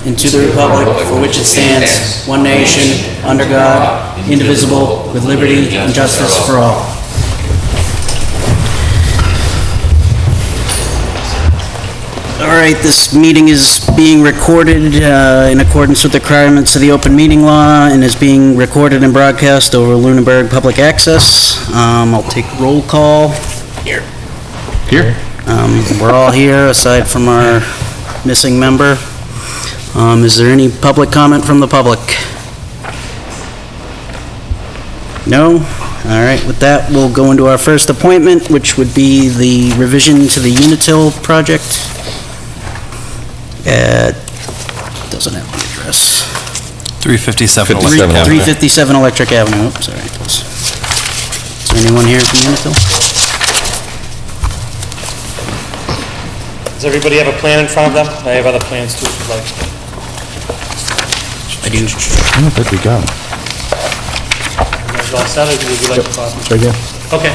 and to the republic for which it stands, one nation, under God, indivisible, with liberty and justice for all. All right, this meeting is being recorded in accordance with the requirements of the open meeting law and is being recorded and broadcast over Lunenburg Public Access. I'll take roll call. Here. We're all here aside from our missing member. Is there any public comment from the public? No? All right, with that, we'll go into our first appointment, which would be the revision to the Unitil project. Doesn't have the address. 357 357 Electric Avenue. Oops, sorry. Is there anyone here from Unitil? Does everybody have a plan in front of them? I have other plans too, if you'd like. I do. I don't think we got it. You guys all set, or would you like a copy? It's right here. Okay.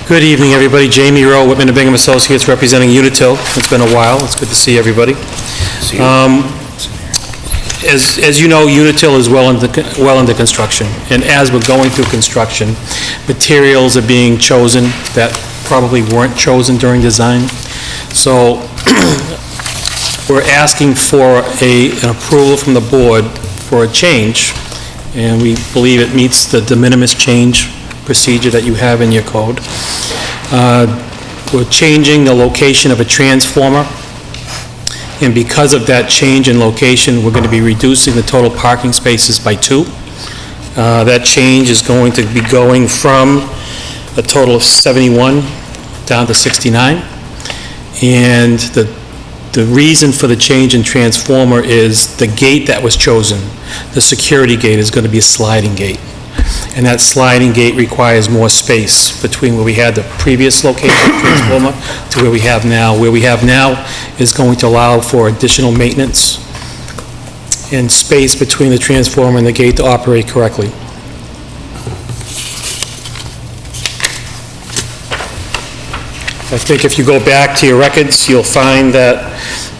Good evening, everybody. Jamie Rowe, Whitman and Bingham Associates, representing Unitil. It's been a while. It's good to see everybody. As you know, Unitil is well into construction, and as we're going through construction, materials are being chosen that probably weren't chosen during design. So we're asking for an approval from the board for a change, and we believe it meets the de minimis change procedure that you have in your code. We're changing the location of a transformer, and because of that change in location, we're going to be reducing the total parking spaces by 2. That change is going to be going from a total of 71 down to 69, and the reason for the change in transformer is the gate that was chosen, the security gate, is going to be a sliding gate. And that sliding gate requires more space between where we had the previous location of the transformer to where we have now. Where we have now is going to allow for additional maintenance and space between the transformer and the gate to operate correctly. I think if you go back to your records, you'll find that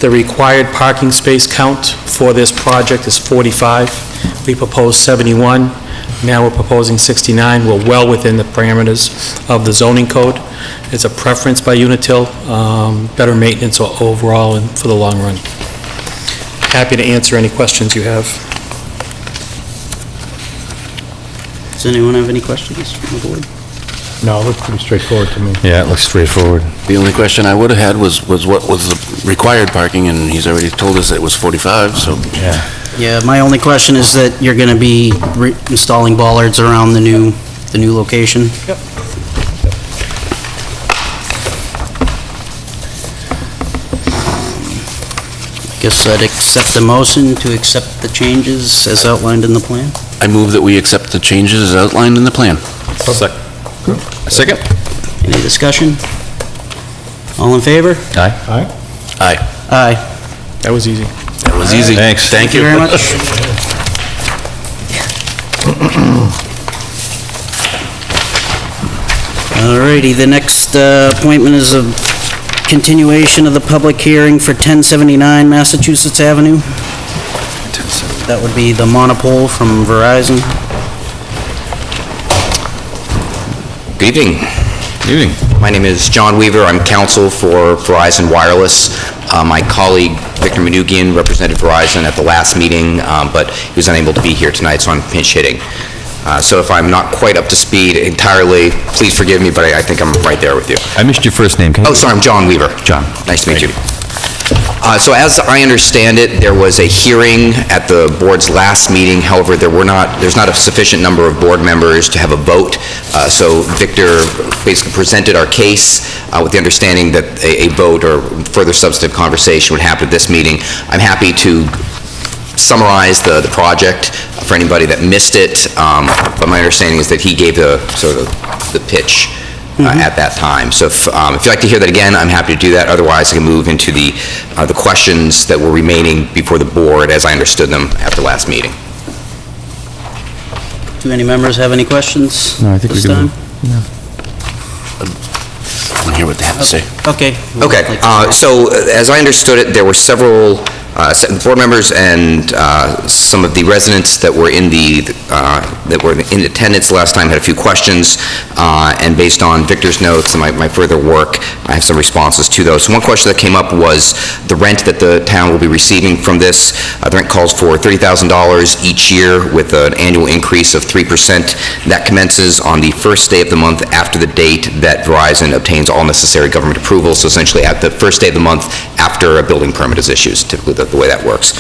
the required parking space count for this project is 45. We proposed 71. Now we're proposing 69. We're well within the parameters of the zoning code. It's a preference by Unitil, better maintenance overall and for the long run. Happy to answer any questions you have. Does anyone have any questions from the board? No, it looks pretty straightforward to me. Yeah, it looks straightforward. The only question I would have had was what was the required parking, and he's already told us it was 45, so... Yeah. Yeah, my only question is that you're going to be installing bollards around the new location? Yep. Guess I'd accept the motion to accept the changes as outlined in the plan. I move that we accept the changes as outlined in the plan. Second? Any discussion? All in favor? Aye. Aye? Aye. Aye. That was easy. That was easy. Thanks. Thank you. Very much. Alrighty, the next appointment is a continuation of the public hearing for 1079 Massachusetts Avenue. That would be the monopole from Verizon. Good evening. Good evening. My name is John Weaver. I'm counsel for Verizon Wireless. My colleague, Victor Manugian, represented Verizon at the last meeting, but he was unable to be here tonight, so I'm pinch hitting. So if I'm not quite up to speed entirely, please forgive me, but I think I'm right there with you. I missed your first name. Can Oh, sorry, I'm John Weaver. John. Nice to meet you. So as I understand it, there was a hearing at the board's last meeting. However, there's not a sufficient number of board members to have a vote. So Victor basically presented our case with the understanding that a vote or further substantive conversation would happen at this meeting. I'm happy to summarize the project for anybody that missed it, but my understanding is that he gave the sort of the pitch at that time. So if you'd like to hear that again, I'm happy to do that. Otherwise, I can move into the questions that were remaining before the board as I understood them at the last meeting. Do any members have any questions No, I think we this can time? move. I'm hear what they have to say. Okay. Okay, so as I understood it, there were several board members and some of the residents that were in attendance last time had a few questions, and based on Victor's notes and my further work, I have some responses to those. So one question that came up was the rent that the town will be receiving from this. The rent calls for $30,000 each year with an annual increase of 3%. That commences on the first day of the month after the date that Verizon obtains all necessary government approval, so essentially at the first day of the month after a building permit is issued, is typically the way that works.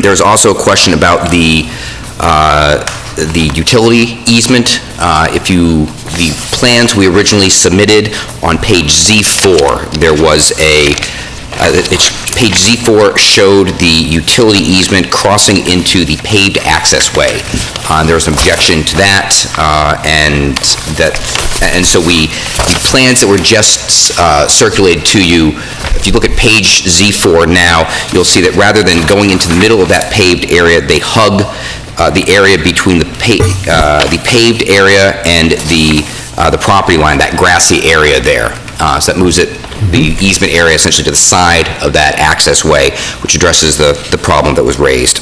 There's also a question about the utility easement. The plans we originally submitted on page Z4, there was page Z4 showed the utility easement crossing into the paved access way. There was an objection to that, and so the plans that were just circulated to you, if you look at page Z4 now, you'll see that rather than going into the middle of that paved area, they hug the area between the paved area and the property line, that grassy area there. So that moves the easement area essentially to the side of that access way, which addresses the problem that was raised.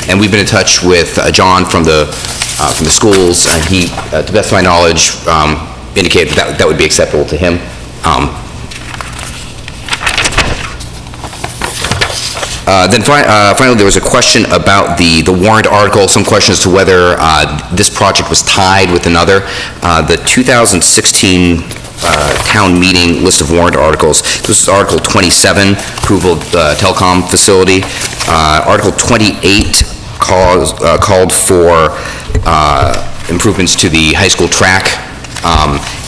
And we've been in touch with John from the schools, and he, to the best of my knowledge, indicated that would be acceptable to him. Then finally, there was a question about the warrant article, some questions as to whether this project was tied with another. The 2016 town meeting list of warrant articles, this is Article 27, approval of telecom facility. Article 28 called for improvements to the high school track.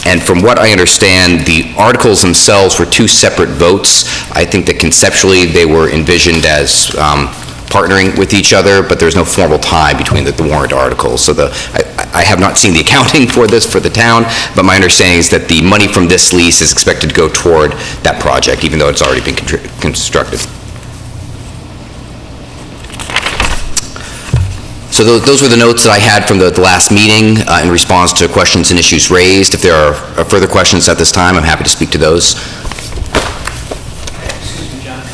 And from what I understand, the articles themselves were two separate votes. I think that conceptually they were envisioned as partnering with each other, but there's no formal tie between the warrant articles. So I have not seen the accounting for this for the town, but my understanding is that the money from this lease is expected to go toward that project, even though it's already been constructed. So those were the notes that I had from the last meeting in response to questions and issues raised. If there are further questions at this time, I'm happy to speak to those. Excuse me, John.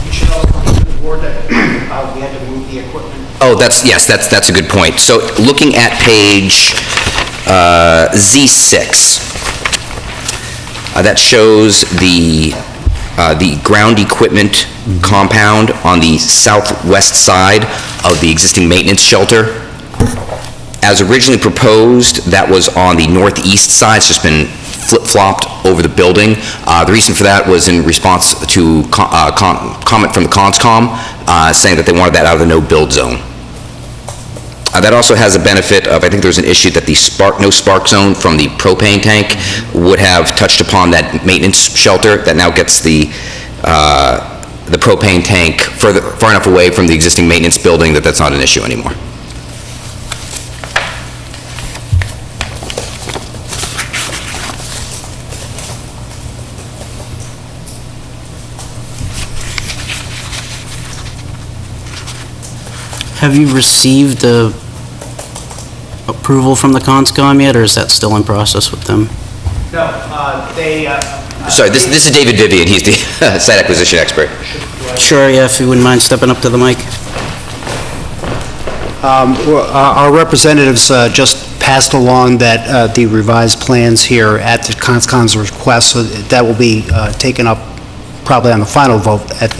You should also come to the board that we had to move the equipment. Oh, that's a good point. So looking at page Z6, that shows the ground equipment compound on the southwest side of the existing maintenance shelter. As originally proposed, that was on the northeast side. It's just been flip-flopped over the building. The reason for that was in response to comment from the CONSCOM saying that they wanted that out of the no-build zone. That also has a benefit of, I think there's an issue that the no spark zone from the propane tank would have touched upon that maintenance shelter that now gets the propane tank far enough away from the existing maintenance building that that's not an issue anymore. Have you received the approval from the CONSCOM yet, or is that still in process with them? No, they... Sorry, this is David Vivian. He's the site acquisition expert. Sure, yeah, if you wouldn't mind stepping up to the mic. Our representatives just passed along that the revised plans here at the CONSCOM's request, so that will be taken up probably on the final vote at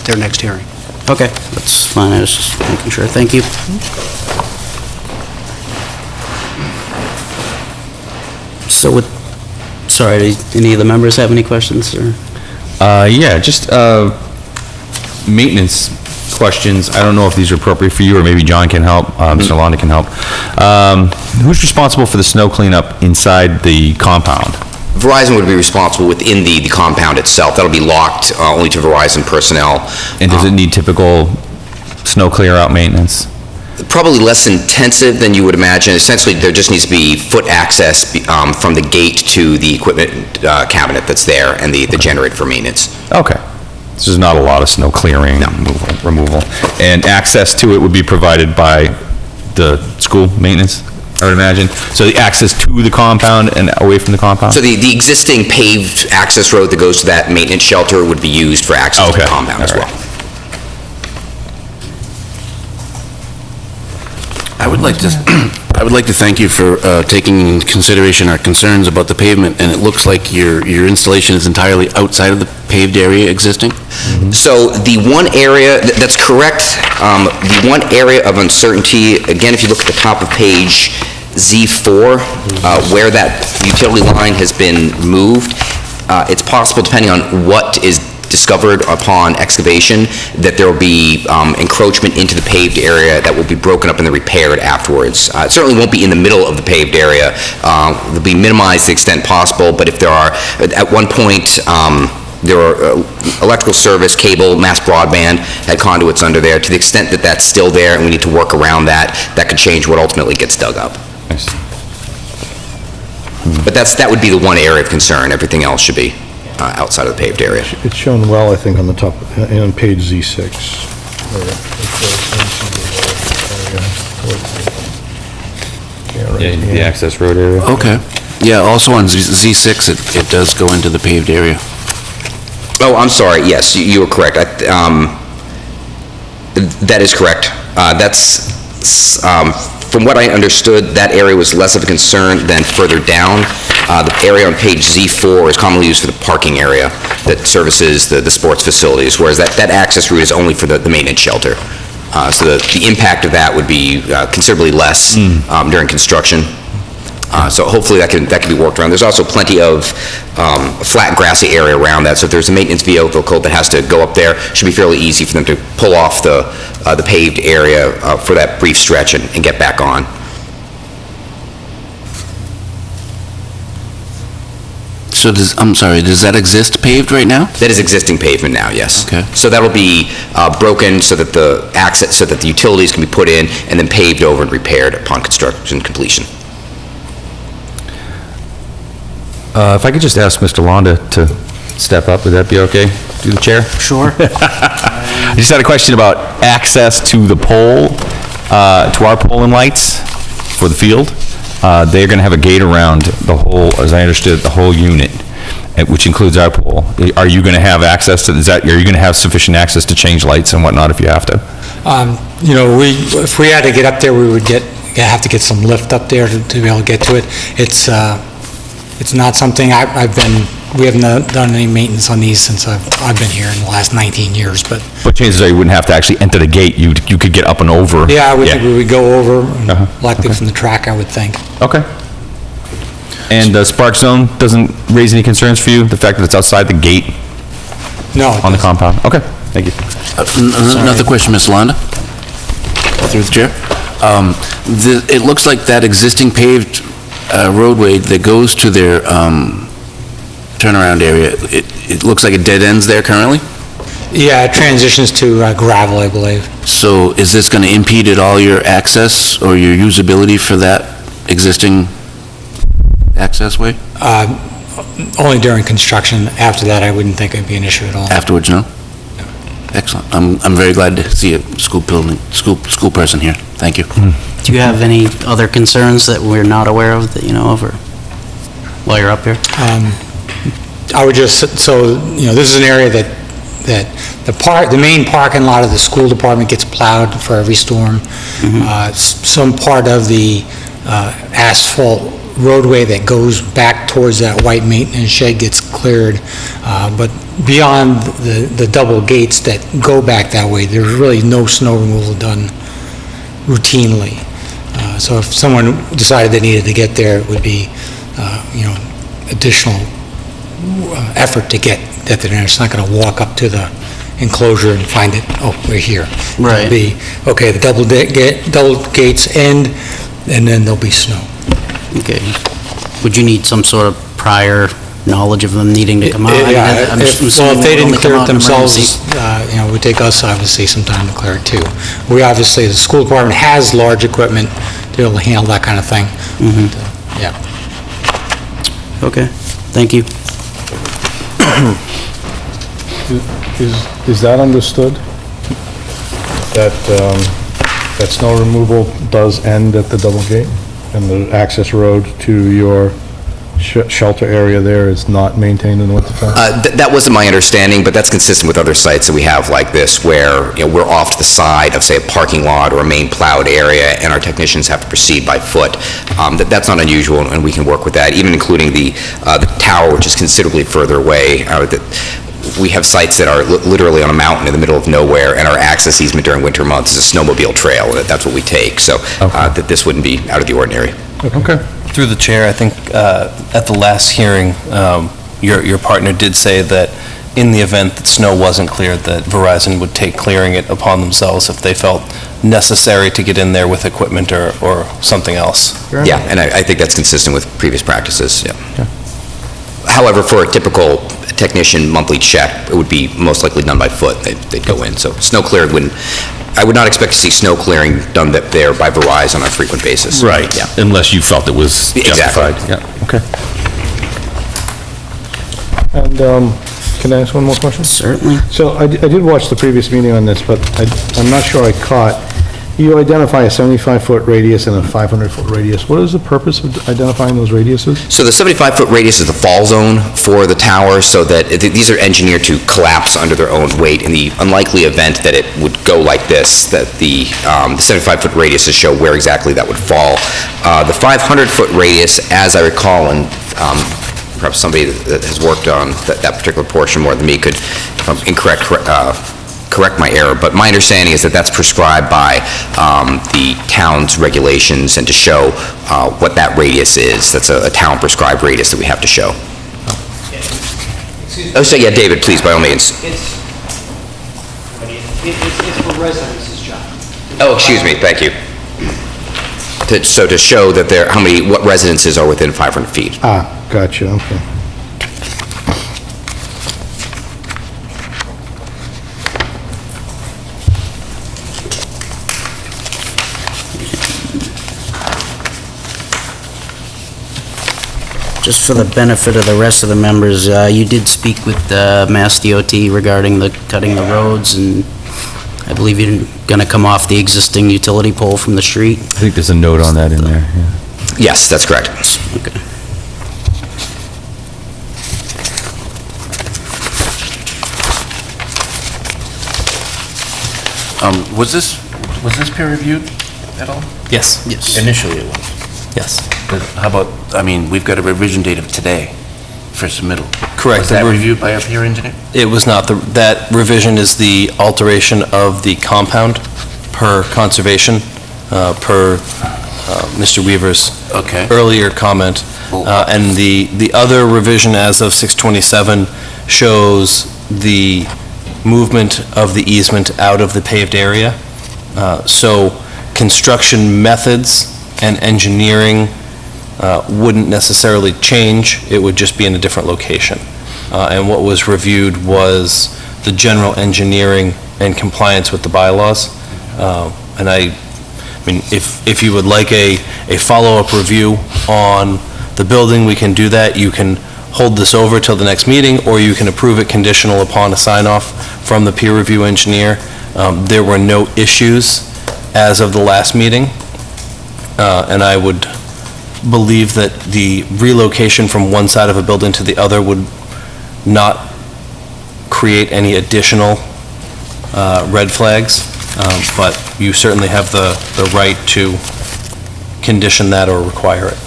their next hearing. Okay, that's fine, I was just making sure, thank you. So sorry, do any of the members have any questions, or? Yeah, just maintenance questions. I don't know if these are appropriate for you, or maybe John can help, Mr. Londa can help. Who's responsible for the snow cleanup inside the compound? Verizon would be responsible within the compound itself. That'll be locked only to Verizon personnel. And does it need typical snow clear-out maintenance? Probably less intensive than you would imagine. Essentially, there just needs to be foot access from the gate to the equipment cabinet that's there and the generator for maintenance. Okay. So there's not a lot of snow clearing, removal. And access to it would be provided by the school maintenance? I would imagine. So the access to the compound and away from the compound? So the existing paved access road that goes to that maintenance shelter would be used for access to the Okay, compound as all well. right. I would like to thank you for taking into consideration our concerns about the pavement, and it looks like your installation is entirely outside of the paved area existing? So the one area, that's correct, the one area of uncertainty, again, if you look at the top of page Z4, where that utility line has been moved, it's possible, depending on what is discovered upon excavation, that there will be encroachment into the paved area that will be broken up and then repaired afterwards. It certainly won't be in the middle of the paved area. They'll be minimized to the extent possible, but if there are, at one point, there are electrical service, cable, mass broadband, had conduits under there. To the extent that that's still there and we need to work around that, that could change what ultimately gets dug up. I see. But that would be the one area of concern. Everything else should be outside of the paved area. It's shown well, I think, on the top, on page Z6. Yeah, the access road area? Okay. Yeah, also on Z6, it does go into the paved area. Oh, I'm sorry, yes, you were correct. That is correct. From what I understood, that area was less of a concern than further down. The area on page Z4 is commonly used for the parking area that services the sports facilities, whereas that access route is only for the maintenance shelter. So the impact of that would be considerably less during construction. So hopefully that can be worked around. There's also plenty of flat grassy area around that, so if there's a maintenance vehicle that has to go up there, it should be fairly easy for them to pull off the paved area for that brief stretch and get back on. So I'm sorry, does that exist paved right now? That is existing pavement now, yes. Okay. So that'll be broken so that the utilities can be put in and then paved over and repaired upon construction completion. If I could just ask Mr. Londa to step up, would that be okay? Through the chair? Sure. I just had a question about access to the pole, to our pole and lights for the field. They're going to have a gate around the whole, as I understood, the whole unit, which includes our pole. Are you going to have access to, are you going to have sufficient access to change lights and whatnot if you have to? If we had to get up there, we would have to get some lift up there to be able to get to it. It's not something we haven't done any maintenance on these since I've been here in the last 19 years, but... But chances are you wouldn't have to actually enter the gate, you could get up and over. Yeah, I would think we would go over, like okay. from the track, I would think. Okay. And the spark zone doesn't raise any concerns for you, the fact that it's outside the gate No. on the compound? Okay, thank you. Another question, Ms. Londa? Through the chair. It looks like that existing paved roadway that goes to their turnaround area, it looks like it dead ends there currently? Yeah, it transitions to gravel, I believe. So is this going to impede at all your access or your usability for that existing access way? Only during construction. After that, I wouldn't think it'd be an issue at all. Afterwards, no? Excellent. I'm very glad to see a school school person here. Thank you. Do you have any other concerns that we're not aware of that you know of, or while you're up here? I would just, this is an area that the main parking lot of the school department gets plowed for every storm. Some part of the asphalt roadway that goes back towards that white maintenance shed gets cleared, but beyond the double gates that go back that way, there's really no snow removal done routinely. So if someone decided they needed to get there, it would be, additional effort to get that there. It's not going to walk up to the enclosure and find it, oh, we're here. Right. It'll be, okay, the double gates end, and then there'll be snow. Okay. Would you need some sort of prior knowledge of them needing to come out? Yeah, I'm if assuming they would didn't only clear come it out in themselves, emergency. it would take us, obviously, some time to clear it, too. The school department has large equipment to be able to handle that kind of thing. Yeah. Okay, thank you. Is that understood? That snow removal does end at the double gate? and the access road to your shelter area there is not maintained in the wintertime? That wasn't my understanding, but that's consistent with other sites that we have like this, where, we're off to the side of, say, a parking lot or a main plowed area, and our technicians have to proceed by foot. That's not unusual, and we can work with that, even including the tower, which is considerably further away. We have sites that are literally on a mountain in the middle of nowhere, and our access easement during winter months is a snowmobile trail, and that's what we take, so that this wouldn't be out of the ordinary. Okay. Through the chair, I think at the last hearing, your partner did say that in the event that snow wasn't cleared, that Verizon would take clearing it upon themselves if they felt necessary to get in there with equipment or something else. Yeah, and I think that's consistent with previous practices, yeah. However, for a typical technician monthly check, it would be most likely done by foot. They'd go in, so snow clearing I would not expect to see snow clearing done there by Verizon on a frequent basis. Right, Yeah. unless you felt it was Exactly. justified. Yeah, okay. And can I ask one more question? Certainly. So I did watch the previous meeting on this, but I'm not sure I caught, you identify a 75-foot radius and a 500-foot radius. What is the purpose of identifying those radiuses? So the 75-foot radius is the fall zone for the tower, so that these are engineered to collapse under their own weight. In the unlikely event that it would go like this, that the 75-foot radiuses show where exactly that would fall. The 500-foot radius, as I recall, and perhaps somebody that has worked on that particular portion more than me could, if I'm incorrect, correct my error, but my understanding is that that's prescribed by the town's regulations and to show what that radius is. That's a town-prescribed radius that we have to show. Oh, so yeah, David, please, by all means. It's for residences, John. Oh, excuse me, thank you. So to show that what residences are within 500 feet. Ah, gotcha, okay. Just for the benefit of the rest of the members, you did speak with Mass DOT regarding the cutting the roads, and I believe you're going to come off the existing utility pole from the street. I think there's a note on that in there, yeah. Yes, that's correct. Okay. Was this peer reviewed at all? Yes, Yes. Initially it was. yes. But how about, we've got a revision date of today for submittal. Correct. Was that reviewed by our peer engineer? It was not. That revision is the alteration of the compound per conservation, per Mr. Weaver's Okay. earlier comment. And the other revision as of 6/27 shows the movement of the easement out of the paved area. So construction methods and engineering wouldn't necessarily change. It would just be in a different location. And what was reviewed was the general engineering and compliance with the bylaws. And I mean, if you would like a follow-up review on the building, we can do that. You can hold this over till the next meeting, or you can approve it conditional upon a sign-off from the peer review engineer. There were no issues as of the last meeting, and I would believe that the relocation from one side of a building to the other would not create any additional red flags, but you certainly have the right to condition that or require it.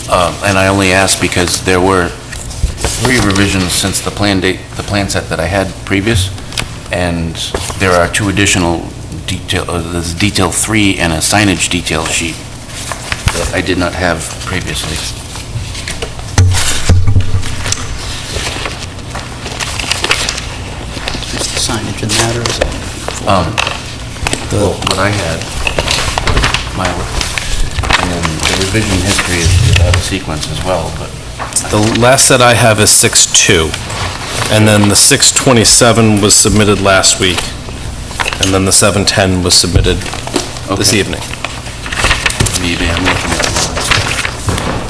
And I only asked because there were 3 revisions since the plan set that I had previous, and there are 2 additional there's detail 3 and a signage detail sheet that I did not have previously. Is the signage in that, or is it? Well, what I had, and then the revision history is out of sequence as well, but The last set I have is 6/2, and then the 6/27 was submitted last week, and then the 7/10 was submitted this Okay. evening. maybe I'm looking at the wrong.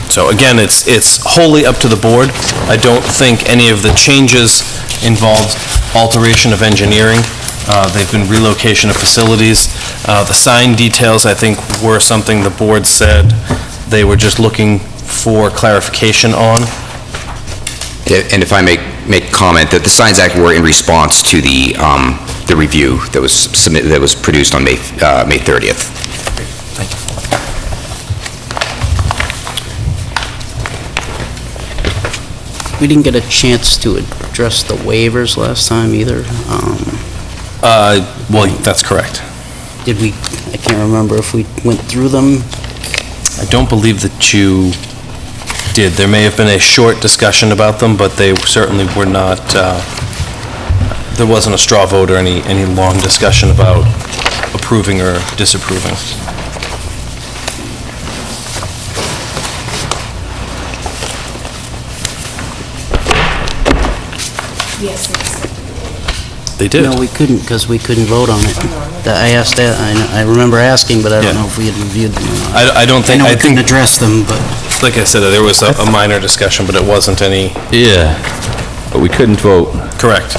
So again, it's wholly up to the board. I don't think any of the changes involved alteration of engineering. They've been relocation of facilities. The sign details, I think, were something the board said they were just looking for clarification on. And if I make comment, that the signs act were in response to the review that was submitted, that was produced on May 30th. We didn't get a chance to address the waivers last time either. Well, that's correct. Did we, I can't remember if we went through them. I don't believe that you did. There may have been a short discussion about them, but they certainly were not, there wasn't a straw vote or any long discussion about approving or disapproving. They did. No, we couldn't, because we couldn't vote on it. I asked that, I remember asking, but I don't Yeah. know if we had reviewed them or not. I don't think, know I we couldn't think, address them, but like I said, there was a minor discussion, but it wasn't any, Yeah, but we couldn't vote. correct.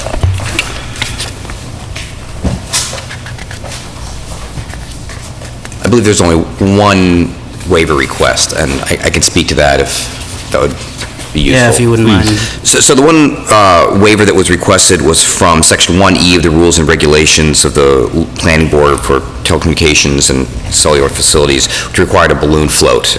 I believe there's only one waiver request, and I can speak to that if that would be useful. yeah, if you wouldn't mind. So the one waiver that was requested was from Section 1E of the Rules and Regulations of the Planning Board for Telecommunications and Cellular Facilities, which required a balloon float.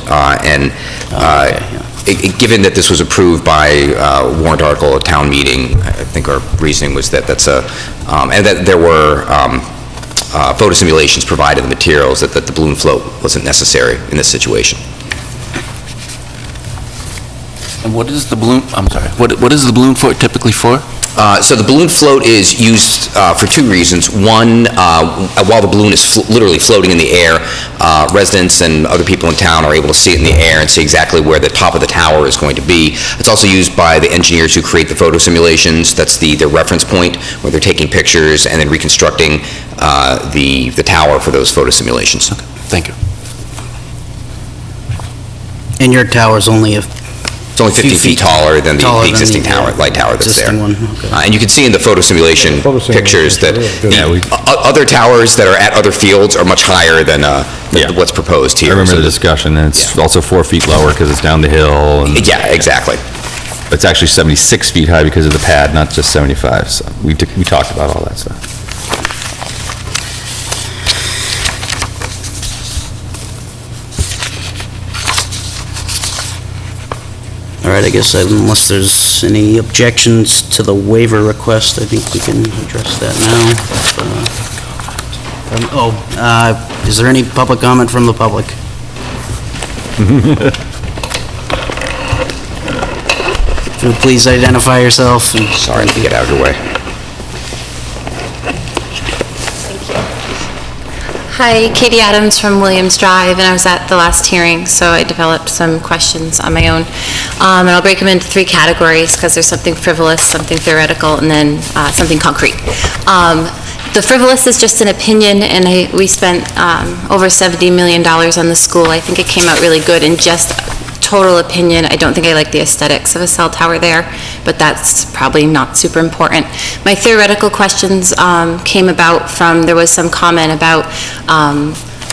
Given that this was approved by warrant article at town meeting, I think our reasoning was that and that there were photo simulations provided in the materials, that the balloon float wasn't necessary in this situation. And what is the balloon, I'm sorry, what is the balloon float typically for? So the balloon float is used for two reasons. One, while the balloon is literally floating in the air, residents and other people in town are able to see it in the air and see exactly where the top of the tower is going to be. It's also used by the engineers who create the photo simulations. That's their reference point, where they're taking pictures and then reconstructing the tower for those photo simulations. Thank you. And your tower's only a It's only 50 feet taller than the existing tower, light tower that's there. existing one, okay. And you can see in the photo simulation Photo simulations pictures that are really good. other towers that are at other fields are much higher than Yeah. what's proposed I here. remember So the discussion, and it's also 4 feet lower because it's down the hill, and Yeah, exactly. it's actually 76 feet high because of the pad, not just 75, so we talked about all that stuff. All right, I guess unless there's any objections to the waiver request, I think we can address that now. Is there any public comment from the public? If you would please identify yourself and... Sorry to get out of your way. Hi, Katie Adams from Williams Drive, and I was at the last hearing, so I developed some questions on my own. And I'll break them into 3 categories, because there's something frivolous, something theoretical, and then something concrete. The frivolous is just an opinion, and we spent over $70 million on the school. I think it came out really good, and just total opinion, I don't think I like the aesthetics of a cell tower there, but that's probably not super important. My theoretical questions came about from, there was some comment about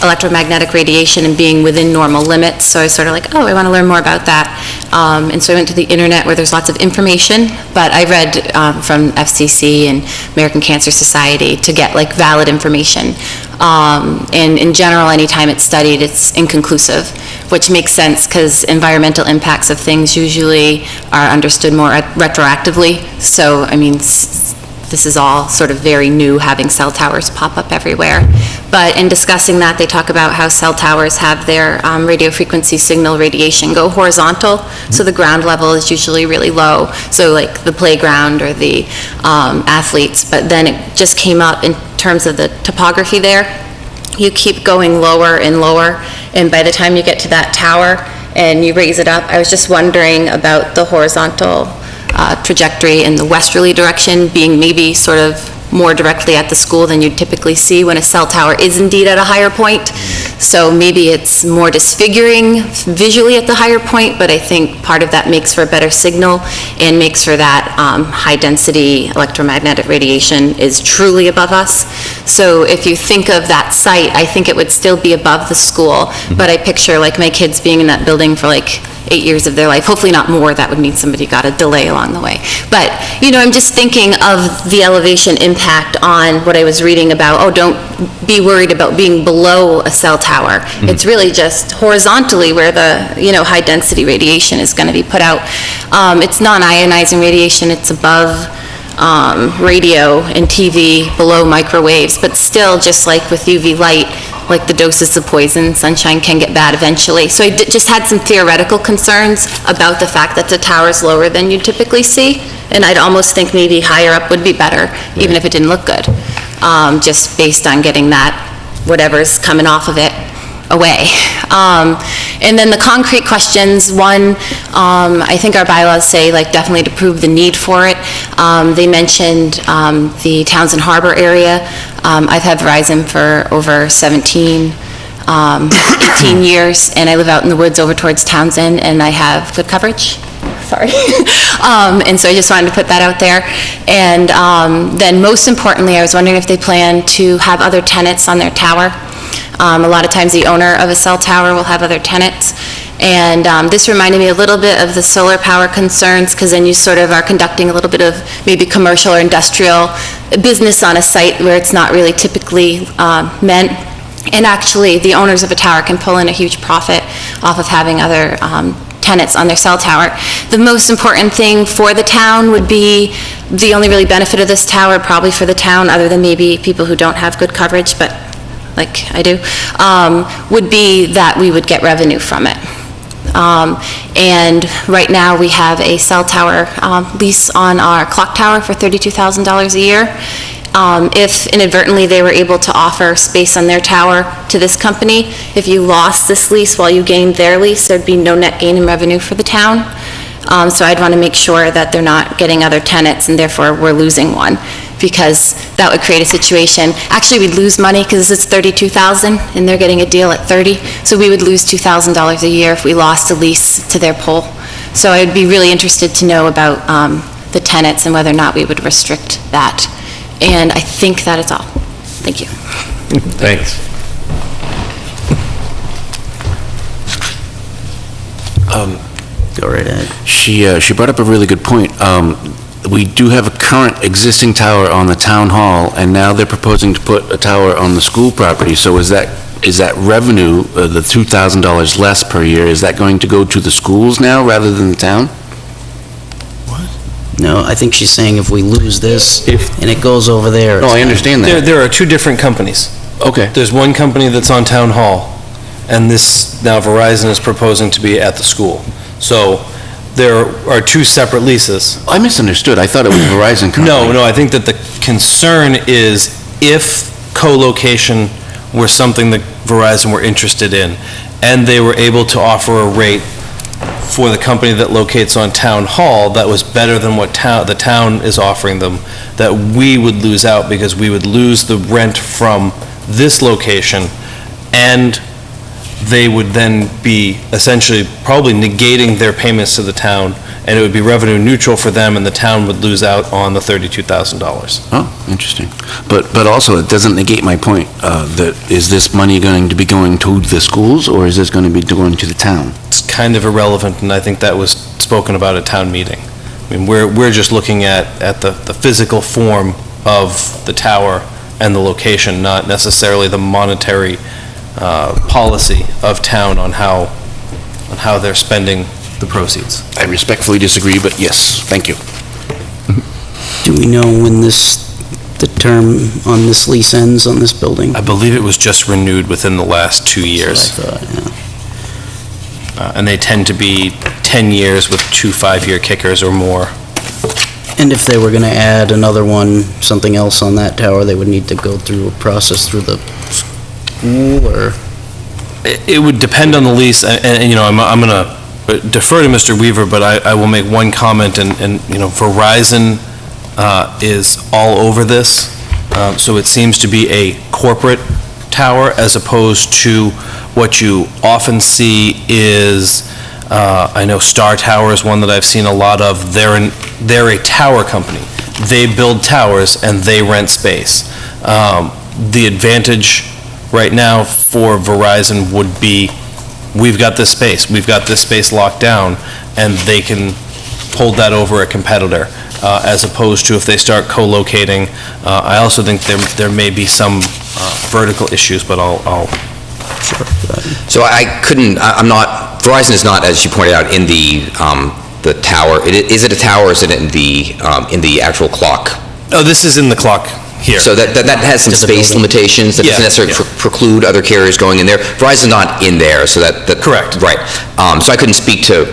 electromagnetic radiation and being within normal limits, so I was sort of like, oh, I want to learn more about that. And so I went to the internet where there's lots of information, but I read from FCC and American Cancer Society to get like valid information. And in general, anytime it's studied, it's inconclusive, which makes sense because environmental impacts of things usually are understood more retroactively. So, I mean, this is all sort of very new, having cell towers pop up everywhere. But in discussing that, they talk about how cell towers have their radio frequency signal radiation go horizontal, so the ground level is usually really low, so like the playground or the athletes. But then it just came up in terms of the topography there. You keep going lower and lower, and by the time you get to that tower and you raise it up, I was just wondering about the horizontal trajectory in the westerly direction being maybe sort of more directly at the school than you'd typically see when a cell tower is indeed at a higher point. So maybe it's more disfiguring visually at the higher point, but I think part of that makes for a better signal and makes for that high-density electromagnetic radiation is truly above us. So if you think of that site, I think it would still be above the school, but I picture like my kids being in that building for like 8 years of their life, hopefully not more. That would mean somebody got a delay along the way. But, you know, I'm just thinking of the elevation impact on what I was reading about, oh, don't be worried about being below a cell tower. It's really just horizontally where the, you know, high-density radiation is going to be put out. It's non-ionizing radiation, it's above radio and TV, below microwaves, but still, just like with UV light, like the doses of poison, sunshine can get bad eventually. So I just had some theoretical concerns about the fact that the tower's lower than you typically see, and I'd almost think maybe higher up would be better, even if it didn't look good, just based on getting that, whatever's coming off of it, away. And then the concrete questions, one, I think our bylaws say, like, definitely to prove the need for it. They mentioned the Townsend Harbor area. I've had Verizon for over 18 years, and I live out in the woods over towards Townsend, and I have good coverage. Sorry. And so I just wanted to put that out there. And then most importantly, I was wondering if they plan to have other tenants on their tower. A lot of times the owner of a cell tower will have other tenants. And this reminded me a little bit of the solar power concerns, because then you sort of are conducting a little bit of maybe commercial or industrial business on a site where it's not really typically meant. And actually, the owners of a tower can pull in a huge profit off of having other tenants on their cell tower. The most important thing for the town would be, the only really benefit of this tower, probably for the town, other than maybe people who don't have good coverage, but like I do, would be that we would get revenue from it. And right now, we have a cell tower lease on our clock tower for $32,000 a year. If inadvertently they were able to offer space on their tower to this company, if you lost this lease while you gained their lease, there'd be no net gain in revenue for the town. So I'd want to make sure that they're not getting other tenants, and therefore we're losing one, because that would create a situation. Actually, we'd lose money because it's $32,000 and they're getting a deal at $30,000. So we would lose $2,000 a year if we lost a lease to their pole. So I'd be really interested to know about the tenants and whether or not we would restrict that. And I think that is all. Thank you. Thanks. Go right ahead. She brought up a really good point. We do have a current existing tower on the town hall, and now they're proposing to put a tower on the school property. So is that revenue, the $2,000 less per year, is that going to go to the schools now rather than the town? No, I think she's saying if we lose this, and it goes over there. No, I understand that. There are two different companies. Okay. There's one company that's on Town Hall, and this, now Verizon is proposing to be at the school. So there are two separate leases. I misunderstood. I thought it was Verizon company. No, I think that the concern is if co-location were something that Verizon were interested in, and they were able to offer a rate for the company that locates on Town Hall that was better than what the town is offering them, that we would lose out because we would lose the rent from this location, and they would then be essentially probably negating their payments to the town, and it would be revenue neutral for them, and the town would lose out on the $32,000. Oh, interesting. But also, it doesn't negate my point, that is this money going to be going to the schools, or is this going to be going to the town? It's kind of irrelevant, and I think that was spoken about at town meeting. I mean, we're just looking at the physical form of the tower and the location, not necessarily the monetary policy of town on how they're spending the proceeds. I respectfully disagree, but yes, thank you. Do we know when the term on this lease ends on this building? I believe it was just renewed within the last 2 years. That's what I thought, yeah. And they tend to be 10 years with 2 5-year kickers or more. And if they were going to add another one, something else on that tower, they would need to go through a process through the school, or? It would depend on the lease, and you know, I'm going to defer to Mr. Weaver, but I will make one comment, and you know, Verizon is all over this. So it seems to be a corporate tower as opposed to what you often see is, I know Star Tower is one that I've seen a lot of. They're a tower company. They build towers and they rent space. The advantage right now for Verizon would be, we've got this space locked down, and they can hold that over a competitor, as opposed to if they start co-locating. I also think there may be some vertical issues, but I'll So Verizon is not, as you pointed out, in the tower. Is it a tower, or is it in the actual clock? Oh, this is in the clock here. So that has some space limitations, that doesn't necessarily preclude other carriers going in there. Verizon's not in there, so that... Correct. Right. So I couldn't speak to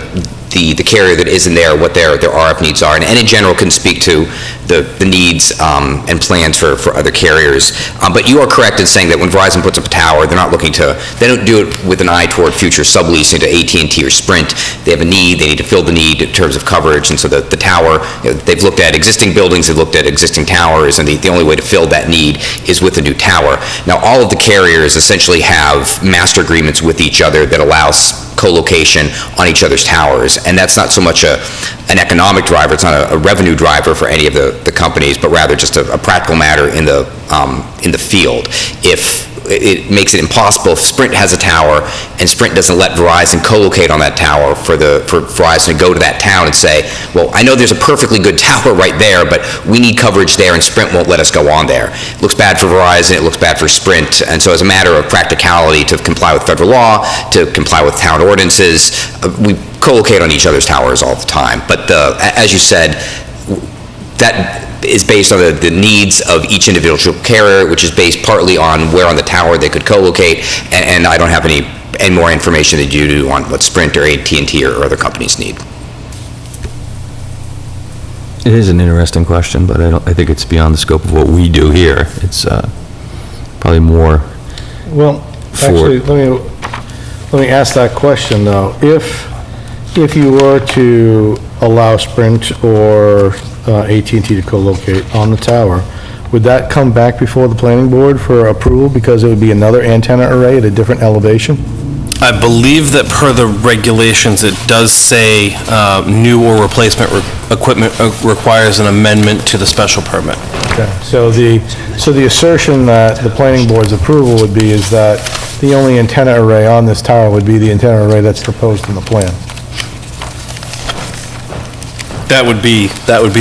the carrier that is in there, what their RF needs are, and in general can speak to the needs and plans for other carriers. But you are correct in saying that when Verizon puts up a tower, they don't do it with an eye toward future subleasing to AT&T or Sprint. They have a need, they need to fill the need in terms of coverage, and so the tower, they've looked at existing buildings, they've looked at existing towers, and the only way to fill that need is with a new tower. Now, all of the carriers essentially have master agreements with each other that allows co-location on each other's towers, and that's not so much an economic driver, it's not a revenue driver for any of the companies, but rather just a practical matter in the field. If it makes it impossible, if Sprint has a tower and Sprint doesn't let Verizon co-locate on that tower, for Verizon to go to that town and say, well, I know there's a perfectly good tower right there, but we need coverage there and Sprint won't let us go on there. It looks bad for Verizon, it looks bad for Sprint, and so as a matter of practicality, to comply with federal law, to comply with town ordinances, we co-locate on each other's towers all the time. But as you said, that is based on the needs of each individual carrier, which is based partly on where on the tower they could co-locate, and I don't have any more information than you do on what Sprint or AT&T or other companies need. It is an interesting question, but I think it's beyond the scope of what we do here. It's probably more Well, for... actually, let me ask that question, though. If you were to allow Sprint or AT&T to co-locate on the tower, would that come back before the planning board for approval, because it would be another antenna array at a different elevation? I believe that per the regulations, it does say new or replacement equipment requires an amendment to the special permit. Okay, so the assertion that the planning board's approval would be is that the only antenna array on this tower would be the antenna array that's proposed in the plan. That would be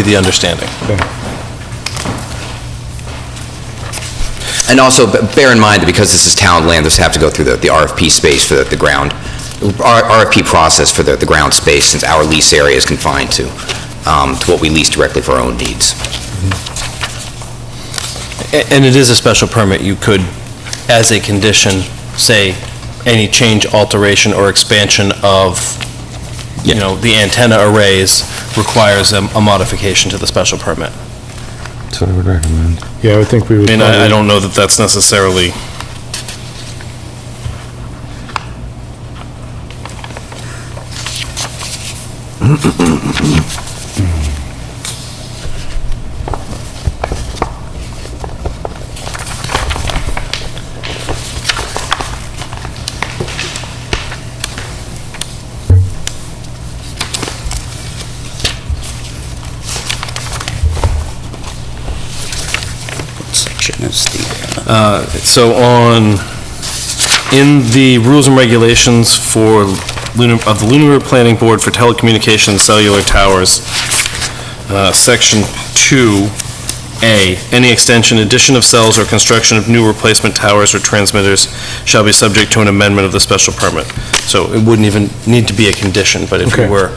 the understanding. Okay. And also, bear in mind that because this is town land, this would have to go through the RFP space for the ground, RFP process for the ground space, since our lease area is confined to what we lease directly for our own needs. And it is a special permit. You could, as a condition, say any change, alteration, or expansion of, the antenna arrays requires a modification to the special permit. That's what I would recommend. Yeah, I would think we would... I don't know that that's necessarily... Section is the... So in the rules and regulations of the Lunenburg Planning Board for Telecommunications and Cellular Towers, Section 2A, any extension, addition of cells, or construction of new replacement towers or transmitters shall be subject to an amendment of the special permit. So it wouldn't even need to be a condition, but if you Okay. were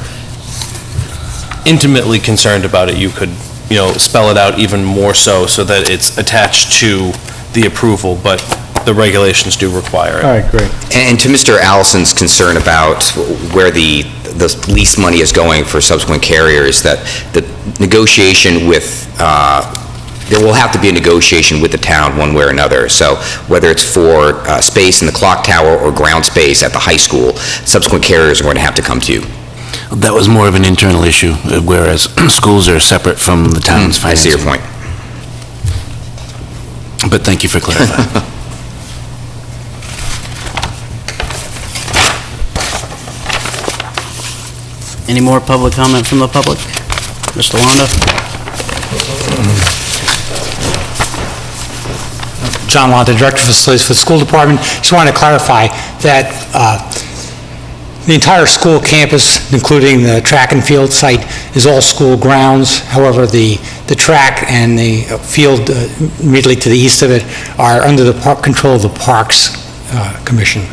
intimately concerned about it, you could, spell it out even more so that it's attached to the approval, but the regulations do require it. All right, great. And to Mr. Allison's concern about where the lease money is going for subsequent carriers, that the negotiation with, there will have to be a negotiation with the town one way or another. So whether it's for space in the clock tower or ground space at the high school, subsequent carriers are going to have to come to you. That was more of an internal issue, whereas schools are separate from the town's I finances. see your point. But thank you for clarifying. Any more public comment from the public? Mr. Londa? John Londa, Director of Facilities for the School Department. Just wanted to clarify that the entire school campus, including the track and field site, is all school grounds. However, the track and the field immediately to the east of it are under the control of the Parks Commission.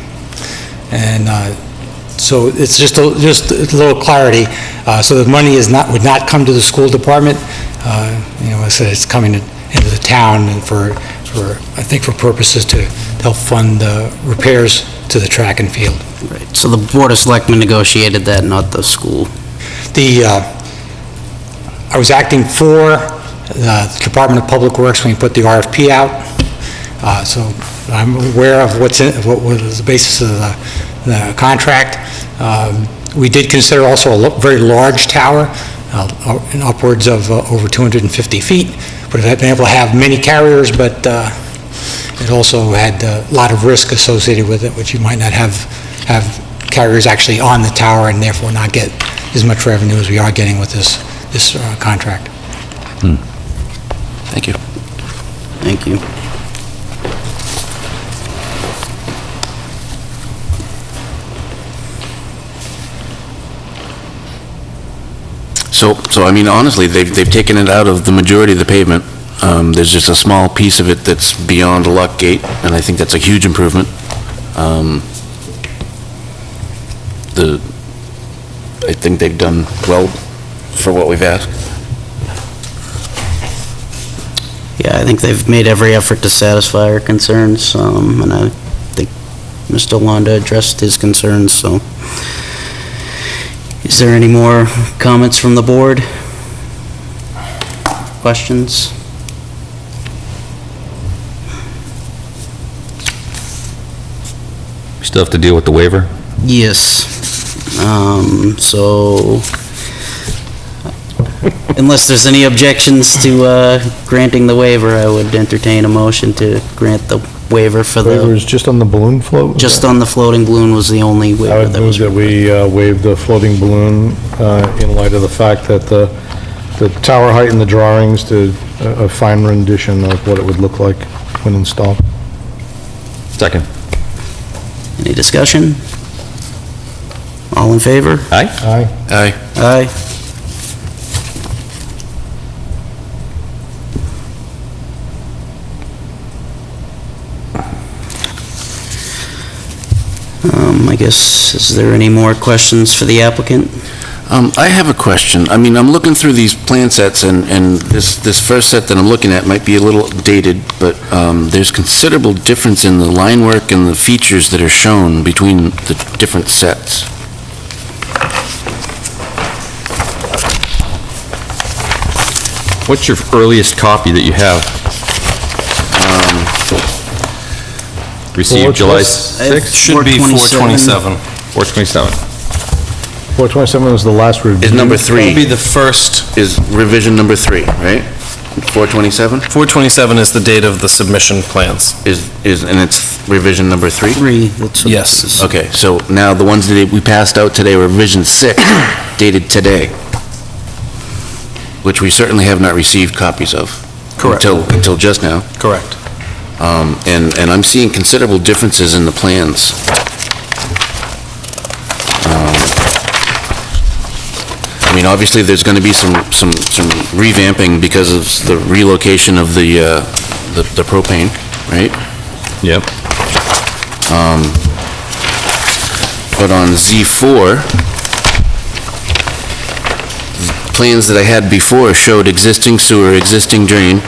And so it's just a little clarity. So the money would not come to the school department. I said it's coming into the town and I think for purposes to help fund repairs to the track and field. Right, so the Board of Selectmen negotiated that, not the school. I was acting for the Department of Public Works when we put the RFP out. So I'm aware of what was the basis of the contract. We did consider also a very large tower, upwards of over 250 feet. Would have been able to have many carriers, but it also had a lot of risk associated with it, which you might not have carriers actually on the tower and therefore not get as much revenue as we are getting with this contract. Thank you. Thank you. So I mean, honestly, they've taken it out of the majority of the pavement. There's just a small piece of it that's beyond a lock gate, and I think that's a huge improvement. I think they've done well for what we've asked. Yeah, I think they've made every effort to satisfy our concerns, and I think Mr. Londa addressed his concerns, so. Is there any more comments from the board? Questions? We still have to deal with the waiver? Yes. So, unless there's any objections to granting the waiver, I would entertain a motion to grant the waiver for Waiver the, is just on the balloon float? just on the floating balloon was the only I waiver would that move was. that we waive the floating balloon in light of the fact that the tower height in the drawings did a fine rendition of what it would look like when installed. Second. Any discussion? All in favor? Aye? Aye. Aye. Aye. I guess, is there any more questions for the applicant? I have a question. I mean, I'm looking through these plan sets, and this first set that I'm looking at might be a little dated, but there's considerable difference in the line work and the features that are shown between the different sets. What's your earliest copy that you have? Received July 6th? Should be 427. 427. 427 was the last review. Is number That would be 3, the first. is revision number 3, right? 427 427 is the date of the submission plans. and it's revision number 3? That's what Yes. this is. Okay, so now the ones that we passed out today were revision 6, dated today, which we certainly have not received copies of. Correct. Until just now. Correct. And I'm seeing considerable differences in the plans. I mean, obviously, there's going to be some revamping because of the relocation of the propane, right? Yep. But on Z4, plans that I had before showed existing sewer, existing drain,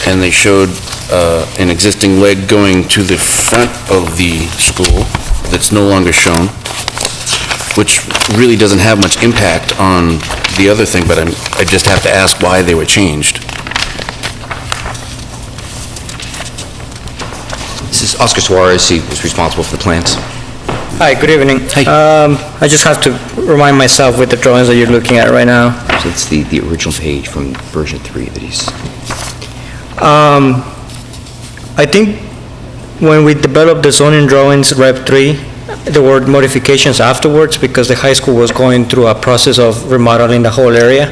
and they showed an existing leg going to the front of the school that's no longer shown, which really doesn't have much impact on the other thing, but I just have to ask why they were changed. This is Oscar Suarez, he was responsible for the plans. Hi, good evening. I just have to remind myself with the drawings that you're looking at right now. So it's the original page from version 3 that he's... I think when we developed the zoning drawings, Rep. 3, there were modifications afterwards because the high school was going through a process of remodeling the whole area.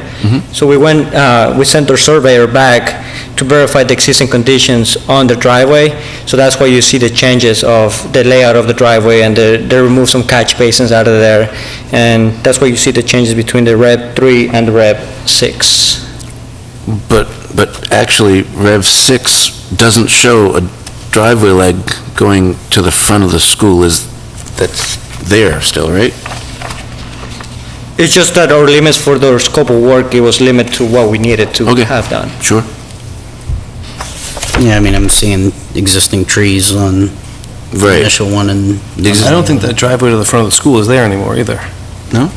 So we sent our surveyor back to verify the existing conditions on the driveway. So that's why you see the changes of the layout of the driveway, and they removed some catch basins out of there. And that's why you see the changes between the Rep. 3 and the Rep. 6. But actually, Rev 6 doesn't show a driveway leg going to the front of the school. That's there still, right? It's just that our limits for the scope of work, it was limited to what we needed to Okay. have done. Sure. Yeah, I mean, I'm seeing existing trees on the Right. initial one and... I don't think that driveway to the front of the school is there anymore either, No.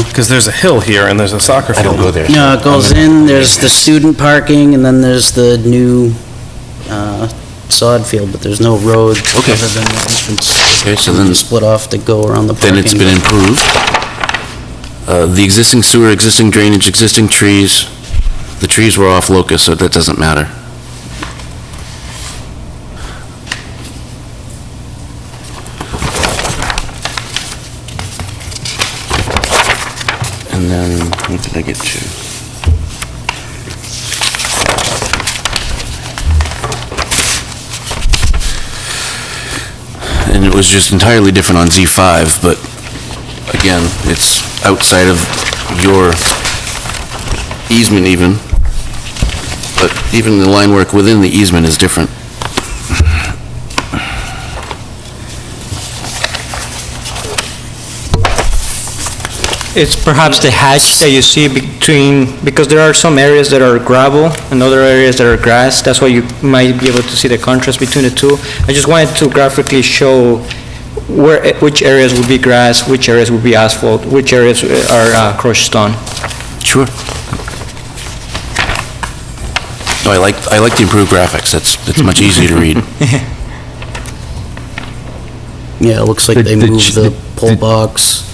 because there's a hill here and there's a soccer I field. don't go there. No, it goes in, there's the student parking, and then there's the new sod field, but there's no road Okay. other than the entrance. Okay, so then, Split off to go around the parking. then it's been improved. The existing sewer, existing drainage, existing trees, the trees were off locus, so that doesn't matter. And then, what did I get to? And it was just entirely different on Z5, but again, it's outside of your easement even, but even the line work within the easement is different. It's perhaps the hatch that you see between, because there are some areas that are gravel and other areas that are grass. That's why you might be able to see the contrast between the two. I just wanted to graphically show which areas would be grass, which areas would be asphalt, which areas are crushed stone. Sure. No, I like the improved graphics. That's much easier to read. Yeah, it looks like they moved the pole box.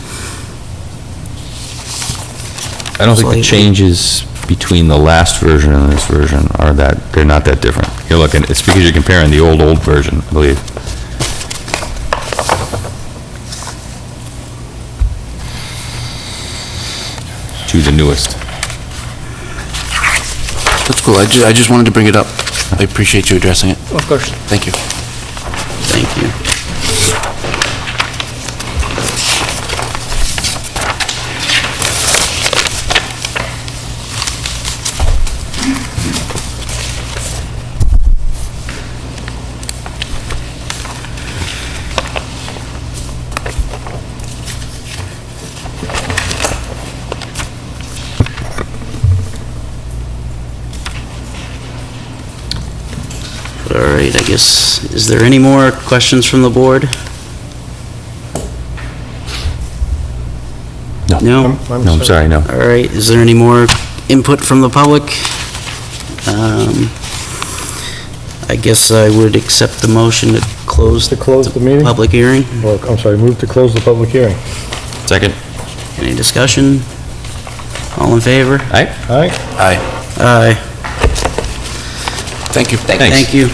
I don't think the Slightly. changes between the last version and this version are they're not that different. You're looking, it's because you're comparing the old version, I believe. To the newest. That's cool. I just wanted to bring it up. I appreciate you addressing it. Of course. Thank you. Thank you. All right, I guess, is there any more questions from the board? No. No? No, I'm sorry, no. All right, is there any more input from the public? I guess I would accept the motion to close To close the meeting? public hearing. Or, I'm sorry, move to close the public hearing. Second? Any discussion? All in favor? Aye? Aye? Aye. Aye. Thank you. Thanks. Thank you.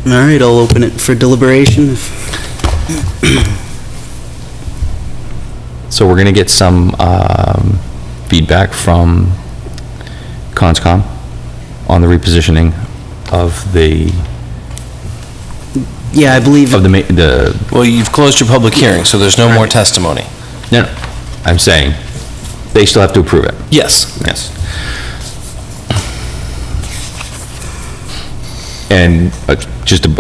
All right, I'll open it for deliberation. So we're going to get some feedback from Conscom on the repositioning of the, Yeah, I believe, the, Well, you've closed your public hearing, so there's no more testimony. no, I'm saying, they still have to approve it. Yes. Yes. And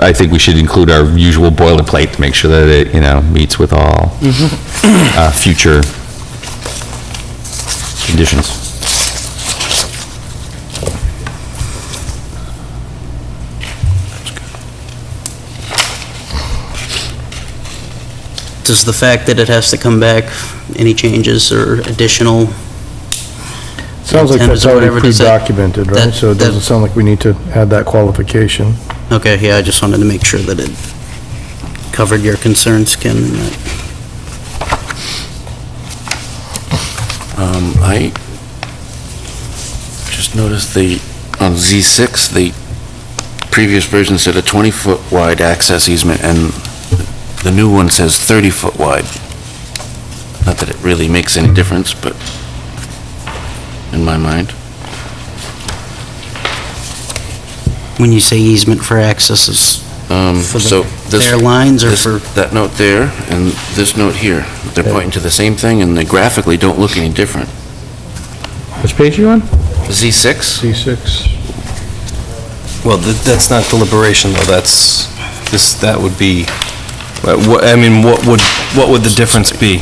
I think we should include our usual boilerplate to make sure that it, meets with all future conditions. does the fact that it has to come back, any changes or additional? Sounds like antennas that's or already whatever, does that- pre-documented, right? that- So it doesn't sound like we need to add that qualification. Okay, yeah, I just wanted to make sure that it covered your concerns, Ken. and that- I just noticed on Z6, the previous version said a 20-foot wide access easement, and the new one says 30-foot wide. Not that it really makes any difference, but in my mind. When you say easement for access, is for So this... their lines or this- for, That note there and this note here, they're pointing to the same thing, and they graphically don't look any different. Which page are you on? Z6? C6. Well, that's not deliberation, though, that would be, what would the difference be?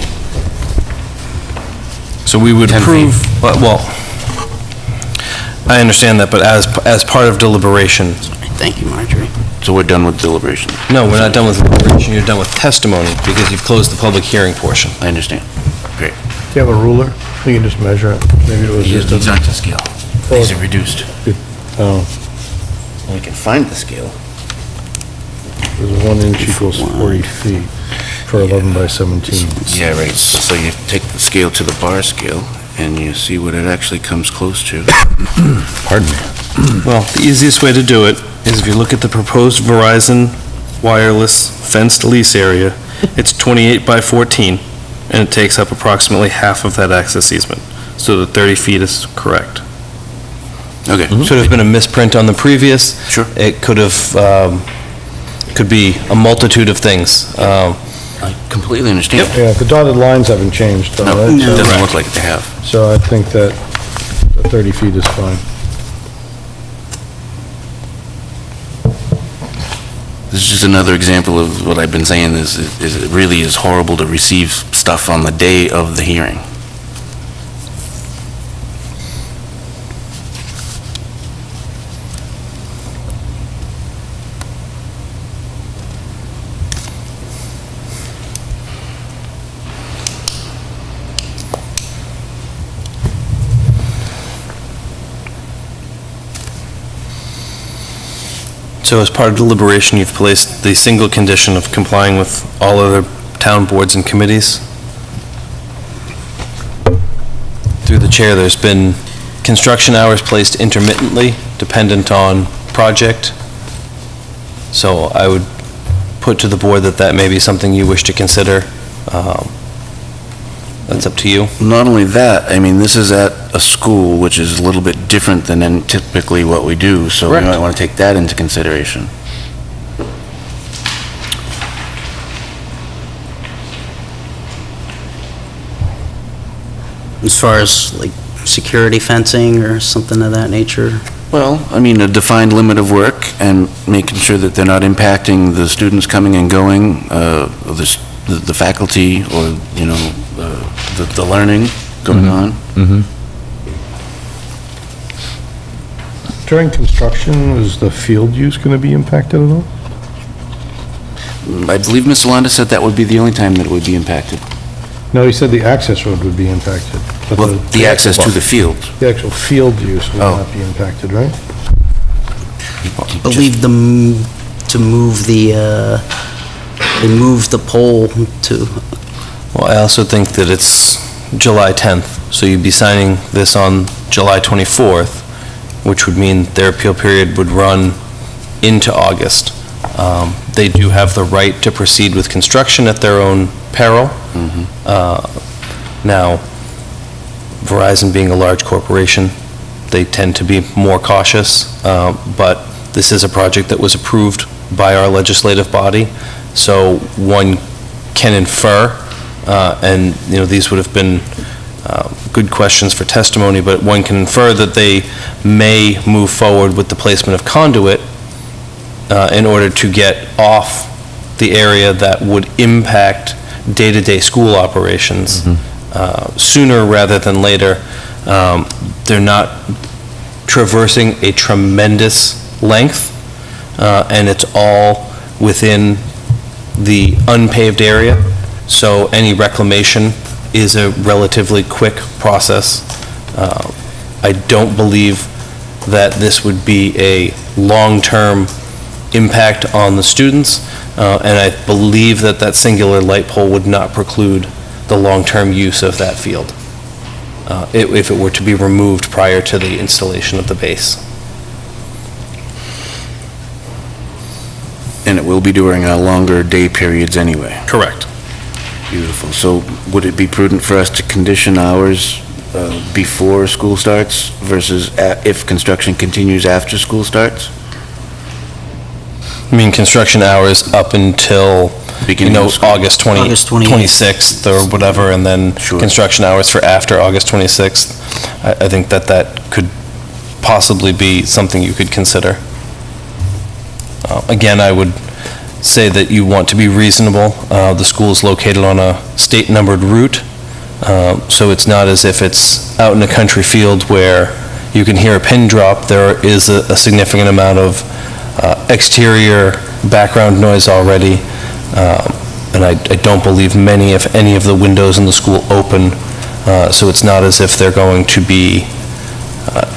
So we would 10 approve, well, I understand that, but as part of deliberation, thank you, Marjorie. So we're done with deliberation. no, we're not done with deliberation, you're done with testimony, because you've closed the public hearing portion. I understand. Great. Do you have a ruler? You can just measure it. Maybe it was just These a... aren't to scale. These are reduced. Oh, We can find the scale. there's 1 inch equals 40 feet for 11 by 17. Yeah, right. So you take the scale to the bar scale, and you see what it actually comes close to. Pardon me. Well, the easiest way to do it is if you look at the proposed Verizon wireless fenced lease area, it's 28 by 14, and it takes up approximately half of that access easement. So the 30 feet is correct. Okay. Should have been a misprint on the previous. Sure. It could have, could be a multitude of things. I completely understand. Yeah, the dotted lines haven't changed, though, No, right? it So- doesn't look like they have. So I think that the 30 feet is fine. This is just another example of what I've been saying is it really is horrible to receive stuff on the day of the hearing. So as part of deliberation, you've placed the single condition of complying with all other town boards and committees. Through the chair, there's been construction hours placed intermittently, dependent on project. So I would put to the board that that may be something you wish to consider. That's up to you. Not only that, I mean, this is at a school, which is a little bit different than typically what we do, so we Correct. might want to take that into consideration. As far as like security fencing or something of that nature? Well, I mean, a defined limit of work and making sure that they're not impacting the students coming and going, or the faculty, or, you know, the learning going on. During construction, is the field use going to be impacted at all? I believe Ms. Alonda said that would be the only time that it would be impacted. No, he said the access road would be impacted. but Well, the access to the field. The actual field use will Oh. not be impacted, right? I believe them to move they moved the pole to, Well, I also think that it's July 10th, so you'd be signing this on July 24th, which would mean their appeal period would run into August. They do have the right to proceed with construction at their own peril. Now, Verizon being a large corporation, they tend to be more cautious, but this is a project that was approved by our legislative body, so one can infer, and, you know, these would have been good questions for testimony, but one can infer that they may move forward with the placement of conduit in order to get off the area that would impact day-to-day school operations sooner rather than later. They're not traversing a tremendous length, and it's all within the unpaved area, so any reclamation is a relatively quick process. I don't believe that this would be a long-term impact on the students, and I believe that that singular light pole would not preclude the long-term use of that field, if it were to be removed prior to the installation of the base. And it will be during longer day periods anyway. Correct. Beautiful. So would it be prudent for us to condition hours before school starts versus if construction continues after school starts? I mean, construction hours up until, Beginning of school. August August 28th. 26th or whatever, and then Sure. construction hours for after August 26th. I think that could possibly be something you could consider. Again, I would say that you want to be reasonable. The school is located on a state-numbered route, so it's not as if it's out in a country field where you can hear a pin drop. There is a significant amount of exterior background noise already, and I don't believe many, if any, of the windows in the school open, so it's not as if they're going to be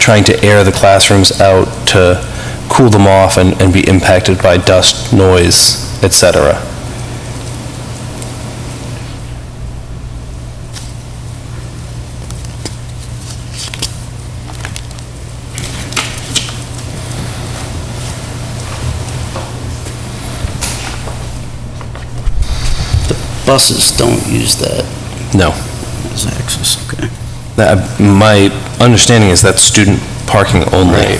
trying to air the classrooms out to cool them off and be impacted by dust, noise, etc. Buses don't use that No. as access, okay. My understanding is that's student parking only.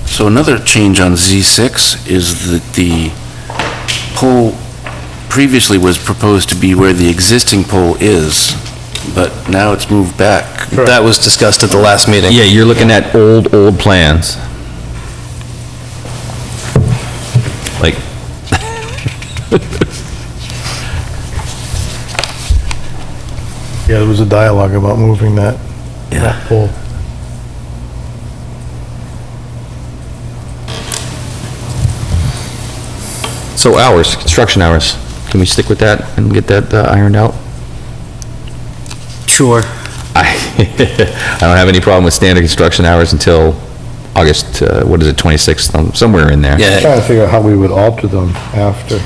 So another change on Z6 is that the pole previously was proposed to be where the existing pole is, but now it's moved back. That was discussed at the last meeting. Yeah, you're looking at old plans. Like, Yeah, there was a dialogue about moving that pole. so hours, construction hours, can we stick with that and get that ironed out? Sure. I don't have any problem with standard construction hours until August, 26th, somewhere in there. Yeah, Trying to figure out how we would alter them after.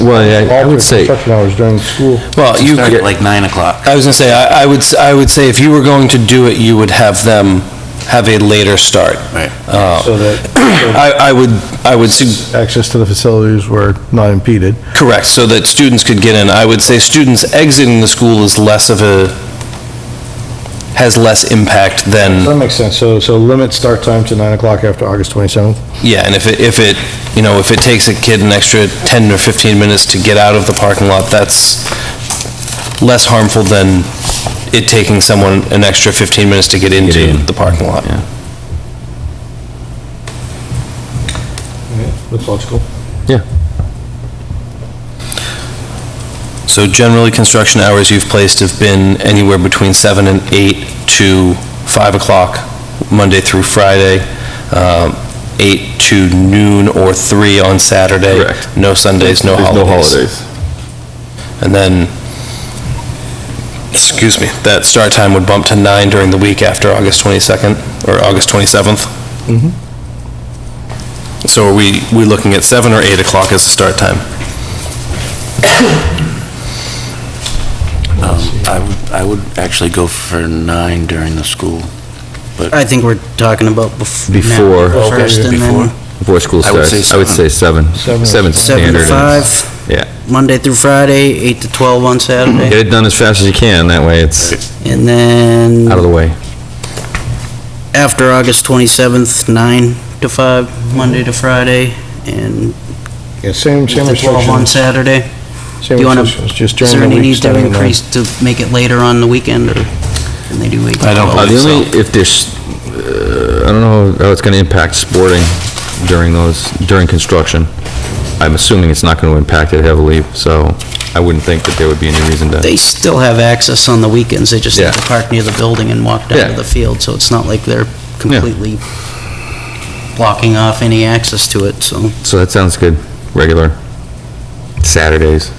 Well, yeah, I would Alter say, construction hours during school. well, you Start could, at like 9 o'clock. I was gonna say, I would say if you were going to do it, you would have them have a later start. Right. So that I would, access to the facilities were not impeded. correct, so that students could get in. I would say students exiting the school is has less impact than, That makes sense. So limit start time to 9 o'clock after August 27th? yeah, and if it takes a kid an extra 10 or 15 minutes to get out of the parking lot, that's less harmful than it taking someone an extra 15 minutes to get into the parking lot. Yeah. That's logical. yeah. So generally, construction hours you've placed have been anywhere between 7 and 8 to 5 o'clock, Monday through Friday, 8 to noon or 3 on Saturday. Correct. No Sundays, no There's holidays. And then, excuse me, that start time would bump to 9 during the week after August 22nd, or August 27th. So are we looking at 7 or 8 o'clock as the start time? I would actually go for 9 during the school. I think we're talking about Before. now first, and then Before school I would starts. say I would say 7. 7. 7's 7 to standard. 5, Yeah. Monday through Friday, 8 to 12 on Saturday. Get it done as fast as you can, that way it's And then out of the way. after August 27th, 9 to 5, Monday to Friday, and Yeah, same 8 to 12 on restrictions. Saturday. Same Do you want restrictions, just Is there during the any week. need to starting at 9. increase to make it later on the weekend, or can they do 8 to I don't 12? The only, if there's, I don't know how it's gonna impact sporting during construction. I'm assuming it's not gonna impact it heavily, so I wouldn't think that there would be any reason to. They still have access on the weekends, they just have Yeah. to park near the building and walk down Yeah. to the field, so it's not like they're completely blocking off any access to it, so. So that sounds good, regular Saturdays.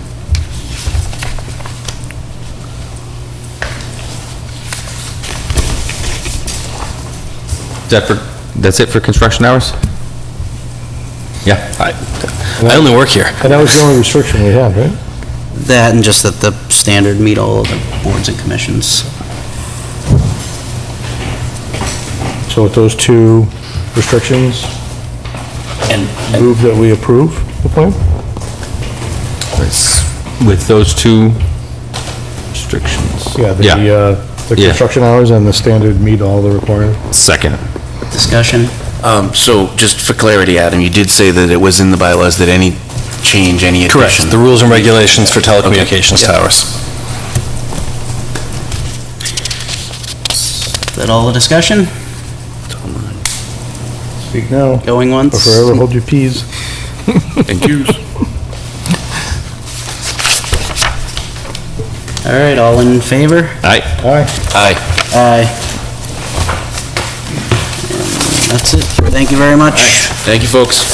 That's it for construction hours? Yeah. I only work here. And that was the only restriction we had, right? That and just that the standard meet all of the boards and commissions. So with those two restrictions, And move that we approve the plan? with those two restrictions? Yeah, the Yeah. construction hours and the standard meet all the requirements. Second. Discussion? So just for clarity, Adam, you did say that it was in the bylaws that any change, any addition... Correct, the rules and regulations for telecommunications Okay. towers. Is that all the discussion? Speak now, Going once? or forever hold your peas. Thank you. All right, all in favor? Aye. Aye. Aye. Aye. That's it. Thank you very much. Thank you, folks.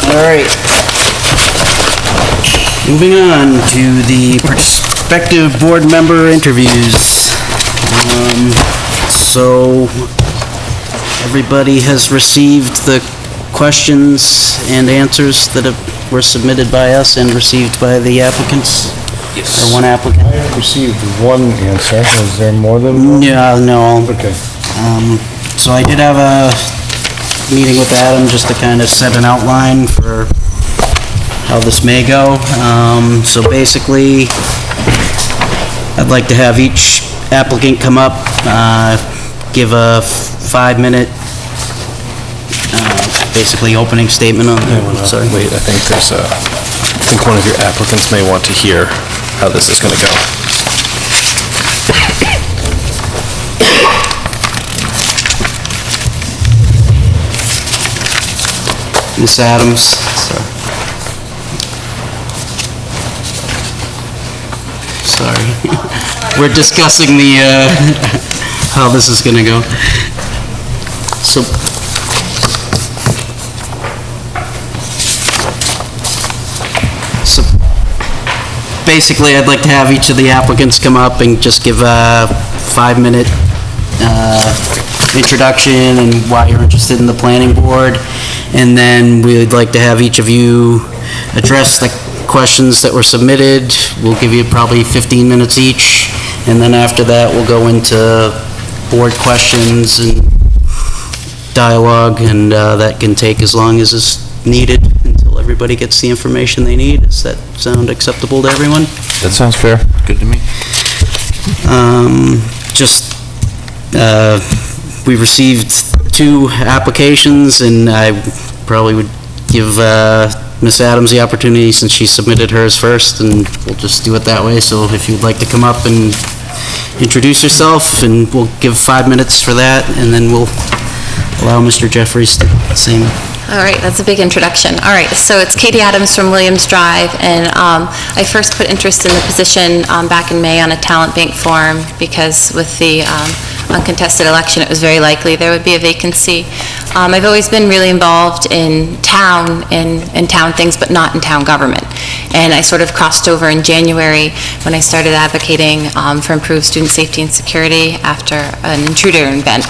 All right. Moving on to the prospective board member interviews. So, everybody has received the questions and answers that were submitted by us and received by the applicants? Yes. Or one applicant? I received one answer. Was there more than one? Yeah, no. Okay. So I did have a meeting with Adam just to kind of set an outline for how this may go. So basically, I'd like to have each applicant come up, give a 5-minute, basically opening statement on, sorry. Wait, I think one of your applicants may want to hear how this is going to go. Ms. Adams. Sorry. We're discussing the, how this is gonna go. So, basically, I'd like to have each of the applicants come up and just give a 5-minute introduction and why you're interested in the planning board. And then we'd like to have each of you address the questions that were submitted. We'll give you probably 15 minutes each. And then after that, we'll go into board questions and dialogue, and that can take as long as is needed until everybody gets the information they need. Does that sound acceptable to everyone? That sounds fair. Good to me. We received 2 applications, and I probably would give Ms. Adams the opportunity since she submitted hers first, and we'll just do it that way. So if you'd like to come up and introduce yourself, and we'll give 5 minutes for that, and then we'll allow Mr. Jeffries to sing. All right, that's a big introduction. All right, so it's Katie Adams from Williams Drive, and I first put interest in the position back in May on a talent bank form, because with the uncontested election, it was very likely there would be a vacancy. I've always been really involved in town things, but not in town government. And I sort of crossed over in January when I started advocating for improved student safety and security after an intruder event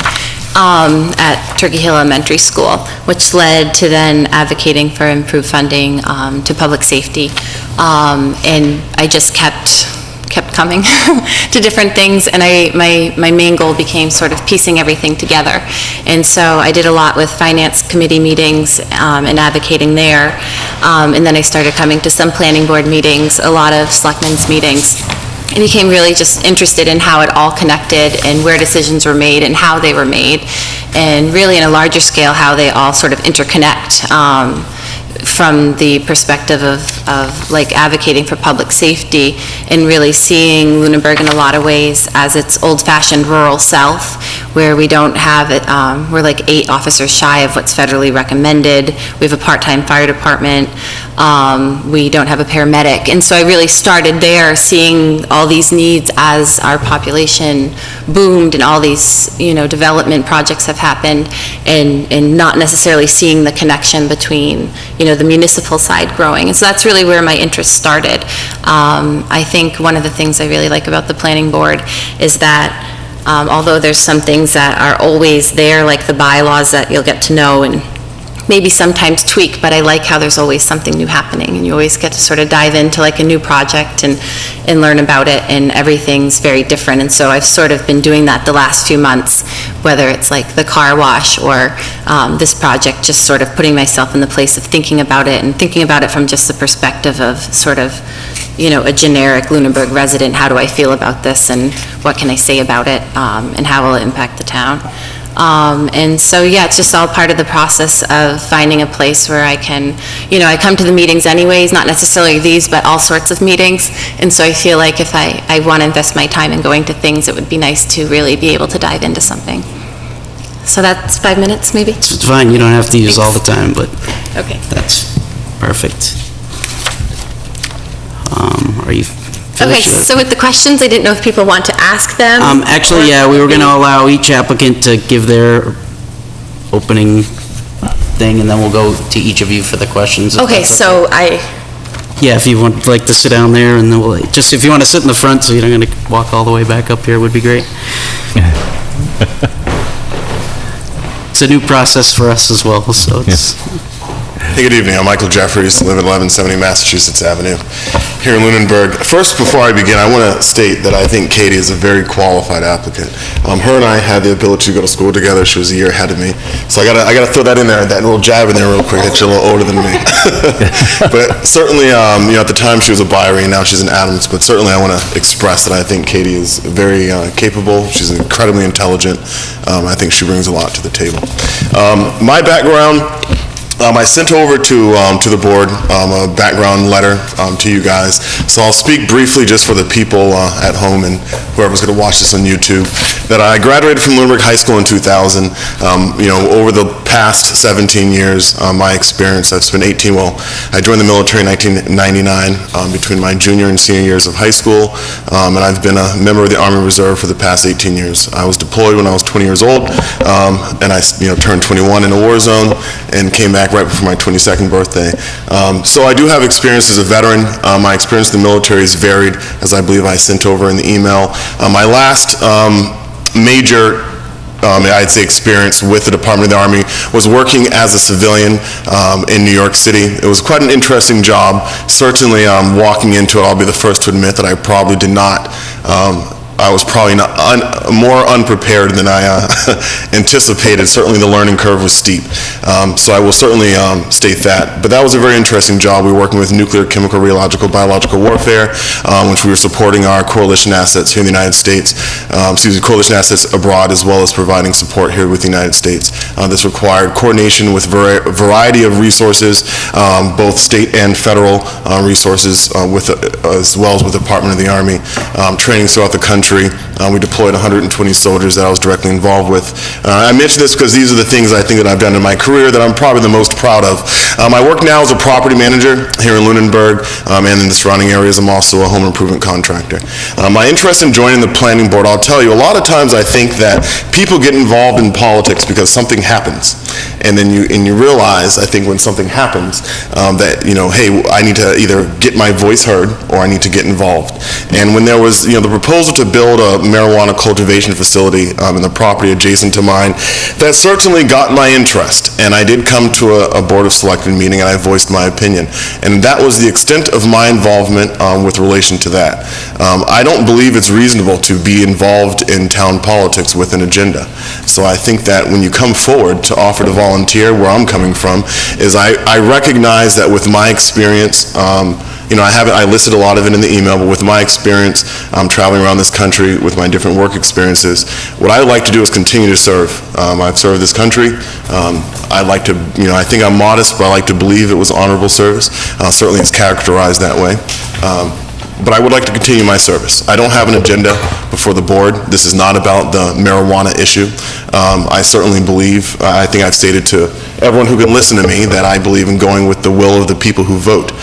at Turkey Hill Elementary School, which led to then advocating for improved funding to public safety. And I just kept coming to different things, and my main goal became sort of piecing everything together. And so I did a lot with finance committee meetings and advocating there. And then I started coming to some planning board meetings, a lot of selectmen's meetings. I became really just interested in how it all connected and where decisions were made and how they were made, and really in a larger scale how they all sort of interconnect. from the perspective of like advocating for public safety and really seeing Lunenburg in a lot of ways as its old-fashioned rural south, where we don't have it, we're like 8 officers shy of what's federally recommended. We have a part-time fire department. We don't have a paramedic. And so I really started there, seeing all these needs as our population boomed and all these, development projects have happened, and not necessarily seeing the connection between, the municipal side growing. And so that's really where my interest started. I think one of the things I really like about the planning board is that although there's some things that are always there, like the bylaws that you'll get to know and maybe sometimes tweak, but I like how there's always something new happening, and you always get to sort of dive into like a new project and learn about it, and everything's very different. And so I've sort of been doing that the last few months, whether it's like the car wash or this project, just sort of putting myself in the place of thinking about it, and thinking about it from just the perspective of sort of, a generic Lunenburg resident. How do I feel about this, and what can I say about it, and how will it impact the town? And so, yeah, it's just all part of the process of finding a place where I can, I come to the meetings anyways, not necessarily these, but all sorts of meetings. And so I feel like if I want to invest my time in going to things, it would be nice to really be able to dive into something. So that's 5 minutes, maybe? It's fine, you don't have to use all the time, but Okay. that's perfect. Are you Okay, finished? so with the questions, I didn't know if people want to ask them. Actually, yeah, we were going to allow each applicant to give their opening thing, and then we'll go to each of you for the questions. if Okay, that's so Yeah, if you would like to sit down there, and then we'll, just if you want to sit in the front, so you're not going to walk all the way back up here, would be great. It's a new process for us as well, so it's... Hey, good evening. I'm Michael Jeffries, live at 1170 Massachusetts Avenue, here in Lunenburg. First, before I begin, I want to state that I think Katie is a very qualified applicant. Her and I had the ability to go to school together. She was a year ahead of me. So I gotta throw that in there, that little jab in there real quick, that she's a little older than me. But certainly, at the time she was a Byron, now she's an Adams, but certainly I want to express that I think Katie is very capable. She's incredibly intelligent. I think she brings a lot to the table. My background, I sent over to the board a background letter to you guys, so I'll speak briefly just for the people at home and whoever's going to watch this on YouTube, that I graduated from Lunenburg High School in 2000. Over the past 17 years, my experience, I've spent 18, I joined the military in 1999 between my junior and senior years of high school, and I've been a member of the Army Reserve for the past 18 years. I was deployed when I was 20 years old, and I turned 21 in a war zone and came back right before my 22nd birthday. So I do have experience as a veteran. My experience in the military is varied, as I believe I sent over in the email. My last major I'd say experience with the Department of the Army was working as a civilian in New York City. It was quite an interesting job. Certainly walking into it, I'll be the first to admit that I probably did not I was probably more unprepared than I anticipated. Certainly the learning curve was steep. So I will certainly state that. But that was a very interesting job. We were working with nuclear, chemical, radiological, biological warfare, which we were supporting our coalition assets here in the United States, coalition assets abroad, as well as providing support here with the United States. This required coordination with a variety of resources, both state and federal resources, as well as with the Department of the Army, training throughout the country. We deployed 120 soldiers that I was directly involved with. I mention this because these are the things I think that I've done in my career that I'm probably the most proud of. I work now as a property manager here in Lunenburg and in the surrounding areas. I'm also a home improvement contractor. My interest in joining the planning board, I'll tell you, a lot of times I think that people get involved in politics because something happens. And then you realize, I think when something happens, that, hey, I need to either get my voice heard or I need to get involved. And when there was, the proposal to build a marijuana cultivation facility in the property adjacent to mine, that certainly got my interest. And I did come to a Board of Selectmen meeting and I voiced my opinion. And that was the extent of my involvement with relation to that. I don't believe it's reasonable to be involved in town politics with an agenda. So I think that when you come forward to offer to volunteer, where I'm coming from, is I recognize that with my experience, I listed a lot of it in the email, but with my experience, traveling around this country with my different work experiences, what I would like to do is continue to serve. I've served this country. I'd like to, I think I'm modest, but I like to believe it was honorable service. Certainly it's characterized that way. But I would like to continue my service. I don't have an agenda before the board. This is not about the marijuana issue. I certainly believe, I think I've stated to everyone who can listen to me, that I believe in going with the will of the people who vote.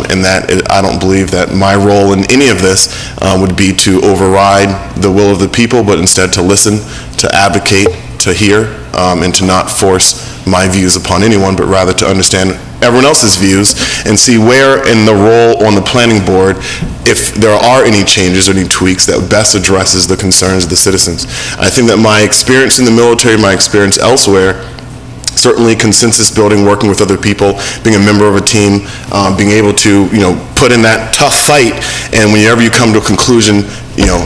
And that I don't believe that my role in any of this would be to override the will of the people, but instead to listen, to advocate, to hear, and to not force my views upon anyone, but rather to understand everyone else's views and see where in the role on the planning board, if there are any changes or any tweaks that best addresses the concerns of the citizens. I think that my experience in the military, my experience elsewhere, certainly consensus building, working with other people, being a member of a team, being able to, put in that tough fight, and whenever you come to a conclusion,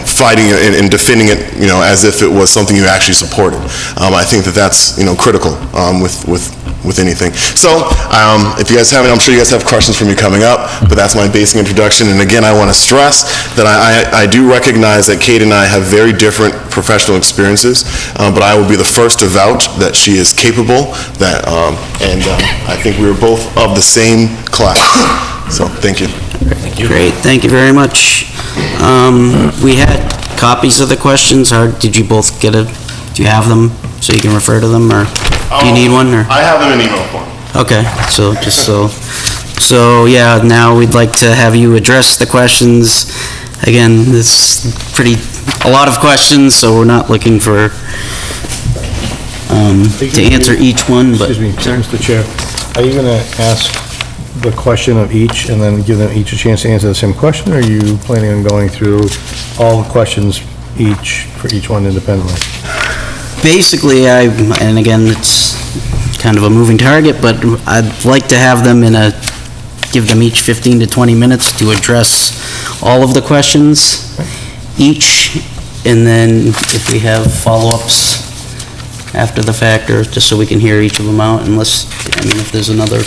fighting and defending it, as if it was something you actually supported. I think that that's, critical with anything. So, if you guys have any, I'm sure you guys have questions for me coming up, but that's my basic introduction. And again, I want to stress that I do recognize that Kate and I have very different professional experiences, but I will be the first to vouch that she is capable, and I think we were both of the same class. So, thank you. Great, thank you very much. We had copies of the questions, or did you both do you have them so you can refer to them, or do you need one, or? I have them in email form. Okay, so just so yeah, now we'd like to have you address the questions. Again, it's a lot of questions, so we're not looking for, to answer each one, but. Excuse me, Mr. Chair, are you going to ask the question of each and then give them each a chance to answer the same question, or are you planning on going through all the questions for each one independently? Basically, and again, it's kind of a moving target, but I'd like to have them give them each 15 to 20 minutes to address all of the questions each, and then if we have follow-ups after the fact, or just so we can hear each of them out, if there's another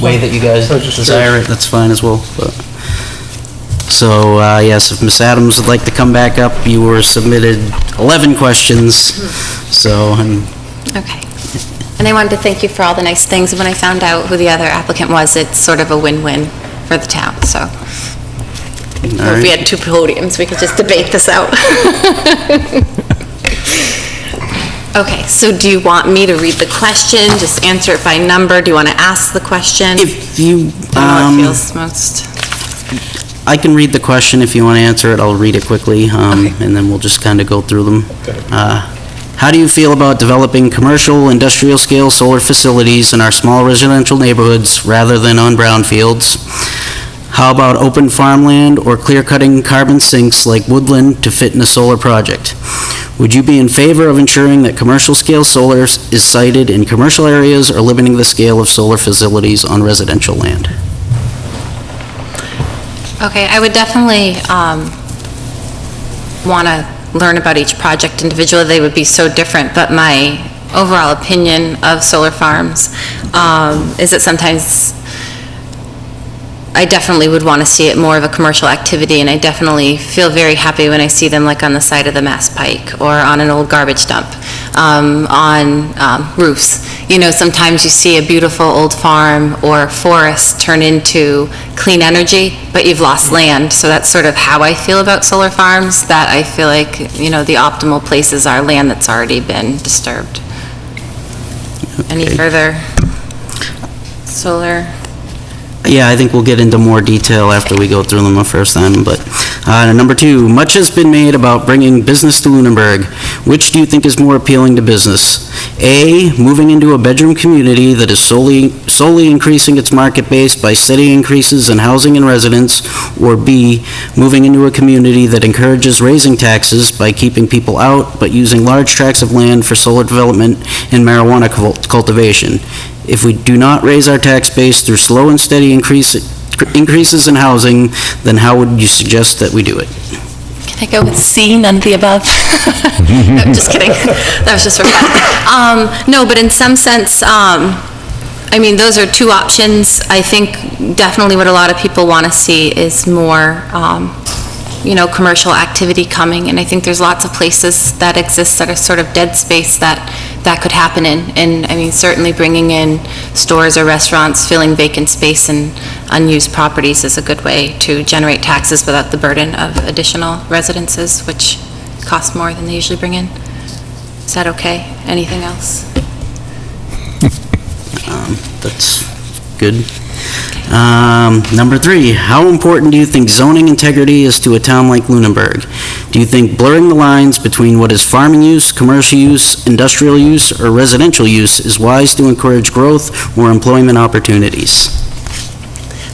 way that you guys desire it, that's fine as well. But so, yes, if Ms. Adams would like to come back up, you were submitted 11 questions, so. Okay. And I wanted to thank you for all the nice things. When I found out who the other applicant was, it's sort of a win-win for the town, so. If we had two podiums, we could just debate this out. Okay, so do you want me to read the question, just answer it by number? Do you want to ask the question? If you, I know it feels most... I can read the question if you want to answer it. I'll read it quickly, Okay. and then we'll just kind of go through them. How do you feel about developing commercial, industrial-scale solar facilities in our small residential neighborhoods rather than on brownfields? How about open farmland or clear-cutting carbon sinks like woodland to fit in a solar project? Would you be in favor of ensuring that commercial-scale solar is sited in commercial areas or limiting the scale of solar facilities on residential land? Okay, I would definitely want to learn about each project individually. They would be so different, but my overall opinion of solar farms is that sometimes I definitely would want to see it more of a commercial activity, and I definitely feel very happy when I see them like on the side of the Mass Pike or on an old garbage dump, on roofs. Sometimes you see a beautiful old farm or forest turn into clean energy, but you've lost land. So that's sort of how I feel about solar farms, that I feel like, the optimal places are land that's already been disturbed. Any further solar? Yeah, I think we'll get into more detail after we go through them the first time, but number 2, much has been made about bringing business to Lunenburg. Which do you think is more appealing to business? A, moving into a bedroom community that is solely increasing its market base by steady increases in housing and residents, or B, moving into a community that encourages raising taxes by keeping people out but using large tracts of land for solar development and marijuana cultivation? If we do not raise our tax base through slow and steady increases in housing, then how would you suggest that we do it? Can I go with C, none of the above? No, just kidding. That was just for fun. No, but in some sense, I mean, those are two options. I think definitely what a lot of people want to see is more, commercial activity coming, and I think there's lots of places that exist that are sort of dead space that could happen in. And, I mean, certainly bringing in stores or restaurants, filling vacant space and unused properties is a good way to generate taxes without the burden of additional residences, which cost more than they usually bring in. Is that okay? Anything else? That's good. Number 3, how important do you think zoning integrity is to a town like Lunenburg? Do you think blurring the lines between what is farming use, commercial use, industrial use, or residential use is wise to encourage growth or employment opportunities?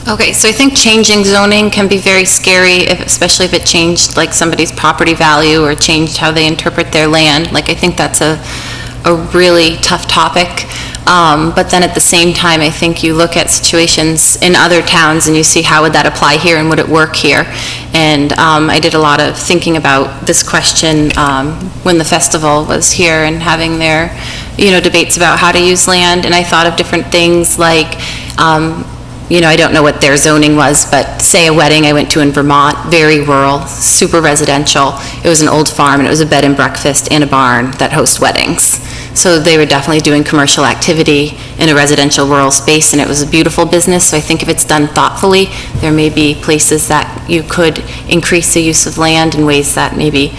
Okay, so I think changing zoning can be very scary, especially if it changed like somebody's property value or changed how they interpret their land. Like, I think that's a really tough topic. But then at the same time, I think you look at situations in other towns and you see how would that apply here and would it work here? And I did a lot of thinking about this question when the festival was here and having their, debates about how to use land. And I thought of different things like, I don't know what their zoning was, but say a wedding I went to in Vermont, very rural, super residential. It was an old farm, and it was a bed and breakfast and a barn that host weddings. So they were definitely doing commercial activity in a residential rural space, and it was a beautiful business. So I think if it's done thoughtfully, there may be places that you could increase the use of land in ways that maybe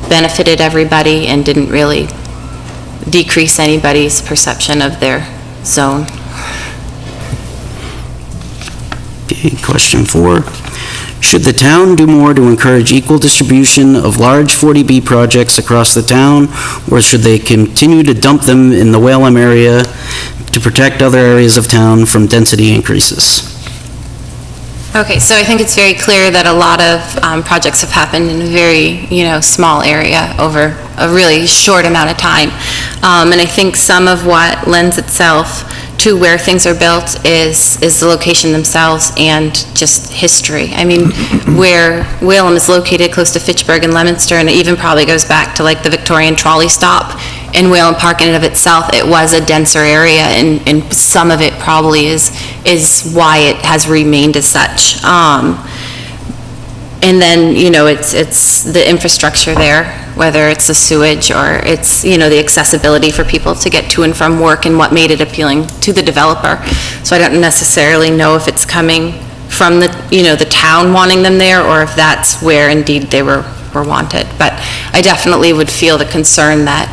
benefited everybody and didn't really decrease anybody's perception of their zone. Okay, question 4. Should the town do more to encourage equal distribution of large 40B projects across the town, or should they continue to dump them in the Whalum area to protect other areas of town from density increases? Okay, so I think it's very clear that a lot of projects have happened in a very, small area over a really short amount of time. And I think some of what lends itself to where things are built is the location themselves and just history. I mean, where Whalum is located close to Fitchburg and Leominster, and it even probably goes back to like the Victorian trolley stop in Whalum Park in and of itself, it was a denser area, and some of it probably is why it has remained as such. And then, it's the infrastructure there, whether it's the sewage or it's, the accessibility for people to get to and from work and what made it appealing to the developer. So I don't necessarily know if it's coming from the, the town wanting them there, or if that's where indeed they were wanted. But I definitely would feel the concern that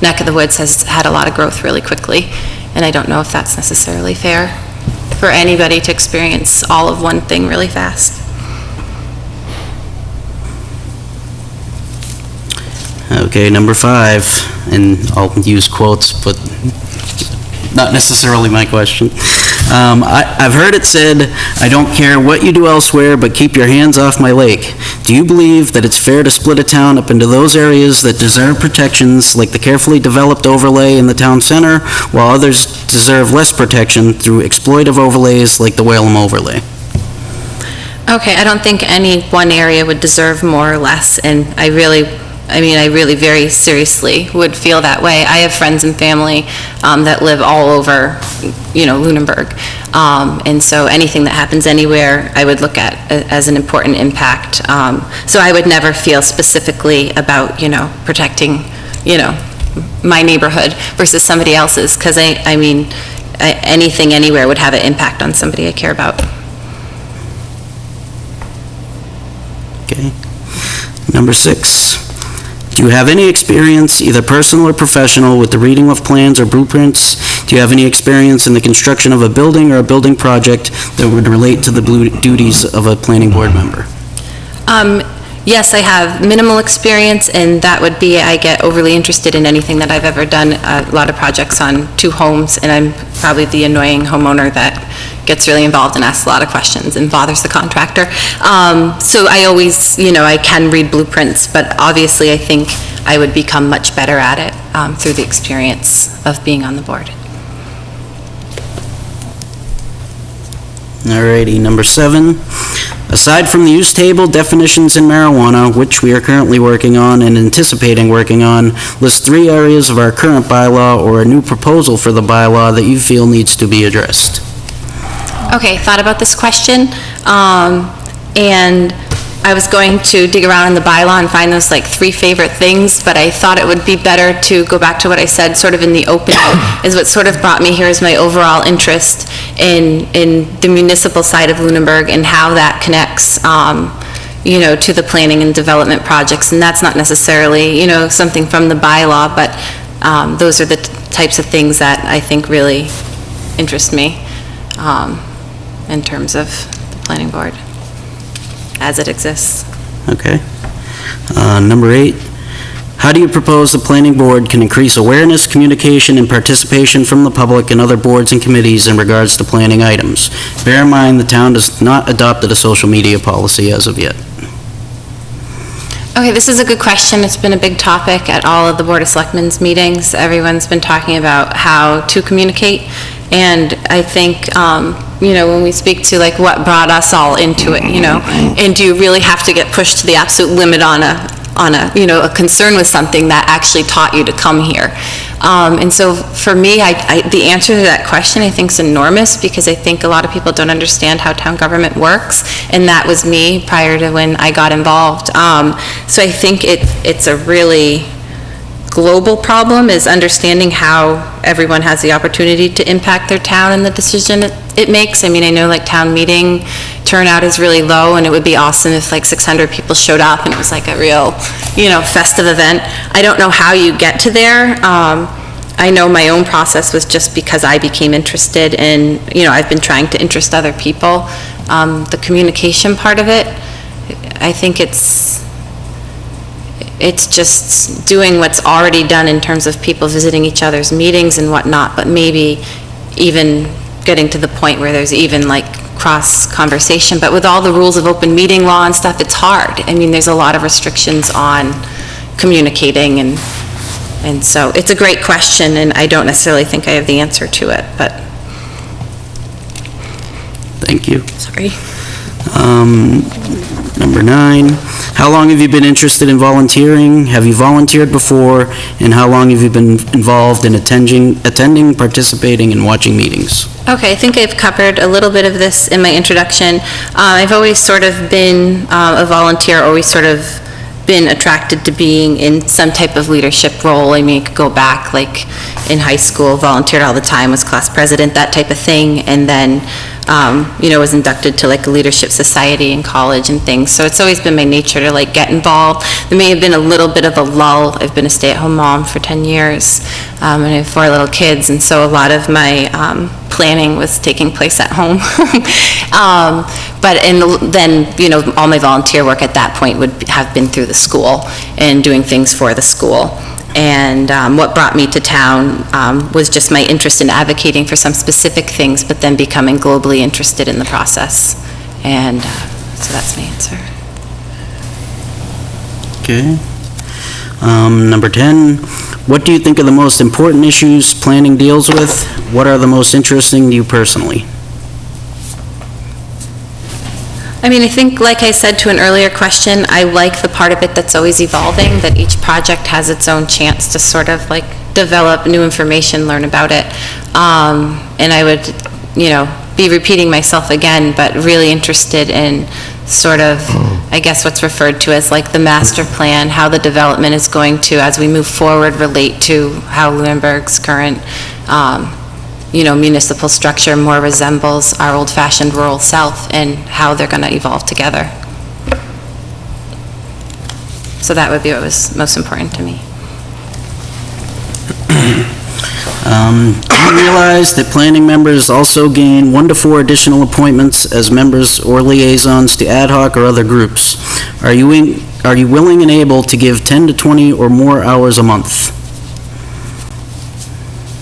neck of the woods has had a lot of growth really quickly. And I don't know if that's necessarily fair for anybody to experience all of one thing really fast. Okay, number 5, and I'll use quotes, but not necessarily my question. I've heard it said, "I don't care what you do elsewhere, but keep your hands off my lake." Do you believe that it's fair to split a town up into those areas that deserve protections, like the carefully developed overlay in the town center, while others deserve less protection through exploitive overlays like the Whalum overlay? Okay, I don't think any one area would deserve more or less, and I really very seriously would feel that way. I have friends and family that live all over, Lunenburg. And so anything that happens anywhere, I would look at as an important impact. So I would never feel specifically about, protecting, my neighborhood versus somebody else's, because anything anywhere would have an impact on somebody I care about. Okay. Number 6. Do you have any experience, either personal or professional, with the reading of plans or blueprints? Do you have any experience in the construction of a building or a building project that would relate to the duties of a planning board member? Yes, I have minimal experience, and that would be, I get overly interested in anything that I've ever done, a lot of projects on 2 homes, and I'm probably the annoying homeowner that gets really involved and asks a lot of questions and bothers the contractor. So I always, I can read blueprints, but obviously I think I would become much better at it through the experience of being on the board. Alrighty, number 7. Aside from the use table, definitions in marijuana, which we are currently working on and anticipating working on, list 3 areas of our current bylaw or a new proposal for the bylaw that you feel needs to be addressed. Okay, thought about this question, and I was going to dig around in the bylaw and find those like 3 favorite things, but I thought it would be better to go back to what I said sort of in the opening, is what sort of brought me here is my overall interest in the municipal side of Lunenburg and how that connects, you know, to the planning and development projects, and that's not necessarily, you know, something from the bylaw, but those are the types of things that I think really interest me in terms of the planning board as it exists. Okay. Number 8, how do you propose the planning board can increase awareness, communication, and participation from the public and other boards and committees in regards to planning items? Bear in mind, the town has not adopted a social media policy as of yet. Okay, this is a good question. It's been a big topic at all of the Board of Selectmen's meetings. Everyone's been talking about how to communicate, and I think, you know, when we speak to like what brought us all into it, you know, and do you really have to get pushed to the absolute limit on a, you know, a concern with something that actually taught you to come here? And so for me, the answer to that question I think is enormous, because I think a lot of people don't understand how town government works, and that was me prior to when I got involved. So I think it's a really global problem, is understanding how everyone has the opportunity to impact their town and the decision it makes. I mean, I know like town meeting turnout is really low, and it would be awesome if like 600 people showed up and it was like a real, you know, festive event. I don't know how you get to there. I know my own process was just because I became interested, and, you know, I've been trying to interest other people. The communication part of it, I think it's just doing what's already done in terms of people visiting each other's meetings and whatnot, but maybe even getting to the point where there's even like cross-conversation. But with all the rules of open meeting law and stuff, it's hard. I mean, there's a lot of restrictions on communicating, and so it's a great question, and I don't necessarily think I have the answer to it, but... Thank you. Sorry. Number 9, how long have you been interested in volunteering? Have you volunteered before? And how long have you been involved in attending, participating, and watching meetings? Okay, I think I've covered a little bit of this in my introduction. I've always sort of been a volunteer, always sort of been attracted to being in some type of leadership role. I mean, you could go back, like, in high school, volunteered all the time, was class president, that type of thing, and then, you know, was inducted to, like, a leadership society in college and things. So it's always been my nature to, like, get involved. There may have been a little bit of a lull. I've been a stay-at-home mom for 10 years, and I have 4 little kids, and so a lot of my planning was taking place at home. Then, you know, all my volunteer work at that point would have been through the school and doing things for the school. And what brought me to town was just my interest in advocating for some specific things, but then becoming globally interested in the process. And so that's my answer. Okay. Number 10, what do you think are the most important issues planning deals with? What are the most interesting to you personally? I mean, I think, like I said to an earlier question, I like the part of it that's always evolving, that each project has its own chance to sort of like develop new information, learn about it. And I would, you know, be repeating myself again, but really interested in sort of, I guess, what's referred to as like the master plan, how the development is going to, as we move forward, relate to how Lunenburg's current, you know, municipal structure more resembles our old-fashioned rural south, and how they're going to evolve together. So that would be what was most important to me. Do you realize that planning members also gain 1 to 4 additional appointments as members or liaisons to ad hoc or other groups? Are you willing and able to give 10 to 20 or more hours a month?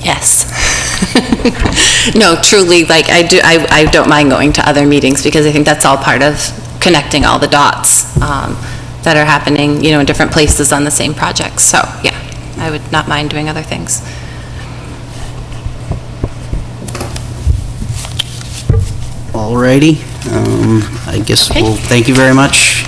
Yes. No, truly, like, I don't mind going to other meetings, because I think that's all part of connecting all the dots that are happening, you know, in different places on the same projects. So, yeah, I would not mind doing other things. All righty. I guess we'll, thank you very much.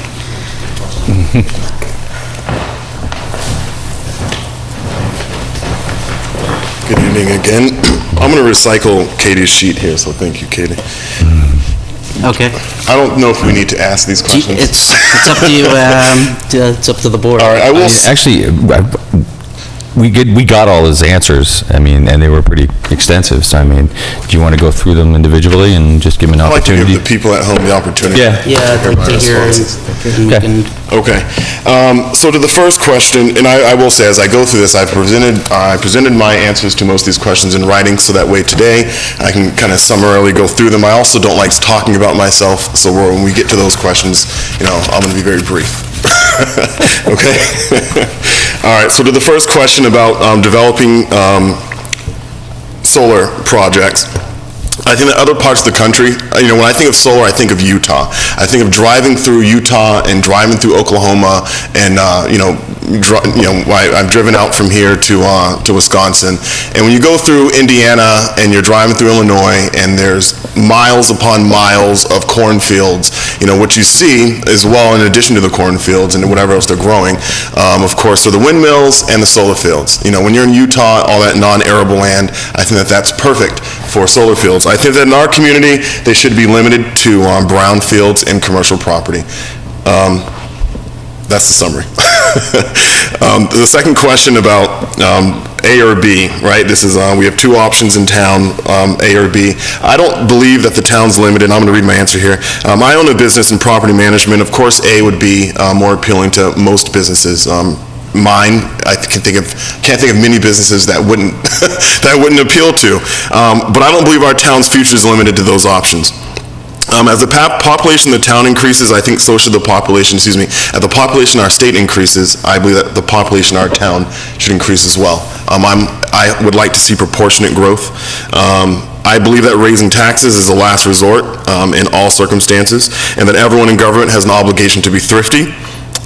Good evening again. I'm going to recycle Katie's sheet here, so thank you, Katie. Okay. I don't know if we need to ask these questions. It's up to you, it's up to the board. All right, I will, Actually, we got all his answers, I mean, and they were pretty extensive, so I mean, do you want to go through them individually and just give them an I'd like to opportunity? give the people at home the opportunity. Yeah. Yeah, I'd like to hear, and we can, Okay. So to the first question, and I will say, as I go through this, I presented my answers to most of these questions in writing, so that way today, I can kind of summarily go through them. I also don't like talking about myself, so when we get to those questions, I'm going to be very brief. Okay? All right, so to the first question about developing solar projects, I think that other parts of the country, when I think of solar, I think of Utah. I think of driving through Utah and driving through Oklahoma, and I've driven out from here to Wisconsin. And when you go through Indiana and you're driving through Illinois, and there's miles upon miles of cornfields, what you see as well, in addition to the cornfields and whatever else they're growing, of course, are the windmills and the solar fields. When you're in Utah, all that non-arable land, I think that that's perfect for solar fields. I think that in our community, they should be limited to brown fields and commercial property. That's the summary. The second question about A or B, right? This is, we have two options in town, A or B. I don't believe that the town's limited. I'm going to read my answer here. I own a business in property management. Of course, A would be more appealing to most businesses. Mine, I can't think of many businesses that wouldn't appeal to. But I don't believe our town's future is limited to those options. As the population of the town increases, I think so should the population, as the population of our state increases, I believe that the population of our town should increase as well. I would like to see proportionate growth. I believe that raising taxes is a last resort in all circumstances, and that everyone in government has an obligation to be thrifty.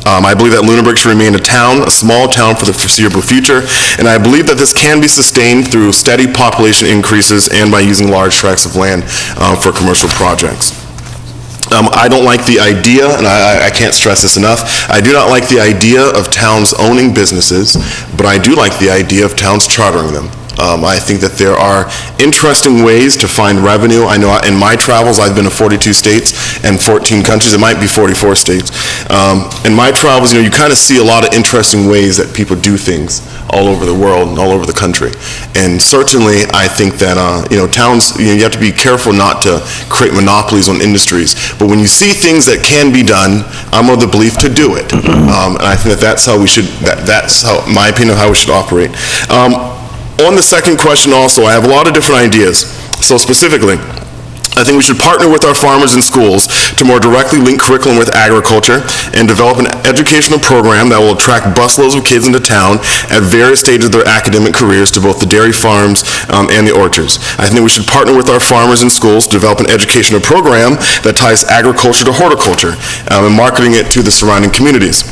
I believe that Lunenburg should remain a small town for the foreseeable future, and I believe that this can be sustained through steady population increases and by using large tracts of land for commercial projects. I don't like the idea, and I can't stress this enough, I do not like the idea of towns owning businesses, but I do like the idea of towns chartering them. I think that there are interesting ways to find revenue. I know in my travels, I've been to 42 states and 14 countries. It might be 44 states. In my travels, you kind of see a lot of interesting ways that people do things all over the world and all over the country. And certainly, I think that, towns, you have to be careful not to create monopolies on industries. But when you see things that can be done, I'm of the belief to do it. And I think that that's how we should, that's how, my opinion of how we should operate. On the second question also, I have a lot of different ideas. So specifically, I think we should partner with our farmers and schools to more directly link curriculum with agriculture and develop an educational program that will attract busloads of kids into town at various stages of their academic careers to both the dairy farms and the orchards. I think we should partner with our farmers and schools to develop an educational program that ties agriculture to horticulture and marketing it to the surrounding communities.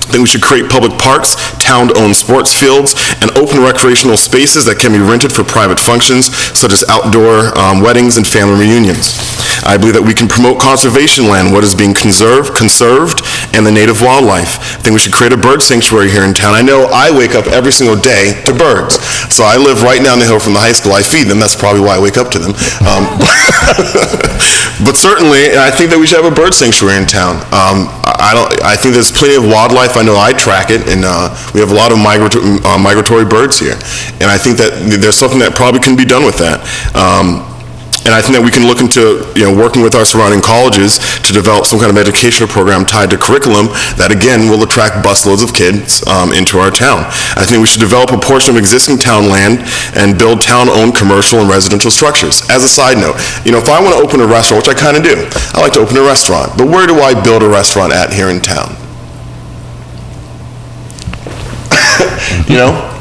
I think we should create public parks, town-owned sports fields, and open recreational spaces that can be rented for private functions, such as outdoor weddings and family reunions. I believe that we can promote conservation land, what is being conserved, and the native wildlife. I think we should create a bird sanctuary here in town. I know I wake up every single day to birds. So I live right down the hill from the high school. I feed them. That's probably why I wake up to them. But certainly, I think that we should have a bird sanctuary in town. I think there's plenty of wildlife. I know I track it, and we have a lot of migratory birds here. And I think that there's something that probably can be done with that. And I think that we can look into, working with our surrounding colleges to develop some kind of educational program tied to curriculum that, again, will attract busloads of kids into our town. I think we should develop a portion of existing town land and build town-owned commercial and residential structures. As a side note, if I want to open a restaurant, which I kind of do, I like to open a restaurant. But where do I build a restaurant at here in town?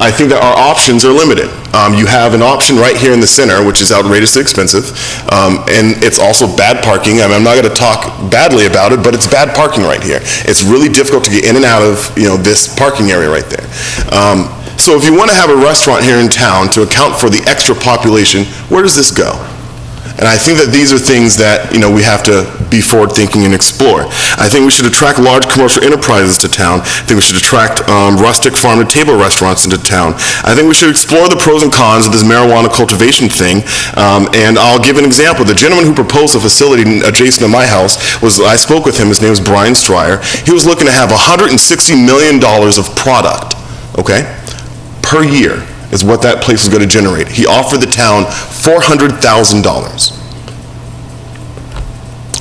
I think that our options are limited. You have an option right here in the center, which is outrageously expensive, and it's also bad parking. I mean, I'm not going to talk badly about it, but it's bad parking right here. It's really difficult to get in and out of, this parking area right there. So if you want to have a restaurant here in town to account for the extra population, where does this go? And I think that these are things that, we have to be forward-thinking and explore. I think we should attract large commercial enterprises to town. I think we should attract rustic farm-to-table restaurants into town. I think we should explore the pros and cons of this marijuana cultivation thing. And I'll give an example. The gentleman who proposed a facility adjacent to my house I spoke with him, his name is Brian Stryer. He was looking to have $160 million of product, okay, per year is what that place was going to generate. He offered the town $400,000.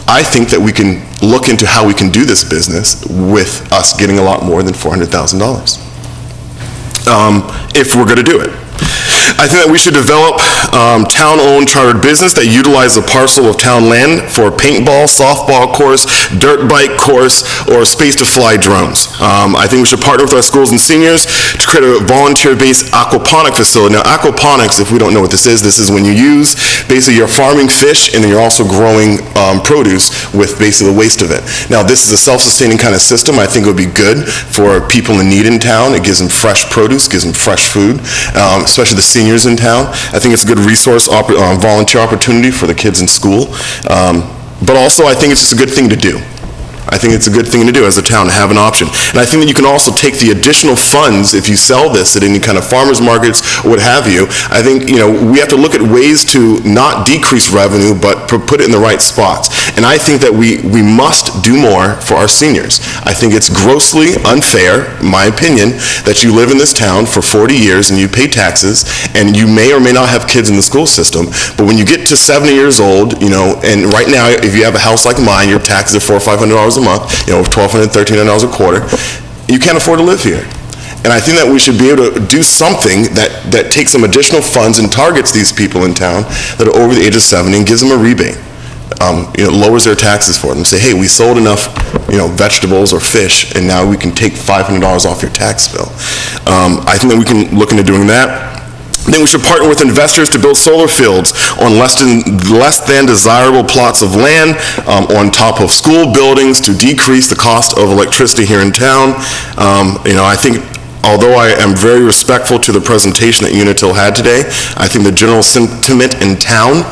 I think that we can look into how we can do this business with us getting a lot more than $400,000, if we're going to do it. I think that we should develop town-owned chartered business that utilize a parcel of town land for paintball, softball course, dirt bike course, or space to fly drones. I think we should partner with our schools and seniors to create a volunteer-based aquaponic facility. Now, aquaponics, if we don't know what this is when you use, basically you're farming fish and then you're also growing produce with basically the waste of it. Now, this is a self-sustaining kind of system. I think it would be good for people in need in town. It gives them fresh produce, gives them fresh food, especially the seniors in town. I think it's a good resource, volunteer opportunity for the kids in school. But also, I think it's just a good thing to do. I think it's a good thing to do as a town, to have an option. And I think that you can also take the additional funds if you sell this at any kind of farmers markets or what have you. I think, we have to look at ways to not decrease revenue, but put it in the right spots. And I think that we must do more for our seniors. I think it's grossly unfair, in my opinion, that you live in this town for 40 years and you pay taxes, and you may or may not have kids in the school system, but when you get to 70 years old, and right now, if you have a house like mine, your taxes are $400 or $500 a month, $1,200, $1,300 a quarter, you can't afford to live here. And I think that we should be able to do something that takes some additional funds and targets these people in town that are over the age of 70 and gives them a rebate. Lowers their taxes for them. Say, hey, we sold enough, vegetables or fish, and now we can take $500 off your tax bill. I think that we can look into doing that. Then we should partner with investors to build solar fields on less than desirable plots of land on top of school buildings to decrease the cost of electricity here in town. I think, although I am very respectful to the presentation that Unitil had today, I think the general sentiment in town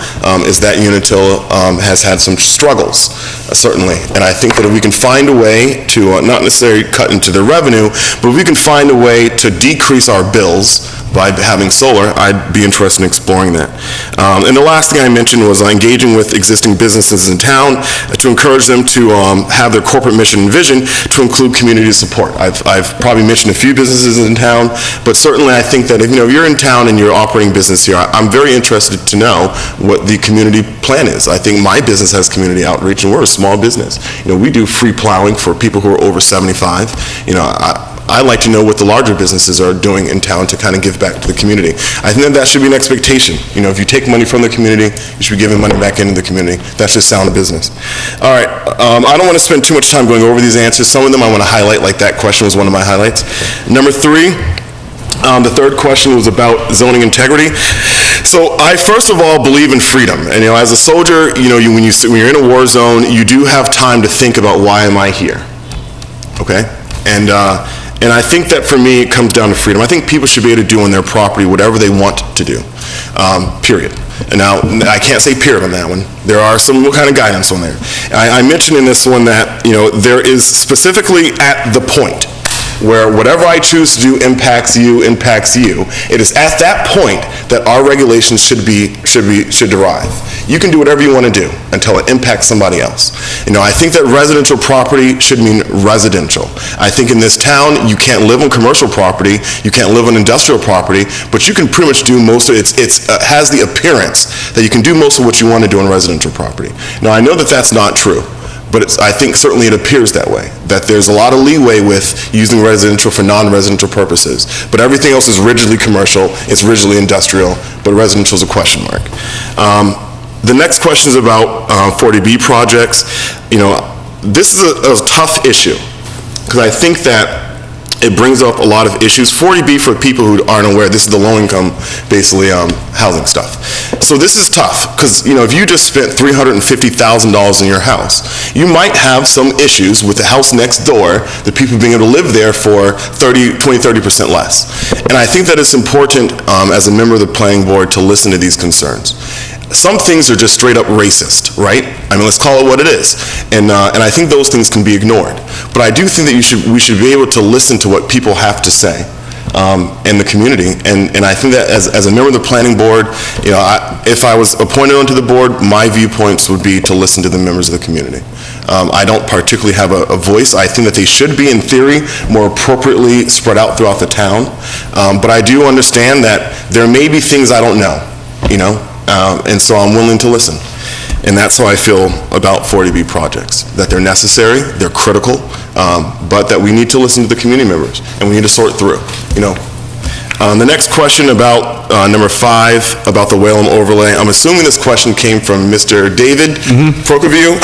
is that Unitil has had some struggles, certainly. And I think that if we can find a way to not necessarily cut into their revenue, but if we can find a way to decrease our bills by having solar, I'd be interested in exploring that. And the last thing I mentioned was engaging with existing businesses in town to encourage them to have their corporate mission and vision to include community support. I've probably mentioned a few businesses in town, but certainly I think that if you're in town and you're operating business here, I'm very interested to know what the community plan is. I think my business has community outreach, and we're a small business. We do free plowing for people who are over 75. I like to know what the larger businesses are doing in town to kind of give back to the community. I think that should be an expectation. If you take money from the community, you should be giving money back into the community. That's just sound business. All right, I don't want to spend too much time going over these answers. Some of them I want to highlight, like that question was one of my highlights. Number 3, the third question was about zoning integrity. So I first of all believe in freedom. And as a soldier, when you're in a war zone, you do have time to think about why am I here, okay? And I think that for me, it comes down to freedom. I think people should be able to do on their property whatever they want to do, period. And now, I can't say period on that one. There are some kind of guidance on there. I mentioned in this one that, there is specifically at the point where whatever I choose to do impacts you. It is at that point that our regulations should derive. You can do whatever you want to do until it impacts somebody else. I think that residential property should mean residential. I think in this town, you can't live on commercial property, you can't live on industrial property, but you can pretty much do most of it. It has the appearance that you can do most of what you want to do on residential property. Now, I know that that's not true. But I think certainly it appears that way, that there's a lot of leeway with using residential for non-residential purposes. But everything else is rigidly commercial, it's rigidly industrial, but residential is a question mark. The next question is about 40B projects. This is a tough issue, because I think that it brings up a lot of issues. 40B, for people who aren't aware, this is the low-income, basically, housing stuff. So this is tough, because, if you just spent $350,000 in your house, you might have some issues with the house next door, the people being able to live there for 20-30% less. And I think that it's important, as a member of the planning board, to listen to these concerns. some things are just straight up racist, right? I mean, let's call it what it is. And I think those things can be ignored. But I do think that we should be able to listen to what people have to say in the community. And I think that as a member of the planning board, you know, if I was appointed onto the board, my viewpoints would be to listen to the members of the community. I don't particularly have a voice. I think that they should be, in theory, more appropriately spread out throughout the town. But I do understand that there may be things I don't know, you know, and so I'm willing to listen. And that's how I feel about 40B projects, that they're necessary, they're critical, but that we need to listen to the community members, and we need to sort through, you know. The next question about number 5, about the Whalum overlay. I'm assuming this question came from Mr. David Prokofiev.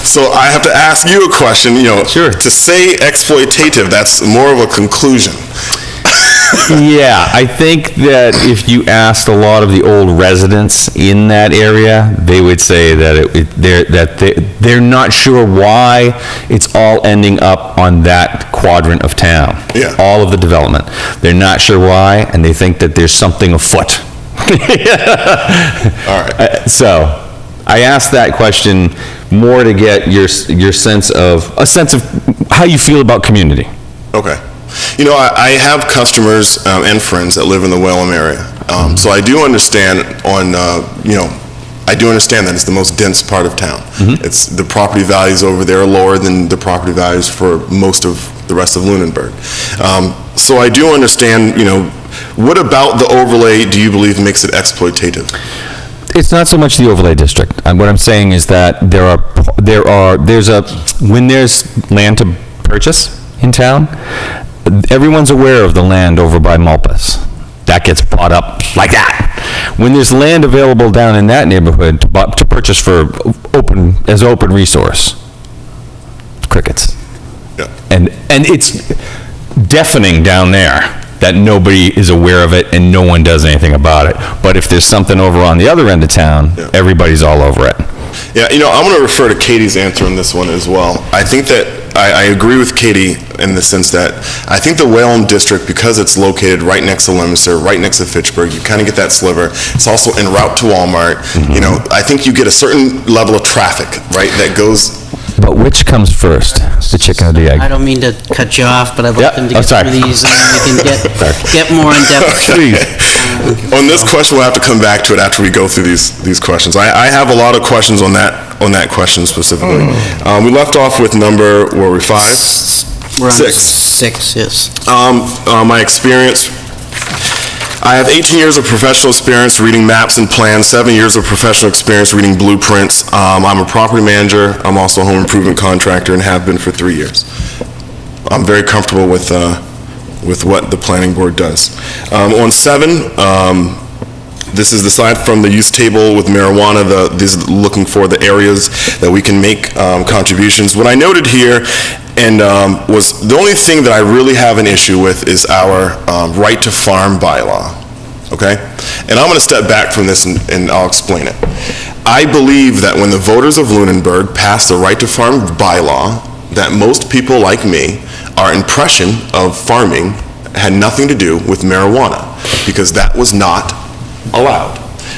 So I have to ask you a question, you know. Sure. To say exploitative, that's more of a conclusion. Yeah, I think that if you asked a lot of the old residents in that area, they would say that they're not sure why it's all ending up on that quadrant of town. Yeah. All of the development. They're not sure why, and they think that there's something afoot. All right. So, I asked that question more to get your sense of how you feel about community. Okay. You know, I have customers and friends that live in the Whalum area. So I do understand you know, I do understand that it's the most dense part of town. It's, the property values over there are lower than the property values for most of the rest of Lunenburg. So I do understand, you know, what about the overlay do you believe makes it exploitative? It's not so much the overlay district. What I'm saying is that when there's land to purchase in town, everyone's aware of the land over by Malpas. That gets bought up like that. When there's land available down in that neighborhood to purchase for open resource, crickets. Yeah. And it's deafening down there that nobody is aware of it and no one does anything about it. But if there's something over on the other end of town, everybody's all over it. Yeah, you know, I'm going to refer to Katie's answer on this one as well. I think that I agree with Katie in the sense that I think the Whalum district, because it's located right next to Leominster, right next to Fitchburg, you kind of get that sliver. It's also en route to Walmart. You know, I think you get a certain level of traffic, right, that goes... But which comes first, the chicken or the egg? I don't mean to cut you off, but I'd like them to get sorry. through these, and then we can get more in depth. On this question, we'll have to come back to it after we go through these questions. I have a lot of questions on that question specifically. We left off with number, where were we, 5? We're on 6. 6, yes. My experience, I have 18 years of professional experience reading maps and plans, 7 years of professional experience reading blueprints. I'm a property manager. I'm also a home improvement contractor and have been for 3 years. I'm very comfortable with what the planning board does. On 7, this is the slide from the use table with marijuana. This is looking for the areas that we can make contributions. What I noted here was the only thing that I really have an issue with is our right to farm bylaw, okay? And I'm going to step back from this and I'll explain it. I believe that when the voters of Lunenburg passed the right to farm bylaw, that most people like me, our impression of farming had nothing to do with marijuana, because that was not allowed.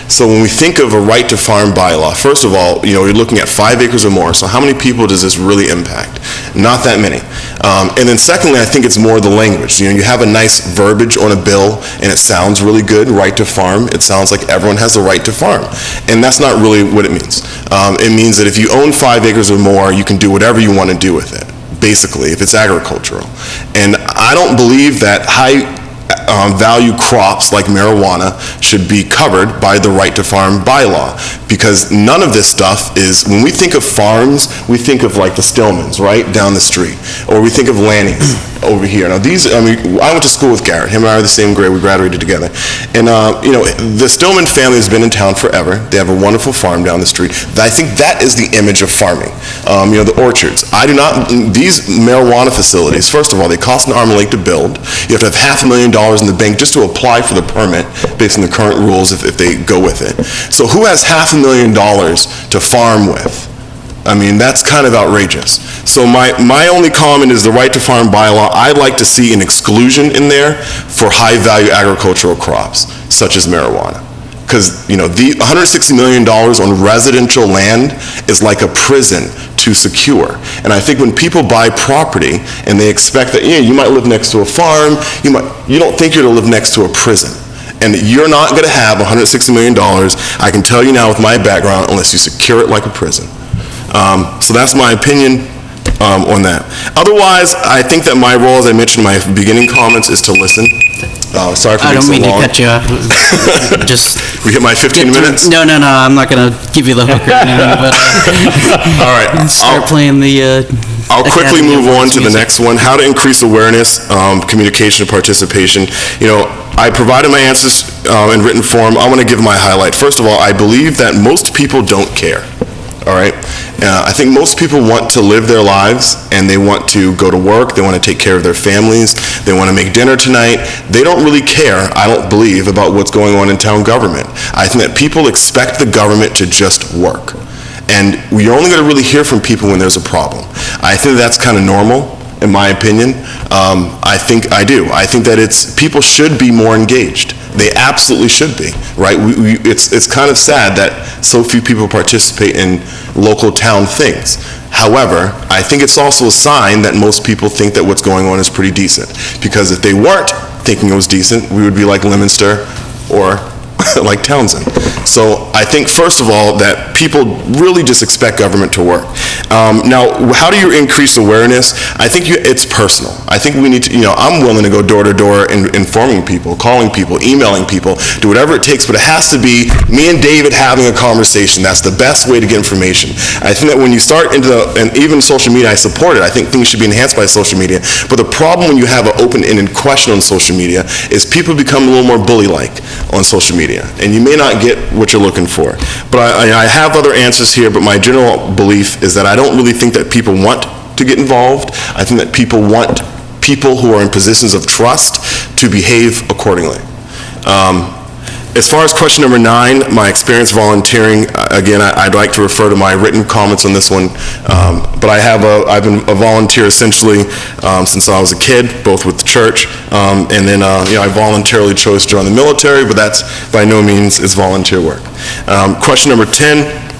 So when we think of a right to farm bylaw, first of all, you know, you're looking at 5 acres or more, so how many people does this really impact? Not that many. And then secondly, I think it's more the language. You know, you have a nice verbiage on a bill, and it sounds really good, right to farm. It sounds like everyone has the right to farm. And that's not really what it means. It means that if you own 5 acres or more, you can do whatever you want to do with it, basically, if it's agricultural. And I don't believe that value crops like marijuana should be covered by the right to farm bylaw, because none of this stuff is, when we think of farms, we think of like the Stillmans, right, down the street, or we think of Lanny's over here. Now these, I mean, I went to school with Garrett. Him and I are the same grade. We graduated together. And, you know, the Stillman family has been in town forever. They have a wonderful farm down the street. I think that is the image of farming. You know, the orchards. These marijuana facilities, first of all, they cost an arm and a leg to build. You have to have $500,000 in the bank just to apply for the permit based on the current rules if they go with it. So who has $500,000 to farm with? I mean, that's kind of outrageous. So my only comment is the right to farm bylaw. I'd like to see an exclusion in there for high-value agricultural crops, such as marijuana. because, the $160 million on residential land is like a prison to secure. And I think when people buy property and they expect that, you might live next to a farm, you don't think you're going to live next to a prison. And you're not going to have $160 million, I can tell you now with my background, unless you secure it like a prison. So that's my opinion on that. Otherwise, I think that my role, as I mentioned in my beginning comments, is to listen. Sorry for I being don't so mean to long. cut you off. Just We hit my 15 get through- minutes? No, I'm not going to give you the hook or anything, but All right. start playing the... I'll quickly Academy move on Awards to the music. next one, how to increase awareness, communication, and participation. I provided my answers in written form. I want to give my highlight. First of all, I believe that most people don't care, all right? I think most people want to live their lives, and they want to go to work, they want to take care of their families, they want to make dinner tonight. They don't really care, I don't believe, about what's going on in town government. I think that people expect the government to just work. And you're only going to really hear from people when there's a problem. I think that's kind of normal, in my opinion. I think that people should be more engaged. They absolutely should be, right? It's kind of sad that so few people participate in local town things. However, I think it's also a sign that most people think that what's going on is pretty decent. Because if they weren't thinking it was decent, we would be like Leominster or like Townsend. So I think, first of all, that people really just expect government to work. Now, how do you increase awareness? I think it's personal. I think we need to, I'm willing to go door to door informing people, calling people, emailing people, do whatever it takes, but it has to be me and David having a conversation. That's the best way to get information. I think that when you start and even social media, I support it. I think things should be enhanced by social media. But the problem when you have an open-ended question on social media is people become a little more bully-like on social media. And you may not get what you're looking for. But I have other answers here, but my general belief is that I don't really think that people want to get involved. I think that people want people who are in positions of trust to behave accordingly. As far as question number 9, my experience volunteering, again, I'd like to refer to my written comments on this one, but I've been a volunteer essentially since I was a kid, both with the church, and then I voluntarily chose to join the military, but that's by no means is volunteer work. Question number 10.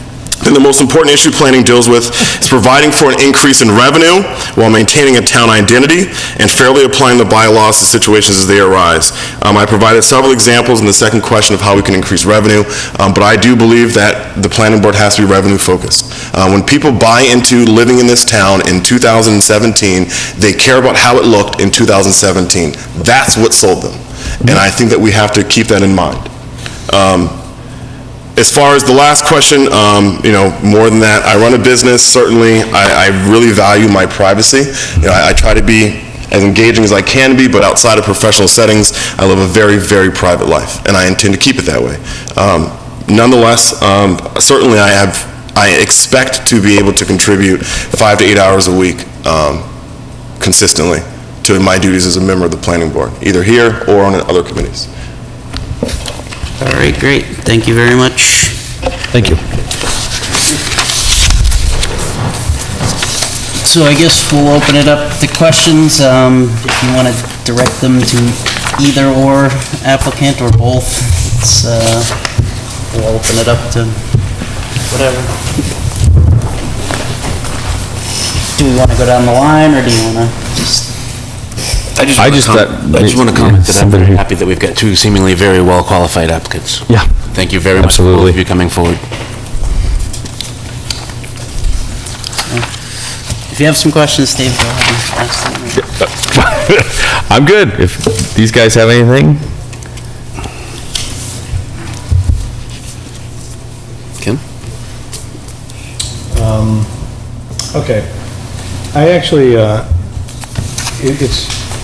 Then the most important issue planning deals with is providing for an increase in revenue while maintaining a town identity and fairly applying the bylaws to situations as they arise. I provided several examples in the second question of how we can increase revenue, but I do believe that the planning board has to be revenue focused. When people buy into living in this town in 2017, they care about how it looked in 2017. That's what sold them. And I think that we have to keep that in mind. As far as the last question, more than that, I run a business, certainly. I really value my privacy. I try to be as engaging as I can be, but outside of professional settings, I live a very, very private life, and I intend to keep it that way. Nonetheless, certainly I expect to be able to contribute 5 to 8 hours a week consistently to my duties as a member of the planning board, either here or on other committees. All right, great. Thank you very much. Thank you. So I guess we'll open it up to questions. If you want to direct them to either or applicant or both, we'll open it up to whatever. Do we want to go down the line, or do you want to just... I just want to comment that I'm very happy that we've got 2 seemingly very well-qualified applicants. Yeah. Thank you very much for both of you coming forward. If you have some questions, Dave, go ahead and ask them. I'm good. If these guys have anything? Kim? Okay. I actually,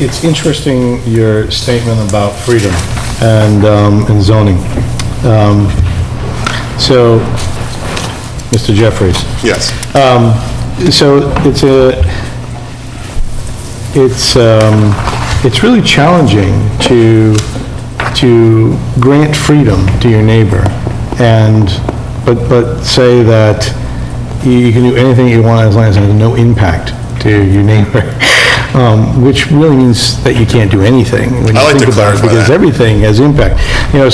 it's interesting, your statement about freedom and zoning. So, Mr. Jeffries. Yes. So it's really challenging to grant freedom to your neighbor but say that you can do anything you want as long as there's no impact to your neighbor. which really means that you can't do anything when you I like think to about it, clarify because that. everything has impact.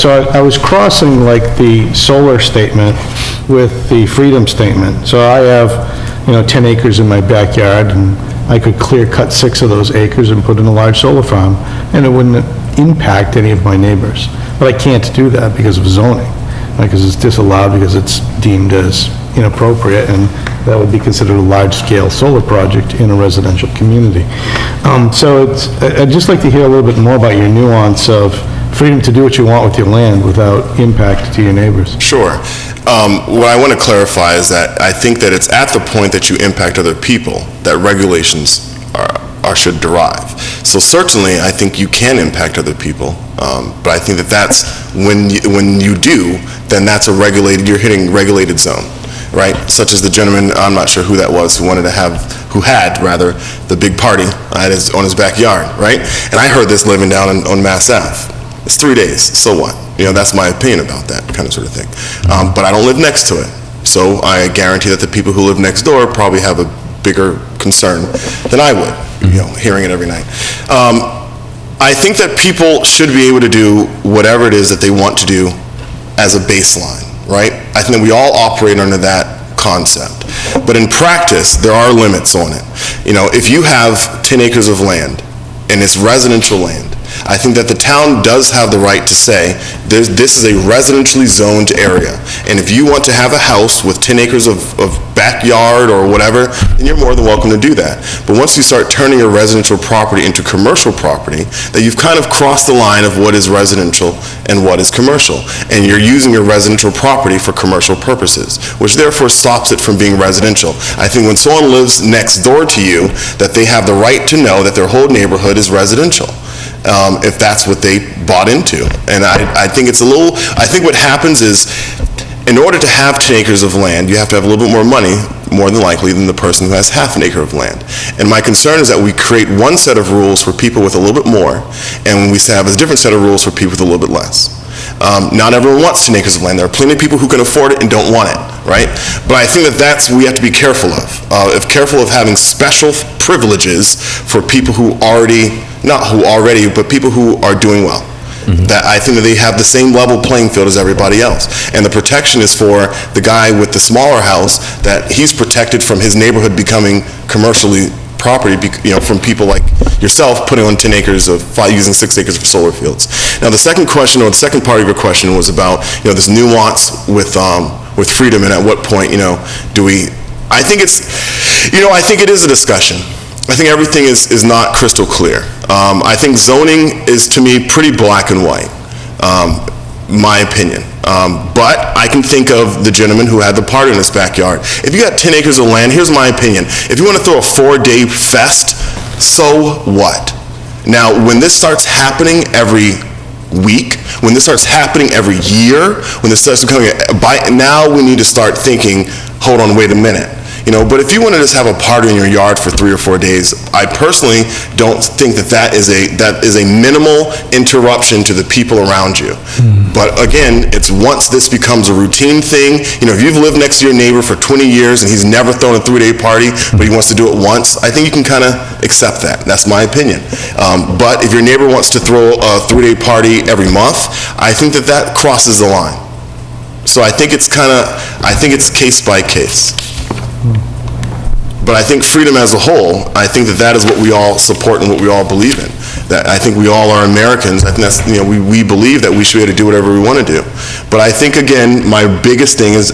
So I was crossing like the solar statement with the freedom statement. So I have, 10 acres in my backyard, and I could clear cut 6 of those acres and put in a large solar farm, and it wouldn't impact any of my neighbors. But I can't do that because of zoning, because it's disallowed, because it's deemed as inappropriate, and that would be considered a large-scale solar project in a residential community. So I'd just like to hear a little bit more about your nuance of freedom to do what you want with your land without impact to your neighbors. Sure. What I want to clarify is that I think that it's at the point that you impact other people that regulations should derive. So certainly, I think you can impact other people, but I think that that's when you do, then that's you're hitting regulated zone, right? Such as the gentleman, I'm not sure who that was, who had the big party on his backyard, right? And I heard this living down on Mass Ave. It's 3 days, so what? That's my opinion about that kind of sort of thing. But I don't live next to it, so I guarantee that the people who live next door probably have a bigger concern than I would, hearing it every night. I think that people should be able to do whatever it is that they want to do as a baseline, right? I think that we all operate under that concept. But in practice, there are limits on it. If you have 10 acres of land and it's residential land, I think that the town does have the right to say, this is a residentially zoned area, and if you want to have a house with 10 acres of backyard or whatever, then you're more than welcome to do that. But once you start turning your residential property into commercial property, that you've kind of crossed the line of what is residential and what is commercial, and you're using your residential property for commercial purposes, which therefore stops it from being residential. I think when someone lives next door to you, that they have the right to know that their whole neighborhood is residential. If that's what they bought into. And I think I think what happens is, in order to have 10 acres of land, you have to have a little bit more money, more than likely, than the person who has half an acre of land. And my concern is that we create one set of rules for people with a little bit more, and we have a different set of rules for people with a little bit less. Not everyone wants 10 acres of land. There are plenty of people who can afford it and don't want it, right? But I think that we have to be careful of having special privileges for people but people who are doing well. That I think that they have the same level playing field as everybody else. And the protection is for the guy with the smaller house, that he's protected from his neighborhood becoming commercially property, from people like yourself putting on 10 acres using 6 acres for solar fields. Now, the second part of your question was about, this nuance with freedom, and at what point, do we, I think it is a discussion. I think everything is not crystal clear. I think zoning is, to me, pretty black and white, my opinion. But I can think of the gentleman who had the party in his backyard. If you got 10 acres of land, here's my opinion. If you want to throw a 4-day fest, so what? Now, when this starts happening every week, when this starts happening every year, when this starts becoming, now we need to start thinking, hold on, wait a minute. But if you want to just have a party in your yard for 3 or 4 days, I personally don't think that is a minimal interruption to the people around you. But again, it's once this becomes a routine thing, if you've lived next to your neighbor for 20 years and he's never thrown a 3-day party, but he wants to do it once, I think you can kind of accept that. That's my opinion. But if your neighbor wants to throw a 3-day party every month, I think that crosses the line. So I think it's case by case. But I think freedom as a whole, I think that is what we all support and what we all believe in. That I think we all are Americans. I think that's, we believe that we should be able to do whatever we want to do. But I think, again, my biggest thing is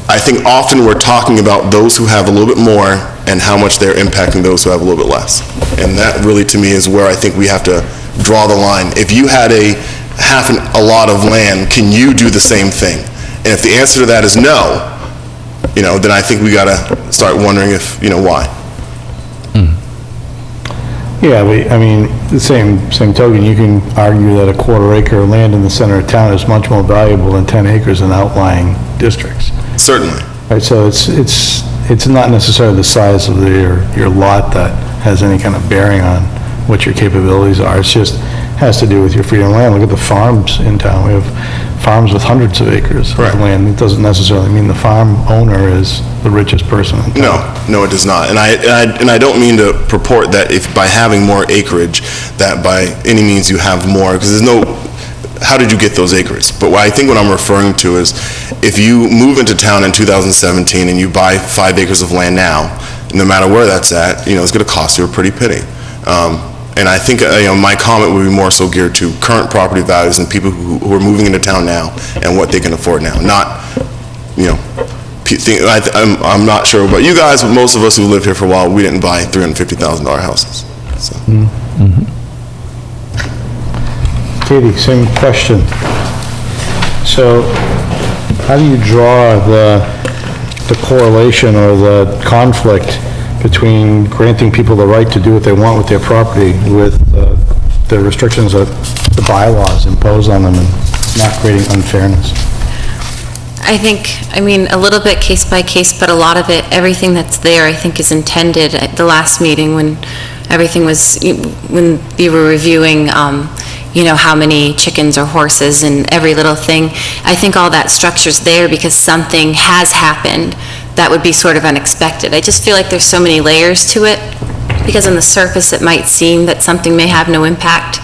I think often we're talking about those who have a little bit more and how much they're impacting those who have a little bit less. And that really, to me, is where I think we have to draw the line. If you had a lot of land, can you do the same thing? And if the answer to that is no, then I think we got to start wondering why. Yeah, the same token, you can argue that a 1/4 acre of land in the center of town is much more valuable than 10 acres in outlying districts. Certainly. Right, so it's not necessarily the size of your lot that has any kind of bearing on what your capabilities are. It's just has to do with your freedom of land. Look at the farms in town. We have farms with hundreds of acres of Correct. land. It doesn't necessarily mean the farm owner is the richest person in town. No, it does not. And I don't mean to purport that if by having more acreage, that by any means you have more, because there's no, how did you get those acres? But I think what I'm referring to is, if you move into town in 2017 and you buy 5 acres of land now, no matter where that's at, it's going to cost you a pretty penny. And I think, my comment would be more so geared to current property values and people who are moving into town now and what they can afford now, not, I'm not sure about you guys, but most of us who lived here for a while, we didn't buy $350,000 houses, so. Katie, same question. So how do you draw the correlation or the conflict between granting people the right to do what they want with their property with the restrictions that the bylaws impose on them and not creating unfairness? I think, a little bit case by case, but a lot of it, everything that's there, I think is intended. At the last meeting, when everything was, when you were reviewing, how many chickens or horses and every little thing, I think all that structure's there because something has happened that would be sort of unexpected. I just feel like there's so many layers to it, because on the surface it might seem that something may have no impact,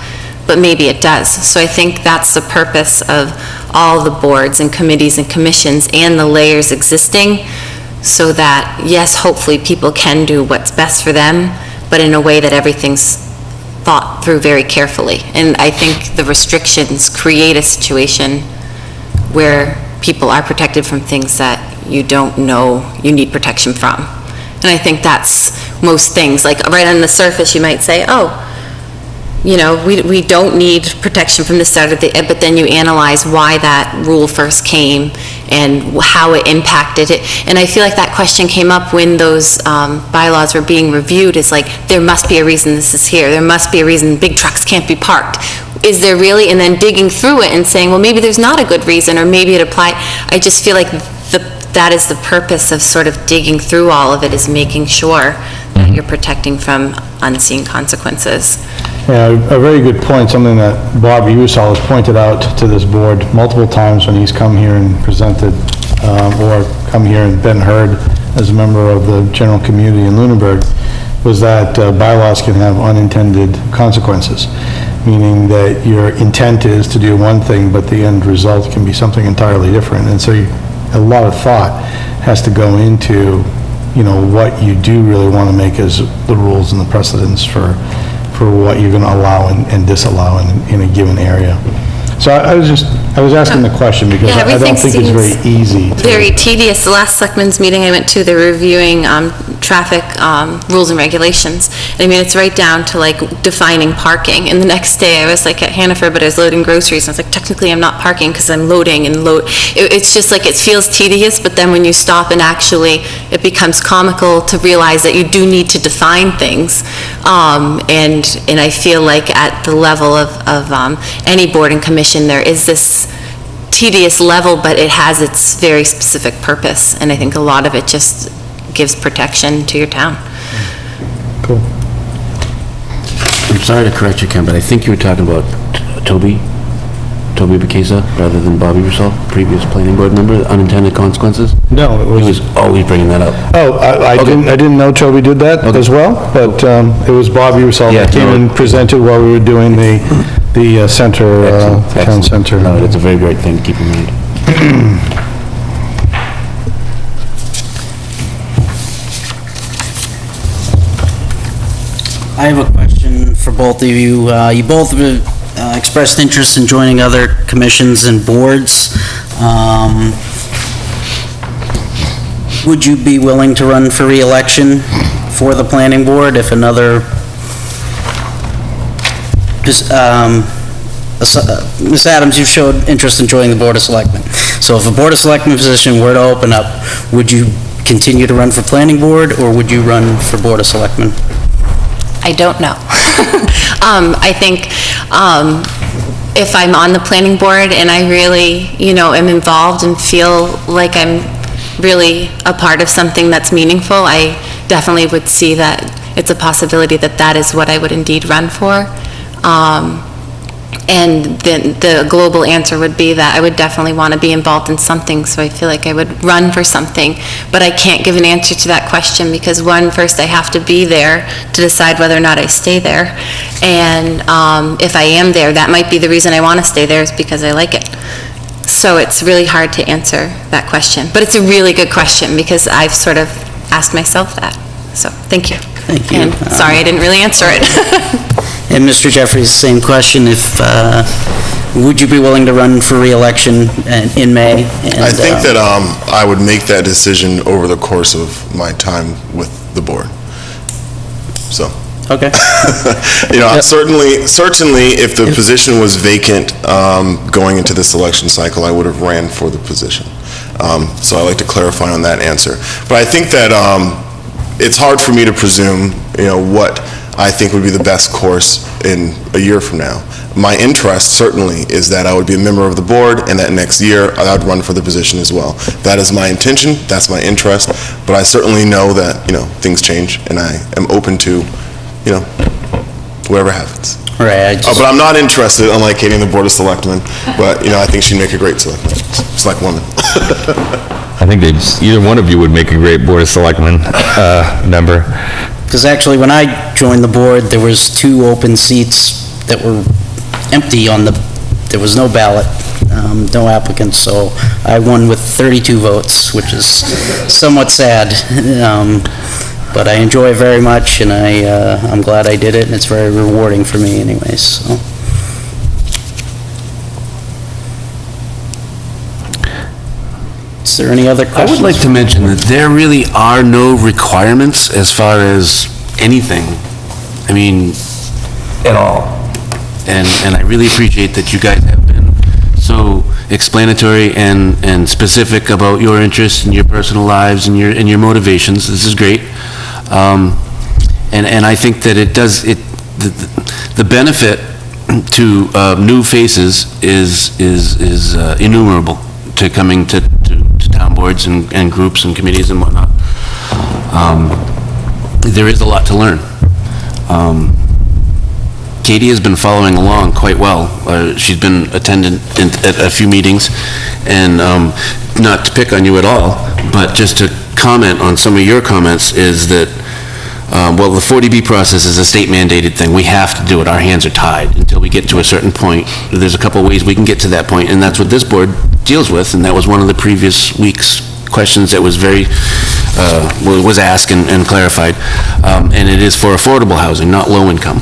but maybe it does. So I think that's the purpose of all the boards and committees and commissions and the layers existing, so that, yes, hopefully people can do what's best for them, but in a way that everything's thought through very carefully. And I think the restrictions create a situation where people are protected from things that you don't know you need protection from. And I think that's most things. Like, right on the surface, you might say, we don't need protection from the start of the, but then you analyze why that rule first came and how it impacted it. And I feel like that question came up when those bylaws were being reviewed, is like, there must be a reason this is here. There must be a reason big trucks can't be parked. Is there really? And then digging through it and saying, well, maybe there's not a good reason, or maybe it applied. I just feel like that is the purpose of sort of digging through all of it, is making sure that you're protecting from unseen consequences. Yeah, a very good point, something that Bob Usal has pointed out to this board multiple times when he's come here and presented, or come here and been heard as a member of the general community in Lunenburg, was that bylaws can have unintended consequences, meaning that your intent is to do one thing, but the end result can be something entirely different. And so a lot of thought has to go into, what you do really want to make as the rules and the precedents for what you're going to allow and disallow in a given area. So I was asking the question because Yeah, I don't think it's very easy to... Very tedious. The last selectmen's meeting I went to, they were reviewing traffic rules and regulations. It's right down to defining parking. And the next day I was at Hannaford, but I was loading groceries. And I was technically I'm not parking because I'm loading and load. It's just it feels tedious, but then when you stop and actually it becomes comical to realize that you do need to define things. And I feel like at the level of any board and commission, there is this tedious level, but it has its very specific purpose, and I think a lot of it just gives protection to your town. Cool. I'm sorry to correct you, Ken, but I think you were talking about Toby Bekesa, rather than Bobby Russell, previous planning board member, unintended consequences? No, it He was... was always bringing that up. Oh, I didn't know Toby did that as well, but it was Bob Usal that came and presented while we were doing the center, the town center. No, that's a very great thing to keep in mind. I have a question for both of you. You both expressed interest in joining other commissions and boards. Would you be willing to run for re-election for the planning board if another, Ms. Adams, you showed interest in joining the Board of Selectmen. So if a Board of Selectmen position were to open up, would you continue to run for planning board, or would you run for Board of Selectmen? I don't know. I think if I'm on the planning board and I really, am involved and feel like I'm really a part of something that's meaningful, I definitely would see that it's a possibility that that is what I would indeed run for. And then the global answer would be that I would definitely want to be involved in something, so I feel like I would run for something. But I can't give an answer to that question because, one, first I have to be there to decide whether or not I stay there. And if I am there, that might be the reason I want to stay there is because I like it. So it's really hard to answer that question. But it's a really good question because I've sort of asked myself that. So, thank you. Thank you. And sorry I didn't really answer it. And Mr. Jeffries, same question, would you be willing to run for re-election in May? I think that I would make that decision over the course of my time with the board. So, Okay. certainly, if the position was vacant going into this election cycle, I would have ran for the position. So I'd like to clarify on that answer. But I think that it's hard for me to presume, what I think would be the best course in a year from now. My interest certainly is that I would be a member of the board, and that next year I would run for the position as well. That is my intention, that's my interest, but I certainly know that, things change, and I am open to, whatever happens. Right. But I'm not interested, unlike Katie in the Board of Selectmen, but, I think she'd make a great selectwoman. I think either one of you would make a great Board of Selectmen member. Because actually, when I joined the board, there was 2 open seats that were empty there was no ballot, no applicants, so I won with 32 votes, which is somewhat sad. But I enjoy it very much, and I'm glad I did it, and it's very rewarding for me anyways, so. Is there any other I questions? would like to mention that there really are no requirements as far as anything, at all. And I really appreciate that you guys have been so explanatory and specific about your interests and your personal lives and your motivations. This is great. And I think that the benefit to new faces is innumerable to coming to town boards and groups and committees and whatnot. There is a lot to learn. Katie has been following along quite well. She's been attending at a few meetings, and not to pick on you at all, but just to comment on some of your comments is that, the 40B process is a state mandated thing. We have to do it. Our hands are tied until we get to a certain point. There's a couple ways we can get to that point, and that's what this board deals with, and that was one of the previous week's questions that was was asked and clarified. And it is for affordable housing, not low income.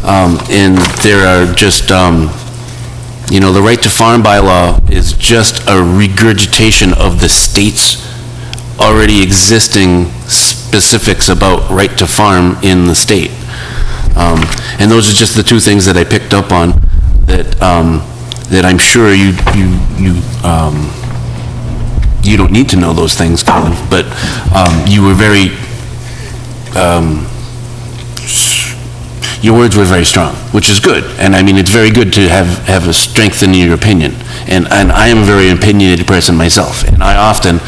And there are just, the right to farm bylaw is just a regurgitation of the state's already existing specifics about right to farm in the state. And those are just the 2 things that I picked up on that I'm sure you don't need to know those things, Colin, but you were very, your words were very strong, which is good. And it's very good to have a strength in your opinion. And I am a very opinionated person myself. And I often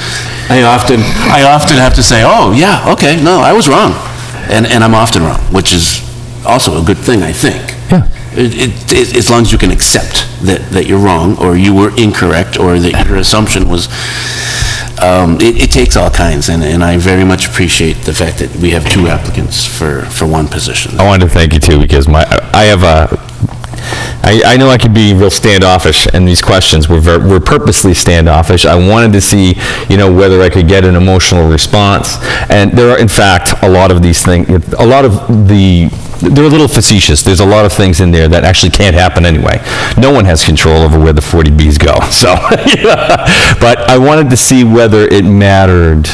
have to say, oh, yeah, okay, no, I was wrong. And I'm often wrong, which is also a good thing, I think. Yeah. As long as you can accept that you're wrong, or you were incorrect, or that your assumption was, it takes all kinds, and I very much appreciate the fact that we have 2 applicants for one position. I wanted to thank you too, because I know I can be real standoffish, and these questions were purposely standoffish. I wanted to see, whether I could get an emotional response. And there are, in fact, a lot of these things, they're a little facetious. There's a lot of things in there that actually can't happen anyway. No one has control over where the 40Bs go, so. But I wanted to see whether it mattered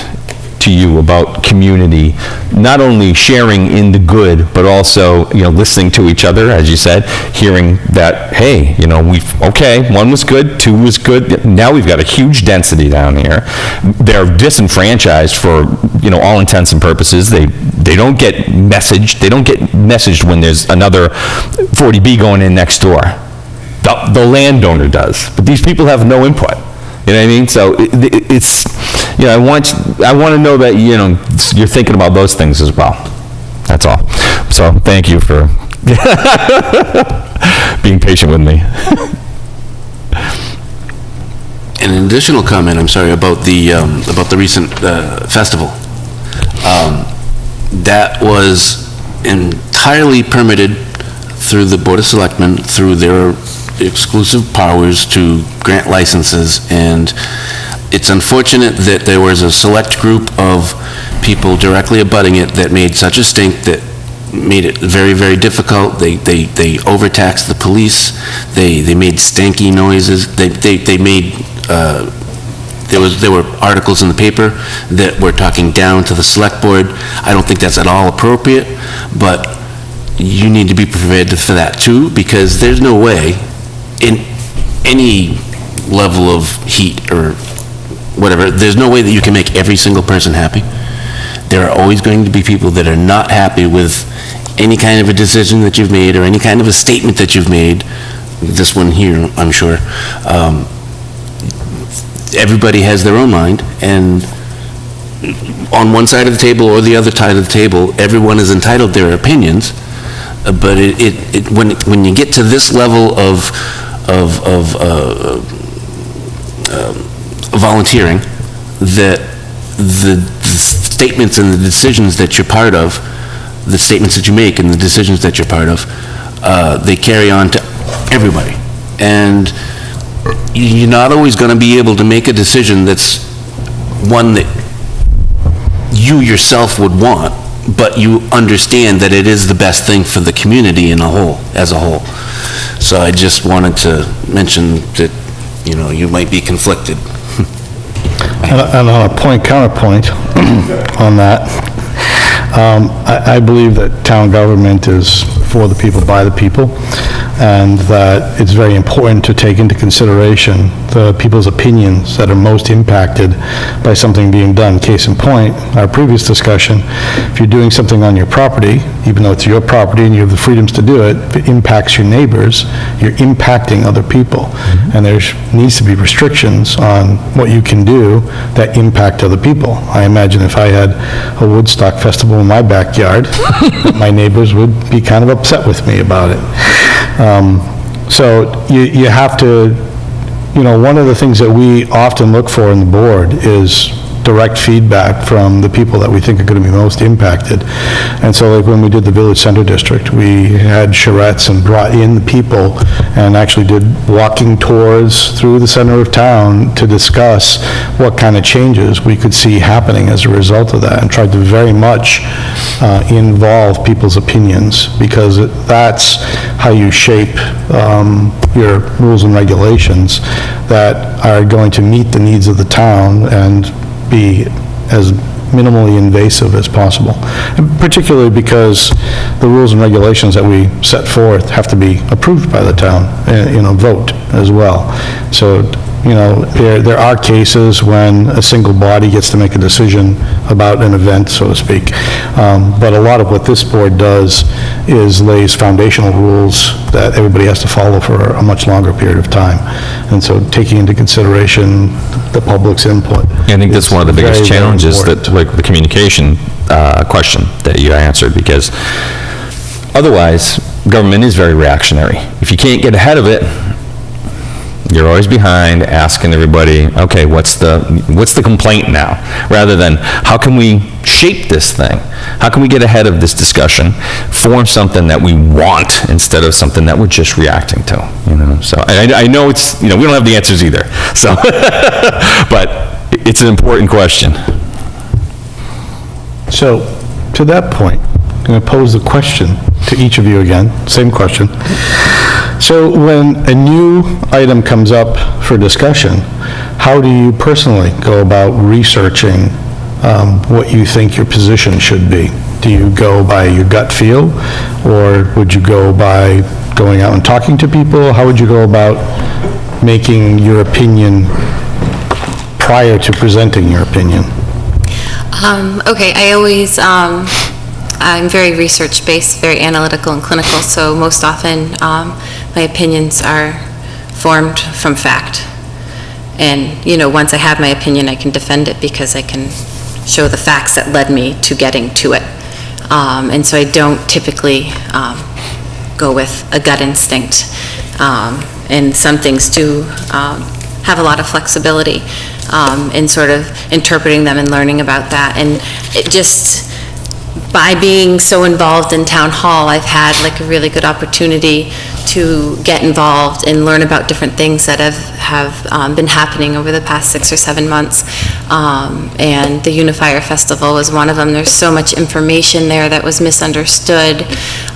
to you about community, not only sharing in the good, but also, listening to each other, as you said, hearing that, hey, okay, 1 was good, 2 was good, now we've got a huge density down here. They're disenfranchised for, all intents and purposes. They don't get messaged when there's another 40B going in next door. The landowner does, but these people have no input. You know what I mean? So it's, I want to know that, you're thinking about those things as well. That's all. So thank you for Being patient with me. An additional comment, I'm sorry, about the recent festival. That was entirely permitted through the Board of Selectmen, through their exclusive powers to grant licenses, and it's unfortunate that there was a select group of people directly abutting it that made such a stink that made it very, very difficult. They overtaxed the police, they made stanky noises, they made, there were articles in the paper that were talking down to the select board. I don't think that's at all appropriate, but you need to be prepared for that too, because there's no way in any level of heat or whatever, there's no way that you can make every single person happy. There are always going to be people that are not happy with any kind of a decision that you've made or any kind of a statement that you've made. This one here, I'm sure. Everybody has their own mind, and on one side of the table or the other side of the table, everyone is entitled to their opinions, but when you get to this level of volunteering, that the statements and the decisions that you're part of, the statements that you make and the decisions that you're part of, they carry on to everybody. And you're not always going to be able to make a decision that's one that you yourself would want, but you understand that it is the best thing for the community as a whole. So I just wanted to mention that, you might be conflicted. And on a counterpoint on that, I believe that town government is for the people, by the people, and that it's very important to take into consideration the people's opinions that are most impacted by something being done. Case in point, our previous discussion, if you're doing something on your property, even though it's your property and you have the freedoms to do it, if it impacts your neighbors, you're impacting other people. And there needs to be restrictions on what you can do that impact other people. I imagine if I had a Woodstock festival in my backyard, my neighbors would be kind of upset with me about it. So you have to, one of the things that we often look for in the board is direct feedback from the people that we think are going to be most impacted. And so like when we did the Village Center District, we had charrettes and brought in the people and actually did walking tours through the center of town to discuss what kind of changes we could see happening as a result of that, and tried to very much involve people's opinions, because that's how you shape your rules and regulations that are going to meet the needs of the town and be as minimally invasive as possible. And particularly because the rules and regulations that we set forth have to be approved by the town, vote as well. So, there are cases when a single body gets to make a decision about an event, so to speak. But a lot of what this board does is lays foundational rules that everybody has to follow for a much longer period of time. And so taking into consideration the public's input. I think that's one of the biggest very, very challenges that, important. like the communication question that you answered, because otherwise, government is very reactionary. If you can't get ahead of it, you're always behind, asking everybody, okay, what's the complaint now? Rather than, how can we shape this thing? How can we get ahead of this discussion, form something that we want instead of something that we're just reacting to, So I know it's, we don't have the answers either, so, but it's an important question. So, to that point, I'm going to pose the question to each of you again, same question. So when a new item comes up for discussion, how do you personally go about researching what you think your position should be? Do you go by your gut feel, or would you go by going out and talking to people? How would you go about making your opinion prior to presenting your opinion? Okay, I'm very research-based, very analytical and clinical, so most often my opinions are formed from fact. And, once I have my opinion, I can defend it because I can show the facts that led me to getting to it. And so I don't typically go with a gut instinct. And some things do have a lot of flexibility in sort of interpreting them and learning about that. And it just, by being so involved in town hall, I've had like a really good opportunity to get involved and learn about different things that have been happening over the past 6 or 7 months. And the Unifier Festival was one of them. There's so much information there that was misunderstood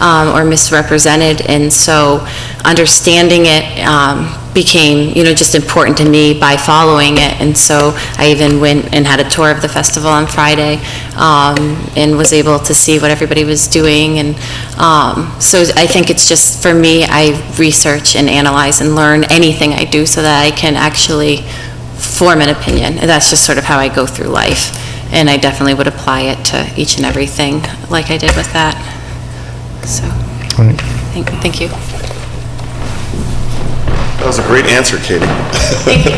or misrepresented, and so understanding it became, just important to me by following it. And so I even went and had a tour of the festival on Friday, and was able to see what everybody was doing. And so I think it's just, for me, I research and analyze and learn anything I do so that I can actually form an opinion. And that's just sort of how I go through life. And I definitely would apply it to each and everything like I did with that. So, thank you. That was a great answer, Katie. Thank you.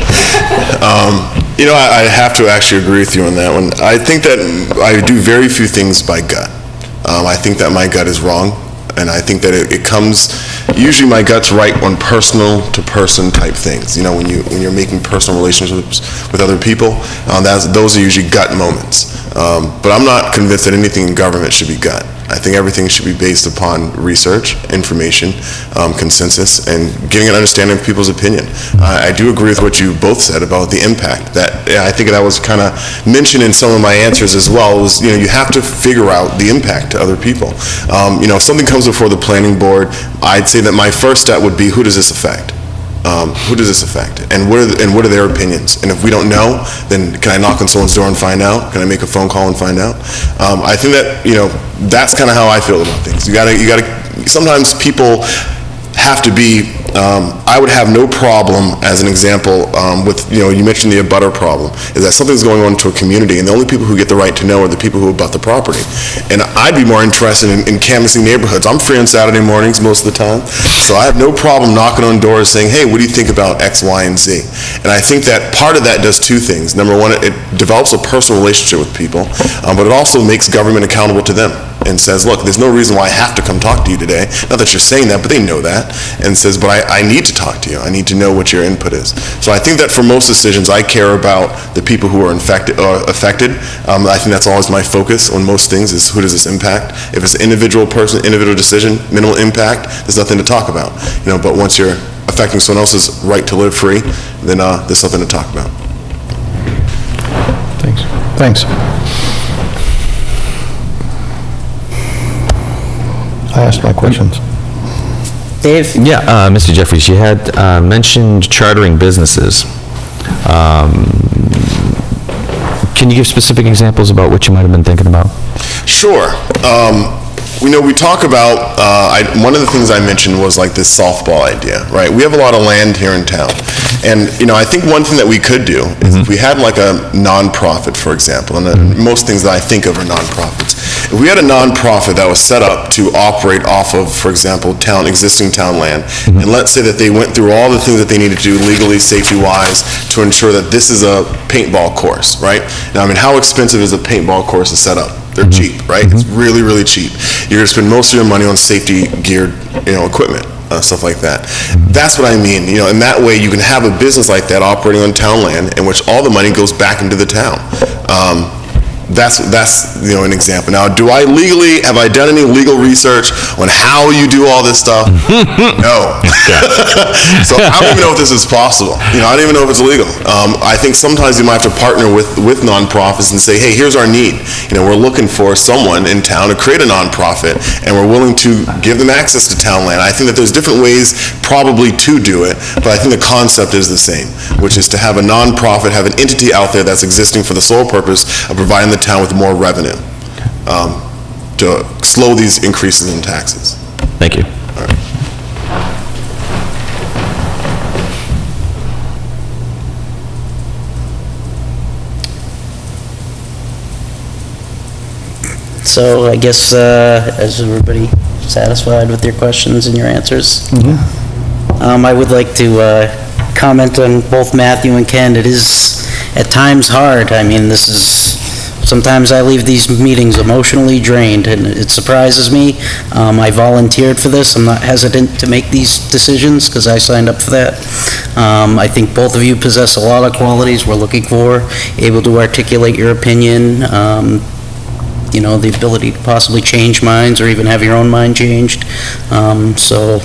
I have to actually agree with you on that one. I think that I do very few things by gut. I think that my gut is wrong, and I think that it comes, usually my gut's right on personal to person type things. When you're making personal relationships with other people, those are usually gut moments. But I'm not convinced that anything in government should be gut. I think everything should be based upon research, information, consensus, and getting an understanding of people's opinion. I do agree with what you both said about the impact. I think that was kind of mentioned in some of my answers as well, was, you have to figure out the impact to other people. If something comes before the planning board, I'd say that my first step would be, who does this affect? Who does this affect? And what are their opinions? And if we don't know, then can I knock on someone's door and find out? Can I make a phone call and find out? I think that, that's kind of how I feel about things. You gotta, sometimes people have to be, I would have no problem, as an example, with, you mentioned the abutter problem, is that something's going on to a community, and the only people who get the right to know are the people who abut the property. And I'd be more interested in canvassing neighborhoods. I'm free on Saturday mornings most of the time, so I have no problem knocking on doors saying, hey, what do you think about X, Y, and Z? And I think that part of that does two things. Number one, it develops a personal relationship with people, but it also makes government accountable to them and says, look, there's no reason why I have to come talk to you today. Not that you're saying that, but they know that. And says, but I need to talk to you. I need to know what your input is. So I think that for most decisions, I care about the people who are affected. I think that's always my focus on most things, is who does this impact? If it's an individual person, individual decision, minimal impact, there's nothing to talk about. But once you're affecting someone else's right to live free, then there's something to talk about. Thanks. I asked my questions. Dave? Yeah, Mr. Jeffries, you had mentioned chartering businesses. Can you give specific examples about what you might have been thinking about? Sure. We talk about, one of the things I mentioned was like this softball idea, right? We have a lot of land here in town. And, I think one thing that we could do is if we had like a nonprofit, for example, and most things that I think of are nonprofits. If we had a nonprofit that was set up to operate off of, for example, existing town land, and let's say that they went through all the things that they needed to do legally, safety-wise, to ensure that this is a paintball course, right? Now, how expensive is a paintball course to set up? They're cheap, right? It's really, really cheap. You're going to spend most of your money on safety-geared, equipment, stuff like that. That's what I mean, in that way you can have a business like that operating on town land in which all the money goes back into the town. That's an example. Now, have I done any legal research on how you do all this stuff? No. So I don't even know if this is possible. I don't even know if it's legal. I think sometimes you might have to partner with nonprofits and say, hey, here's our need. We're looking for someone in town to create a nonprofit, and we're willing to give them access to town land. I think that there's different ways probably to do it, but I think the concept is the same, which is to have a nonprofit, have an entity out there that's existing for the sole purpose of providing the town with more revenue to slow these increases in taxes. Thank you. All right. So I guess, is everybody satisfied with your questions and your answers? I would like to comment on both Matthew and Ken. It is at times hard. This is sometimes I leave these meetings emotionally drained, and it surprises me. I volunteered for this. I'm not hesitant to make these decisions because I signed up for that. I think both of you possess a lot of qualities we're looking for, able to articulate your opinion, the ability to possibly change minds or even have your own mind changed. So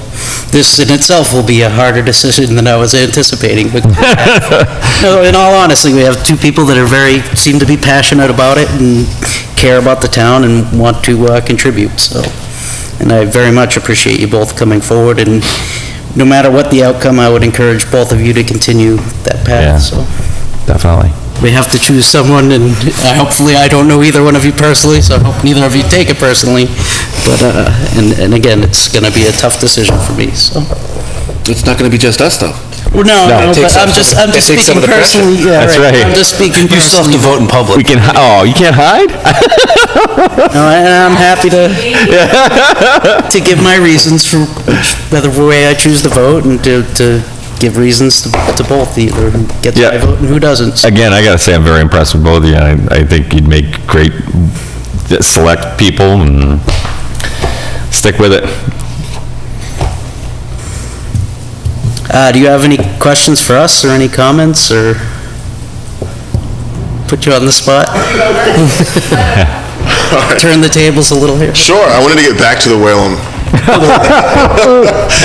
this in itself will be a harder decision than I was anticipating. But no, in all honesty, we have two people that seem to be passionate about it and care about the town and want to contribute. So, and I very much appreciate you both coming forward. And no matter what the outcome, I would encourage both of you to continue that path. Yeah. So. Definitely. We have to choose someone, and hopefully I don't know either one of you personally, so I hope neither of you take it personally. But, and again, it's going to be a tough decision for me, so. It's not going to be just us, though. Well, no, but I'm just speaking personally. Yeah, That's right. I'm just speaking You still have personally. to vote in public. We can, you can't hide? No, and I'm happy to give my reasons for whether way I choose to vote and to give reasons to both, either who gets my Yeah. vote and who doesn't. Again, I gotta say, I'm very impressed with both of you. I think you'd make great select people and stick with it. Do you have any questions for us, or any comments, or put you on the spot? Turn the tables a little here. Sure, I wanted to get back to the Whalum.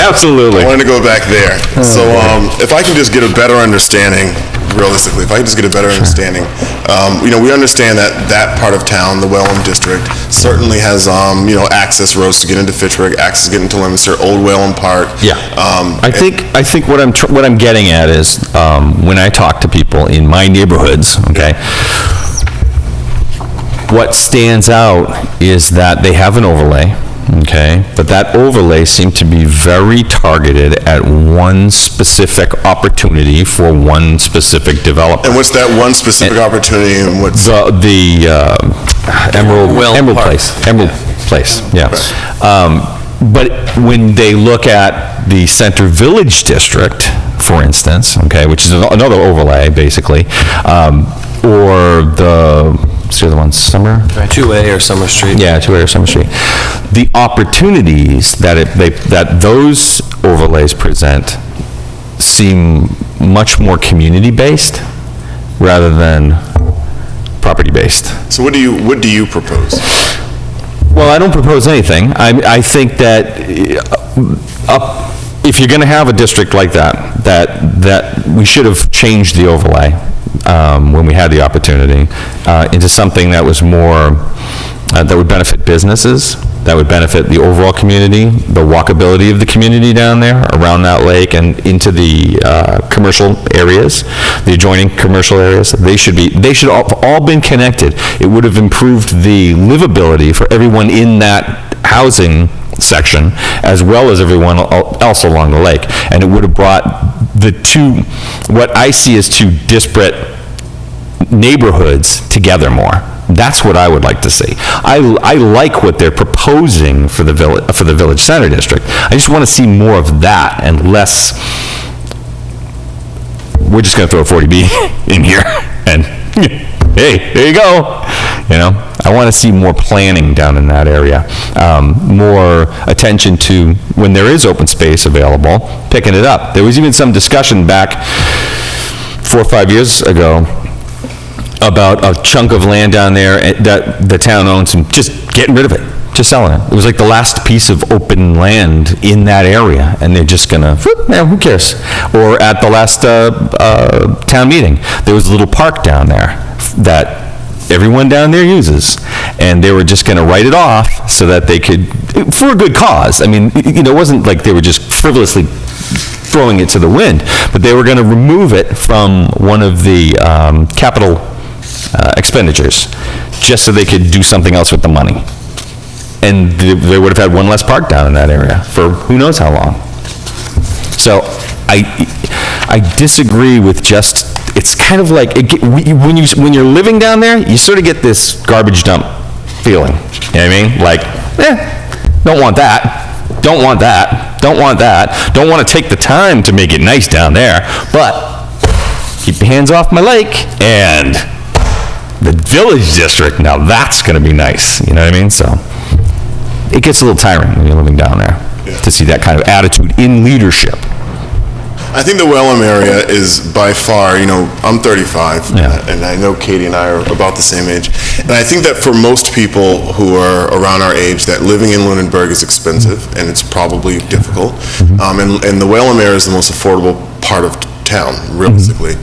Absolutely. I wanted to go back there. So if I can just get a better understanding, realistically, if I can just get a better understanding, we understand that that part of town, the Whalum District, certainly has, access roads to get into Fitchburg, access to get into Leominster, Old Whalum Park. Yeah. I think what I'm getting at is, when I talk to people in my neighborhoods, okay, what stands out is that they have an overlay, okay, but that overlay seemed to be very targeted at one specific opportunity for one specific developer. And what's that one specific opportunity, and what's... The Emerald Park. Place. Emerald Place, yeah. But when they look at the Center Village District, for instance, okay, which is another overlay, basically, or what's the other one, Summer? 2A or Summer Street. Yeah, 2A or Summer Street. The opportunities that those overlays present seem much more community-based rather than property-based. So what do you propose? Well, I don't propose anything. I think that if you're going to have a district like that we should have changed the overlay when we had the opportunity into something that was more, that would benefit businesses, that would benefit the overall community, the walkability of the community down there, around that lake and into the commercial areas, the adjoining commercial areas. They should have all been connected. It would have improved the livability for everyone in that housing section, as well as everyone else along the lake. And it would have brought what I see as two disparate neighborhoods together more. That's what I would like to see. I like what they're proposing for the Village Center District. I just want to see more of that and less, we're just going to throw a 40B in here and, hey, there you go. I want to see more planning down in that area, more attention to, when there is open space available, picking it up. There was even some discussion back 4 or 5 years ago about a chunk of land down there that the town owns and just getting rid of it, just selling it. It was like the last piece of open land in that area, and they're just gonna, who cares? Or at the last town meeting, there was a little park down there that everyone down there uses, and they were just gonna write it off so that they could, for a good cause. I mean, it wasn't like they were just frivolously throwing it to the wind, but they were gonna remove it from one of the capital expenditures, just so they could do something else with the money. And they would have had one less park down in that area for who knows how long. So I disagree with just, it's kind of like, when you're living down there, you sort of get this garbage dump feeling. You know what I mean? Like, don't want that, don't want that, don't want that, don't want to take the time to make it nice down there, but keep your hands off my lake, and the village district, now that's gonna be nice, you know what I mean? So, it gets a little tiring when you're living down there, to see that kind of attitude in leadership. I think the Wellham area is by far, I'm 35, Yeah. and I know Katie and I are about the same age. And I think that for most people who are around our age, that living in Lunenburg is expensive, and it's probably difficult. And the Wellham area is the most affordable part of town, realistically,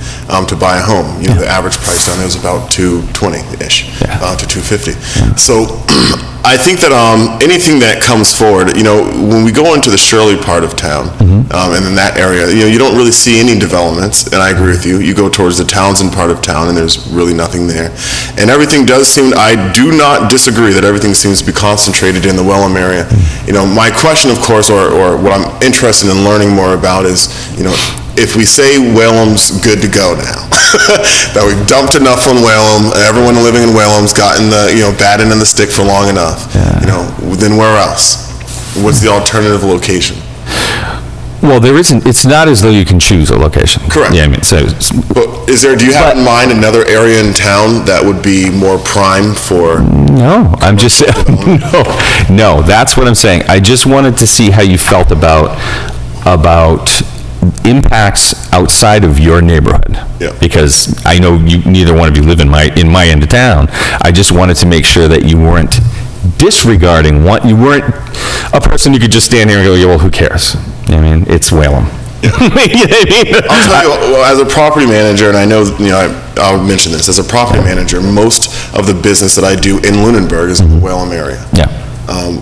to buy a home. The average price down there is about $220-ish, to $250. So I think that anything that comes forward, when we go into the Shirley part of town, and in that area, you don't really see any developments, and I agree with you. You go towards the Townsend part of town, and there's really nothing there. And everything does seem, I do not disagree that everything seems to be concentrated in the Wellham area. My question, of course, or what I'm interested in learning more about is, if we say Wellham's good to go now, that we've dumped enough on Wellham, everyone living in Wellham's gotten the, bad end of the stick for long enough, then where else? What's the alternative location? Well, there isn't, it's not as though you can choose a location. Correct. Yeah, I mean, so, But do you have in mind another area in town that would be more prime for? no, I'm just, no, that's what I'm saying. I just wanted to see how you felt about impacts outside of your neighborhood. Yeah. Because I know neither one of you live in my end of town. I just wanted to make sure that you weren't disregarding you weren't a person who could just stand here and go, yeah, well, who cares? I mean, it's Wellham. You know what I mean? I'll tell you, as a property manager, and I know, I'll mention this, as a property manager, most of the business that I do in Lunenburg is in the Wellham area. Yeah.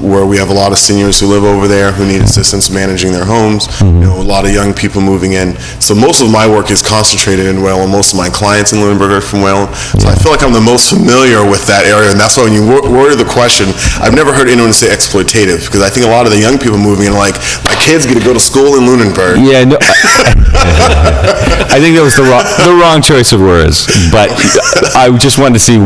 Where we have a lot of seniors who live over there who need assistance managing their homes, a lot of young people moving in. So most of my work is concentrated in Wellham. Most of my clients in Lunenburg are from Wellham. So I feel like I'm the most familiar with that area, and that's why when you worded the question, I've never heard anyone say exploitative, because I think a lot of the young people moving in are like, my kids get to go to school in Lunenburg. Yeah, no, I think that was the wrong choice of words, but I just wanted to see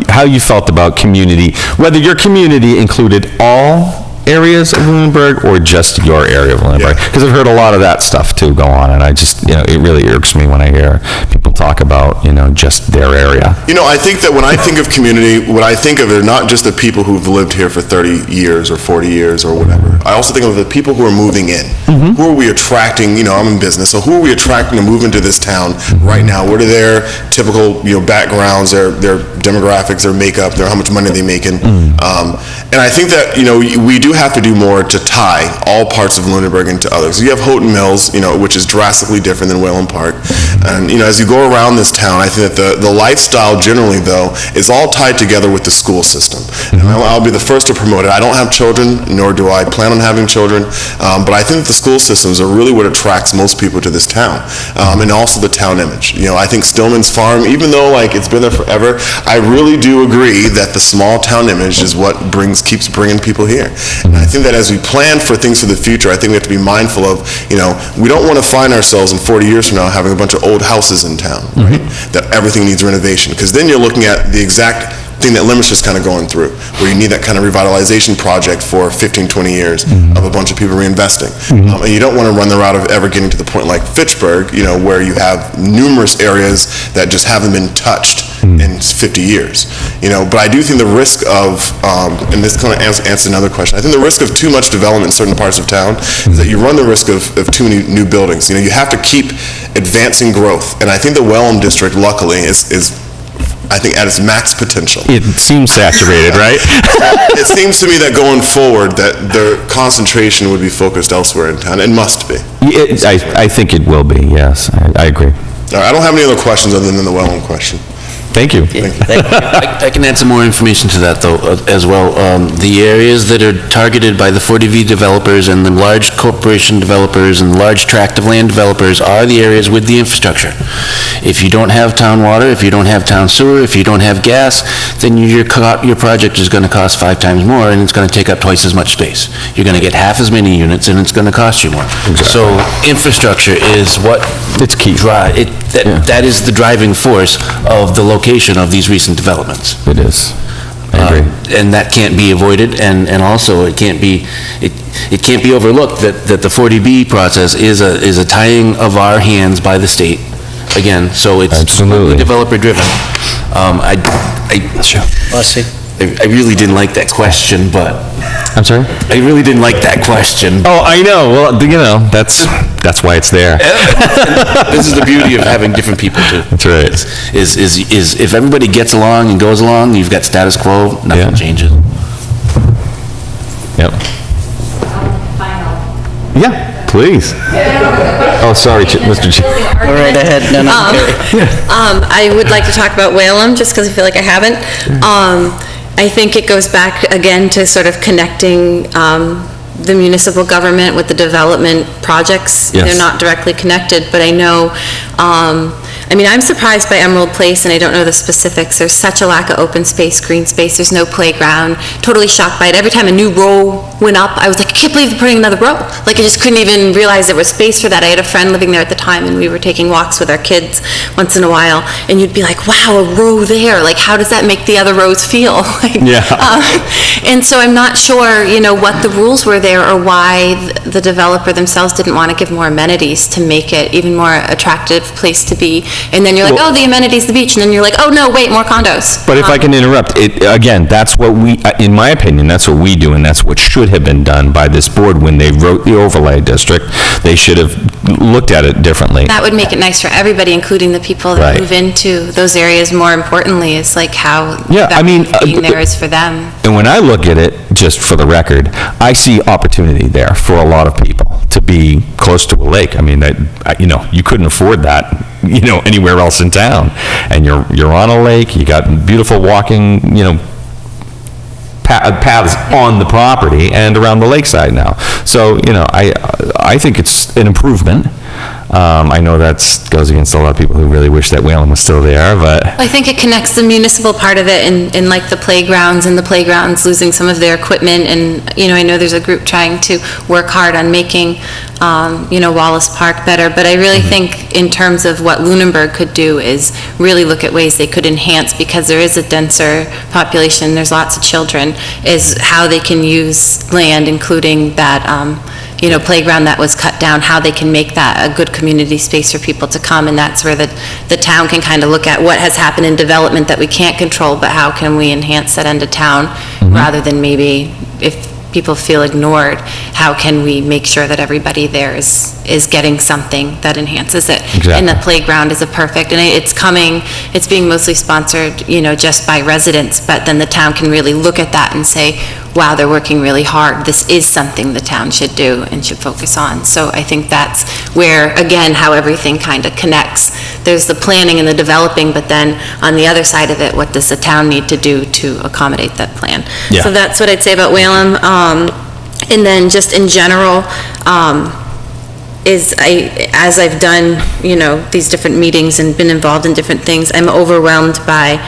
how you felt about community, whether your community included all areas of Lunenburg or just your area of Lunenburg, because I've heard a lot of that stuff too go on, and I just, it really irks me when I hear people talk about, just their area. I think that when I think of community, what I think of are not just the people who've lived here for 30 years or 40 years or whatever. I also think of the people who are moving in. Who are we attracting? I'm in business, so who are we attracting to move into this town right now? What are their typical, backgrounds, their demographics, their makeup, how much money they're making? And I think that, we do have to do more to tie all parts of Lunenburg into others. You have Houghton Mills, which is drastically different than Whalen Park. And, as you go around this town, I think that the lifestyle generally, though, is all tied together with the school system. And I'll be the first to promote it. I don't have children, nor do I plan on having children, but I think that the school systems are really what attracts most people to this town, and also the town image. I think Stillman's Farm, even though, it's been there forever, I really do agree that the small town image is what keeps bringing people here. And I think that as we plan for things for the future, I think we have to be mindful of, we don't want to find ourselves in 40 years from now having a bunch of old houses in town, right? That everything needs renovation, because then you're looking at the exact thing that Limerick's just kind of going through, where you need that kind of revitalization project for 15, 20 years of a bunch of people reinvesting. And you don't want to run the route of ever getting to the point like Fitchburg, where you have numerous areas that just haven't been touched in 50 years. But I do think the risk of, and this kind of answers another question, I think the risk of too much development in certain parts of town is that you run the risk of too many new buildings. You have to keep advancing growth, and I think the Wellham District, luckily, is I think at its max potential. It seems saturated, right? It seems to me that going forward, that the concentration would be focused elsewhere in town. It must be. I think it will be, yes, I agree. All right, I don't have any other questions other than the Wellham question. Thank you. I can add some more information to that, though, as well. The areas that are targeted by the 40V developers and the large corporation developers and large tract of land developers are the areas with the infrastructure. If you don't have town water, if you don't have town sewer, if you don't have gas, then your project is going to cost 5 times more, and it's going to take up twice as much space. You're going to get half as many units, and it's going to cost you more. Exactly. So infrastructure is what... It's key. That is the driving force of the location of these recent developments. It is. I agree. And that can't be avoided, and also it can't be overlooked that the 40B process is a tying of our hands by the state, again, so it's absolutely developer driven. I really didn't like that question, but I'm sorry? I really didn't like that question. Oh, I know. Well, you know, that's why it's there. This is the beauty of having different people too. That's right. Is if everybody gets along and goes along, you've got status quo, nothing Yeah. changes. Yep. Yeah, please. Oh, sorry, Mr. Chair. Go right ahead. No, no, okay. I would like to talk about Whalum, just because I feel like I haven't. I think it goes back again to sort of connecting the municipal government with the development projects. Yes. They're not directly connected, but I know, I'm surprised by Emerald Place, and I don't know the specifics. There's such a lack of open space, green space, there's no playground. Totally shocked by it. Every time a new row went up, I was like, I can't believe they're putting another row. Like, I just couldn't even realize there was space for that. I had a friend living there at the time, and we were taking walks with our kids once in a while, and you'd be like, wow, a row there. Like, how does that make the other rows feel? Like, Yeah. and so I'm not sure, what the rules were there, or why the developer themselves didn't want to give more amenities to make it even more attractive place to be. And then you're like, Well- oh, the amenities, the beach, and then you're like, oh, no, wait, more condos. But if I can interrupt, again, that's what in my opinion, that's what we do, and that's what should have been done by this board when they wrote the overlay district. They should have looked at it differently. That would make it nice for everybody, including the people that Right. move into those areas. More importantly, is like how Yeah, I mean, being there is for them. And when I look at it, just for the record, I see opportunity there for a lot of people to be close to a lake. I mean, you couldn't afford that, anywhere else in town. And you're on a lake, you got beautiful walking, paths on the property and around the lakeside now. So, I think it's an improvement. I know that goes against a lot of people who really wish that Whalen was still there, but... I think it connects the municipal part of it in like the playgrounds, and the playgrounds losing some of their equipment, and, I know there's a group trying to work hard on making, Wallace Park better, but I really think in terms of what Lunenburg could do is really look at ways they could enhance, because there is a denser population, there's lots of children, is how they can use land, including that, playground that was cut down, how they can make that a good community space for people to come, and that's where the town can kind of look at what has happened in development that we can't control, but how can we enhance that end of town, rather than maybe, if people feel ignored, how can we make sure that everybody there is getting something that enhances it? Exactly. And the playground is a perfect, and it's being mostly sponsored, just by residents, but then the town can really look at that and say, wow, they're working really hard. This is something the town should do and should focus on. So I think that's where, again, how everything kind of connects. There's the planning and the developing, but then on the other side of it, what does the town need to do to accommodate that plan? Yeah. So that's what I'd say about Whalum. And then just in general, as I've done, these different meetings and been involved in different things, I'm overwhelmed by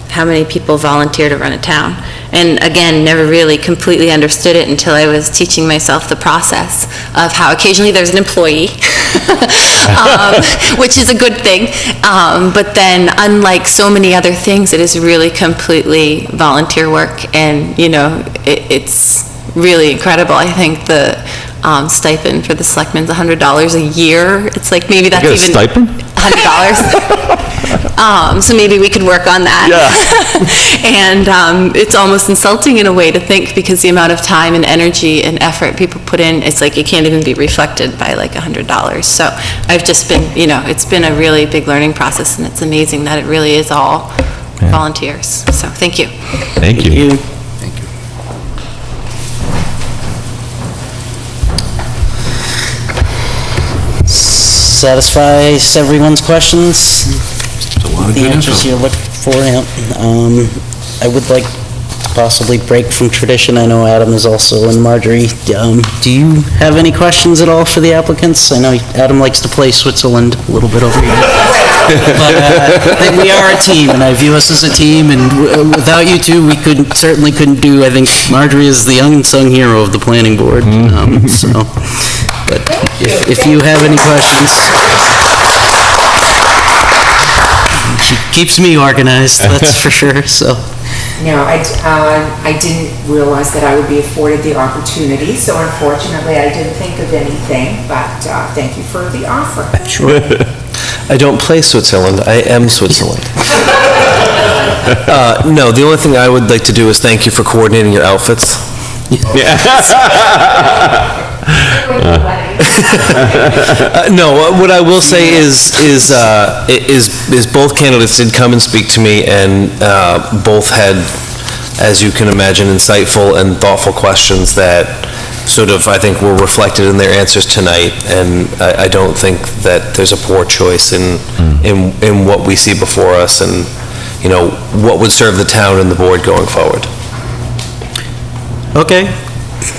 how many people volunteer to run a town. And again, never really completely understood it until I was teaching myself the process of how occasionally there's an employee, which is a good thing. But then, unlike so many other things, it is really completely volunteer work, and, it's really incredible. I think the stipend for the selectmen's $100 a year. It's like, maybe that's You even... got a stipend? $100. So maybe we could work on that. Yeah. And it's almost insulting in a way to think, because the amount of time and energy and effort people put in, it's like it can't even be reflected by like $100. So I've just been, it's been a really big learning process, and it's amazing that it really is all volunteers. So thank you. Thank you. Satisfies everyone's questions? The answers you're looking for, yeah. I would like to possibly break from tradition. I know Adam is also, and Marjorie. Do you have any questions at all for the applicants? I know Adam likes to play Switzerland a little bit over here. But we are a team, and I view us as a team, and without you two, we certainly couldn't do, I think Marjorie is the unsung hero of the planning board. But if you have any questions, she keeps me organized, that's for sure, so. No, I didn't realize that I would be afforded the opportunity, so unfortunately, I didn't think of anything, but thank you for the offer. Sure. I don't play Switzerland, I am Switzerland. No, the only thing I would like to do is thank you for coordinating your outfits. No, what I will say is both candidates did come and speak to me, and both had, as you can imagine, insightful and thoughtful questions that sort of, I think, were reflected in their answers tonight, and I don't think that there's a poor choice in what we see before us, and, you know, what would serve the town and the board going forward. Okay,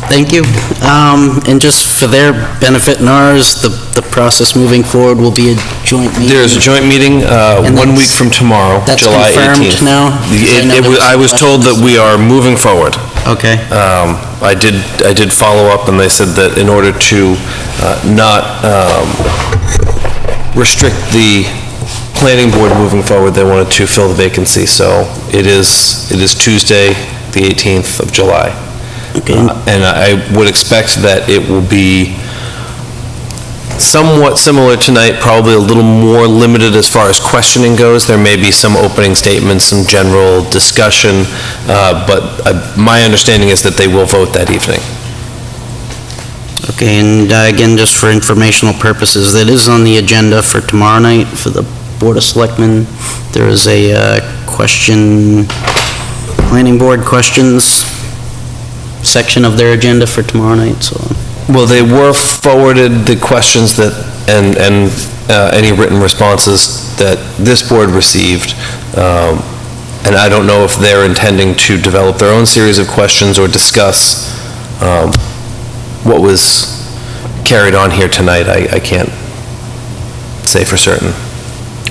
thank you. And just for their benefit and ours, the process moving forward will be a joint meeting? There's a joint meeting 1 week from tomorrow, That's July 18th. confirmed now? I was told that we are moving forward. Okay. I did follow up, and they said that in order to not restrict the planning board moving forward, they wanted to fill the vacancy, so it is Tuesday, the 18th of July. Okay. And I would expect that it will be somewhat similar tonight, probably a little more limited as far as questioning goes. There may be some opening statements, some general discussion, but my understanding is that they will vote that evening. Okay, and again, just for informational purposes, that is on the agenda for tomorrow night for the Board of Selectmen. There is a planning board questions section of their agenda for tomorrow night, so. Well, they were forwarded the questions that, and any written responses that this board received, and I don't know if they're intending to develop their own series of questions or discuss what was carried on here tonight. I can't say for certain.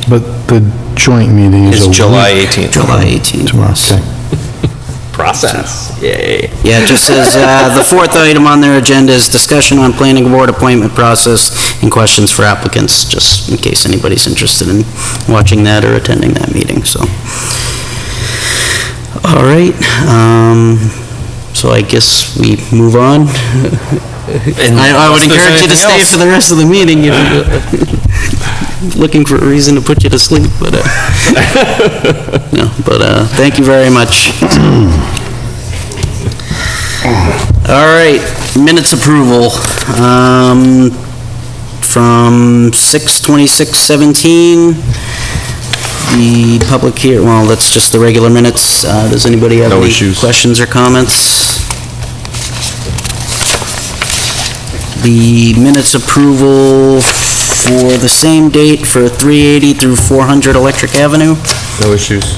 But the joint meeting is It's a July week 18th. July 18th. tomorrow, okay. Process, yay. Yeah, it just says, the fourth item on their agenda is discussion on planning board appointment process and questions for applicants, just in case anybody's interested in watching that or attending that meeting, so. All right, so I guess we move on. I would encourage you to stay for the rest of the meeting if you're looking for a reason to put you to sleep, but, no, but, thank you very much. All right, minutes approval, from 6/26/17, the public here, well, that's just the regular minutes. Does anybody have No any issues. questions or comments? The minutes approval for the same date for 380 through 400 Electric Avenue. No issues.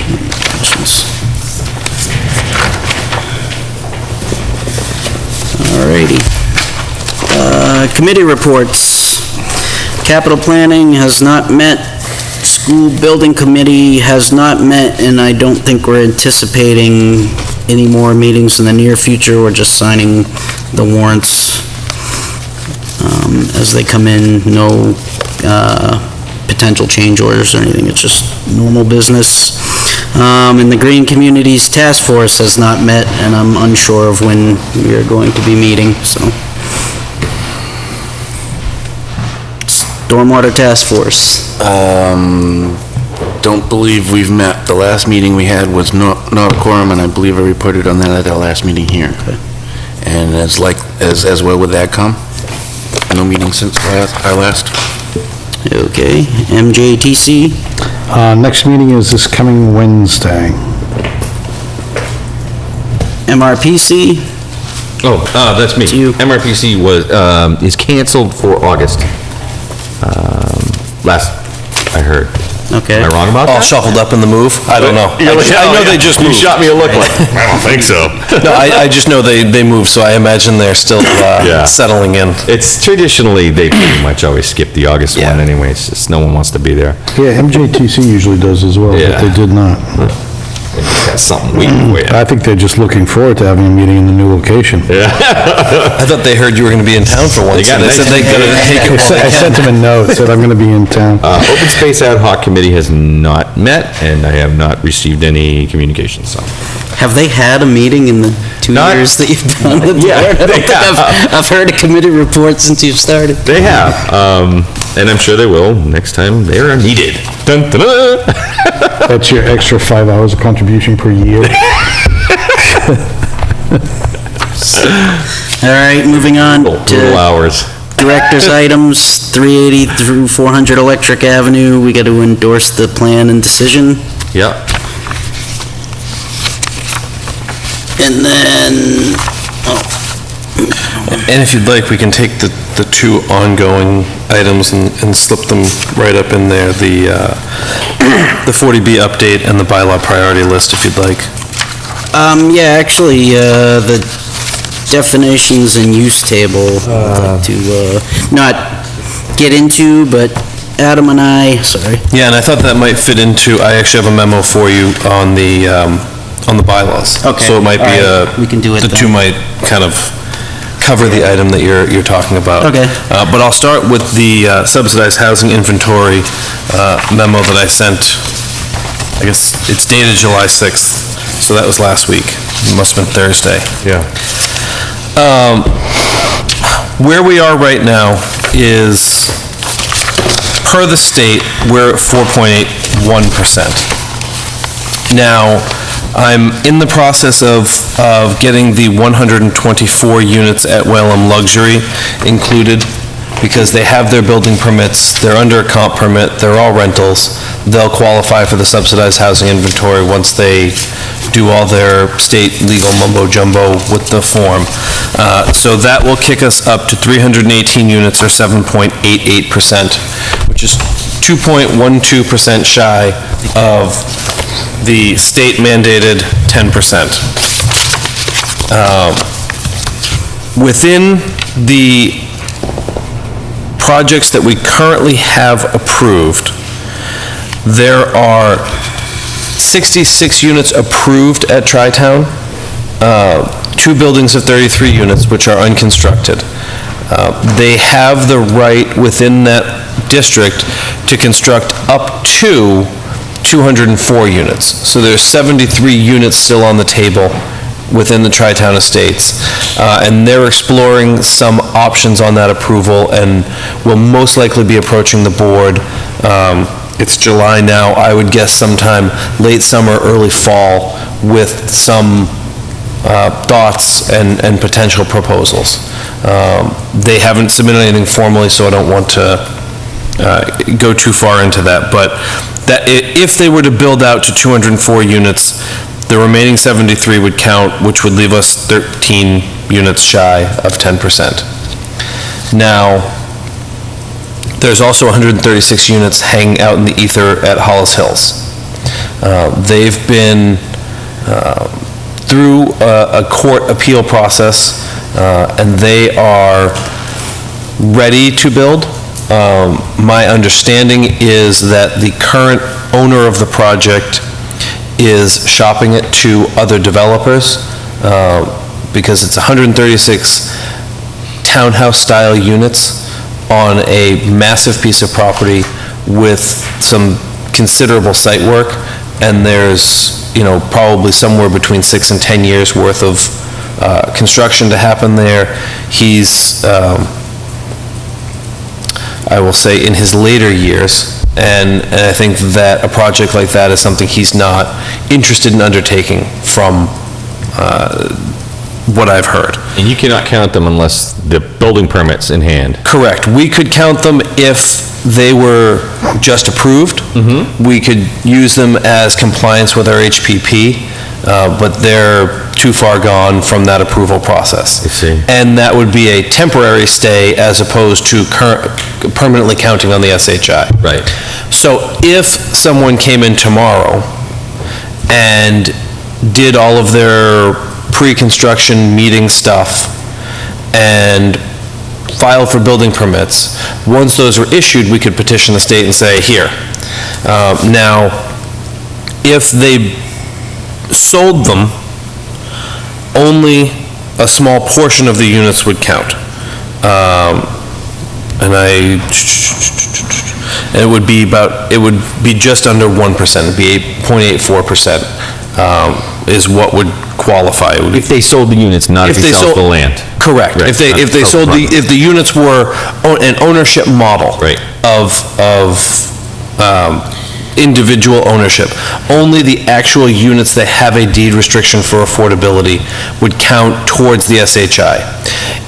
Alrighty. Committee reports. Capital Planning has not met. School Building Committee has not met, and I don't think we're anticipating any more meetings in the near future. We're just signing the warrants as they come in. No potential change orders or anything. It's just normal business. And the Green Communities Task Force has not met, and I'm unsure of when we are going to be meeting, so. Stormwater Task Force. Don't believe we've met. The last meeting we had was not a quorum, and I believe I reported on that at our last meeting here. And as well with AgCom? No meeting since our last? Okay, MJTC. Next meeting is this coming Wednesday. MRPC. Oh, that's me. It's you. MRPC is canceled for August. Last I heard. Okay. Am I wrong about All that? shuffled up in the move? I don't know. I know they just moved. You shot me a look like, I don't think so. No, I just know they moved, so I imagine they're still Yeah. settling in. It's traditionally, they pretty much always skip the August Yeah. one anyways, just no one wants to be there. Yeah, MJTC usually does as well, but Yeah. they did not. got something waiting for you. I think they're just looking forward to having a meeting in the new location. I thought they heard you were going to be in town for once. got They it. said they're going to take it while they I can. sent them a note, said I'm gonna be in town. Open Space Ad Hoc Committee has not met, and I have not received any communication, so. Have they had a meeting in the 2 Not- years that you've done the board? Yeah, I don't they think I've heard a committee report since you've started. They have, and I'm sure they will next time they are needed. Dun, dun, dun. That's your extra 5 hours of contribution per year. All right, moving on Brutal to hours. director's items, 380 through 400 Electric Avenue. We got to endorse the plan and decision. Yeah. And then, And if you'd like, we can take the two ongoing items and slip them right up in there, the 40B update and the bylaw priority list, if you'd like. yeah, actually, the definitions and use table, I'd like to, not get into, but Adam and I, sorry. Yeah, and I thought that might fit into, I actually have a memo for you on the bylaws. Okay. So it might be All right, we can do it the two then. might kind of cover the item that you're talking about. Okay. But I'll start with the subsidized housing inventory memo that I sent, I guess it's dated July 6th, so that was last week. It must have been Thursday. Yeah. Where we are right now is, per the state, we're at 4.81%. Now, I'm in the process of getting the 124 units at Whalum Luxury included, because they have their building permits, they're under a comp permit, they're all rentals. They'll qualify for the subsidized housing inventory once they do all their state legal mumbo jumbo with the form. So that will kick us up to 318 units, or 7.88%, which is 2.12% shy of the state mandated 10%. Within the projects that we currently have approved, there are 66 units approved at Tri-Town, 2 buildings of 33 units, which are unconstructed. They have the right within that district to construct up to 204 units. So there's 73 units still on the table within the Tri-Town Estates. And they're exploring some options on that approval and will most likely be approaching the board. It's July now, I would guess sometime late summer, early fall, with some thoughts and potential proposals. They haven't submitted anything formally, so I don't want to go too far into that, but that if they were to build out to 204 units, the remaining 73 would count, which would leave us 13 units shy of 10%. Now, there's also 136 units hanging out in the ether at Hollis Hills. They've been through a court appeal process, and they are ready to build. My understanding is that the current owner of the project is shopping it to other developers, because it's 136 townhouse-style units on a massive piece of property with some considerable site work, and there's, probably somewhere between 6 and 10 years worth of construction to happen there. He's, I will say, in his later years, and I think that a project like that is something he's not interested in undertaking from what I've heard. And you cannot count them unless the building permit's in hand. Correct. We could count them if they were just approved. We could use them as compliance with our HPP, but they're too far gone from that approval process. I see. And that would be a temporary stay as opposed to permanently counting on the SHI. Right. So if someone came in tomorrow and did all of their pre-construction meeting stuff and filed for building permits, once those were issued, we could petition the state and say, here. Now, if they sold them, only a small portion of the units would count. And it would be just under 1%, it'd be 8.84%, is what would qualify. It would- If they sold the units, not if If they they sold the sold- land. Correct. Right, If they not sold upfront. if the units were an ownership model. Right. Of individual ownership, only the actual units that have a deed restriction for affordability would count towards the SHI.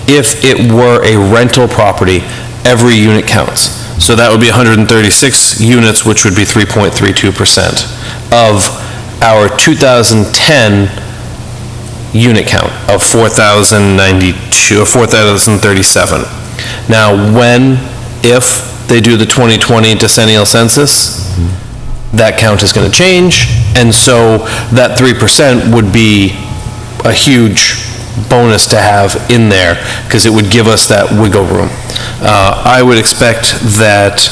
If it were a rental property, every unit counts. So that would be 136 units, which would be 3.32% of our 2010 unit count of 4,092, or 4,037. Now, if they do the 2020 decennial census, that count is going to change, and so that 3% would be a huge bonus to have in there, because it would give us that wiggle room. I would expect that...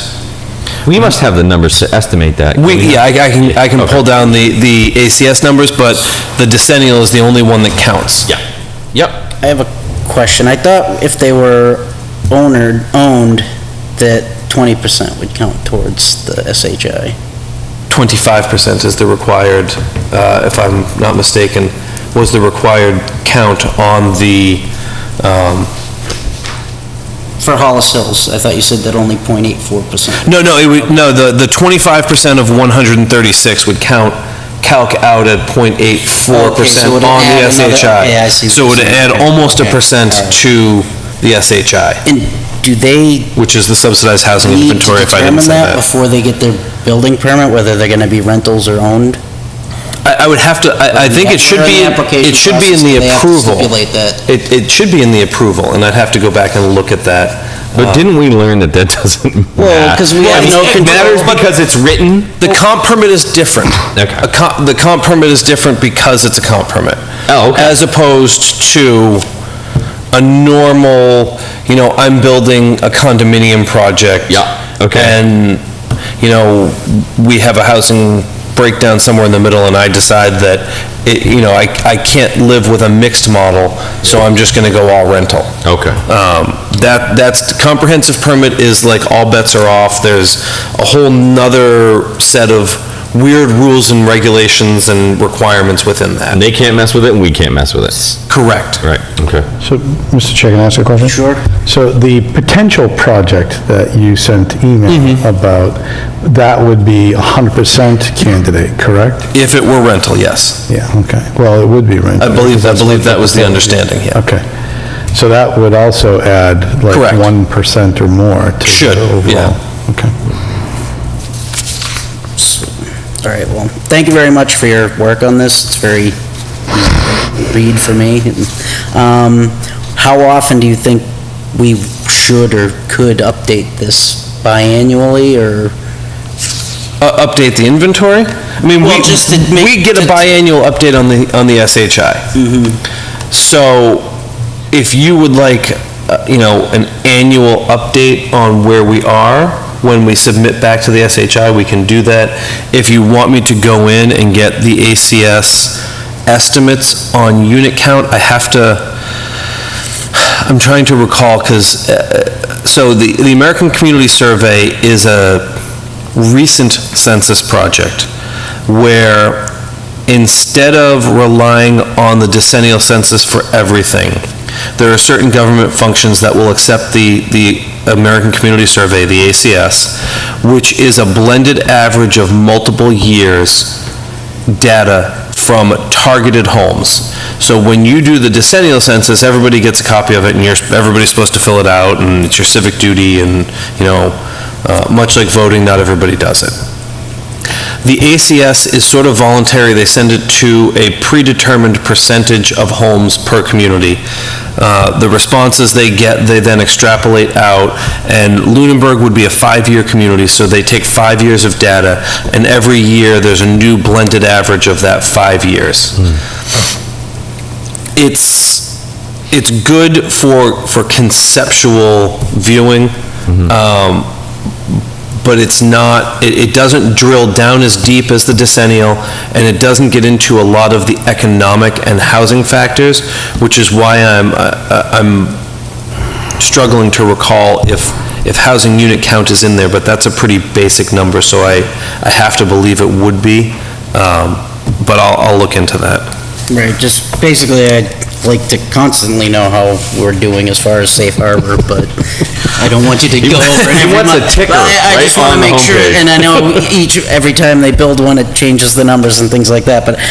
We must have the numbers to estimate that. I can pull down the ACS numbers, but the decennial is the only one that counts. Yeah. Yep. I have a question. I thought if they were owned, that 20% would count towards the SHI. 25% is the required, if I'm not mistaken, was the required count on the, For Hollis Hills, I thought you said that only 0.84%. no, the 25% of 136 would calc out at 0.84% Okay, so it would on add the another- SHI. yeah, I see what So it would you're saying. add Okay, almost a okay, percent all right. to the SHI, And do they which is the subsidized housing need to inventory, if I didn't determine say that that. before they get their building permit, whether they're going to be rentals or owned? I would have to, I think it should be, it should be in the approval. Stipulate that. It should be in the approval, and I'd have to go back and look at that. But didn't we learn that doesn't matter? Well, 'cause we have no It control. matters because it's written? The comp permit is different. Okay. The comp permit is different because it's a comp permit. Oh, okay. As opposed to a normal, I'm building a condominium project. Yeah, okay. And, we have a housing breakdown somewhere in the middle, and I decide that, I can't live with a mixed model, so I'm just gonna go all rental. Okay. That's, comprehensive permit is like all bets are off. There's a whole nother set of weird rules and regulations and requirements within that. And they can't mess with it, and we can't mess with it. Correct. Right, okay. So, Mr. Chair, can I ask a question? Sure. So the potential project that you sent email about, that would be 100% candidate, correct? If it were rental, yes. Yeah, okay. Well, it would be rented. I believe that was the understanding, yeah. Okay. So that would also add like Correct. 1% or more to Should, the overall? yeah. Okay. All right, well, thank you very much for your work on this. It's very easy to read for me. How often do you think we should or could update this? Biannually, or? Update the inventory? I mean, Well, just to make- we get a biannual update on the SHI. So if you would like, an annual update on where we are when we submit back to the SHI, we can do that. If you want me to go in and get the ACS estimates on unit count, I'm trying to recall, because, so the American Community Survey is a recent census project where instead of relying on the decennial census for everything, there are certain government functions that will accept the American Community Survey, the ACS, which is a blended average of multiple years data from targeted homes. So when you do the decennial census, everybody gets a copy of it, and everybody's supposed to fill it out, and it's your civic duty, and, much like voting, not everybody does it. The ACS is sort of voluntary. They send it to a predetermined percentage of homes per community. The responses they get, they then extrapolate out, and Lunenburg would be a 5-year community, so they take 5 years of data, and every year there's a new blended average of that 5 years. It's good for conceptual viewing, but it's not, it doesn't drill down as deep as the decennial, and it doesn't get into a lot of the economic and housing factors, which is why I'm struggling to recall if housing unit count is in there, but that's a pretty basic number, so I have to believe it would be, but I'll look into that. Right, just basically, I'd like to constantly know how we're doing as far as safe harbor, but I don't want you to go over it He every wants a month. ticker But I right just want on to the make sure, homepage. and I know every time they build one, it changes the numbers and things like that, but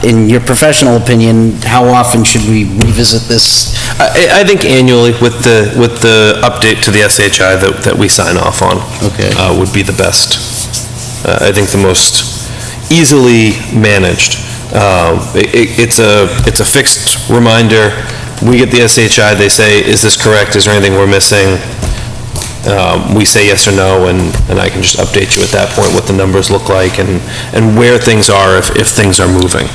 in your professional opinion, how often should we revisit this? I think annually with the update to the SHI that we sign off on. Okay. Would be the best. I think the most easily managed. It's a fixed reminder. We get the SHI, they say, is this correct? Is there anything we're missing? We say yes or no, and I can just update you at that point what the numbers look like and where things are if things are moving.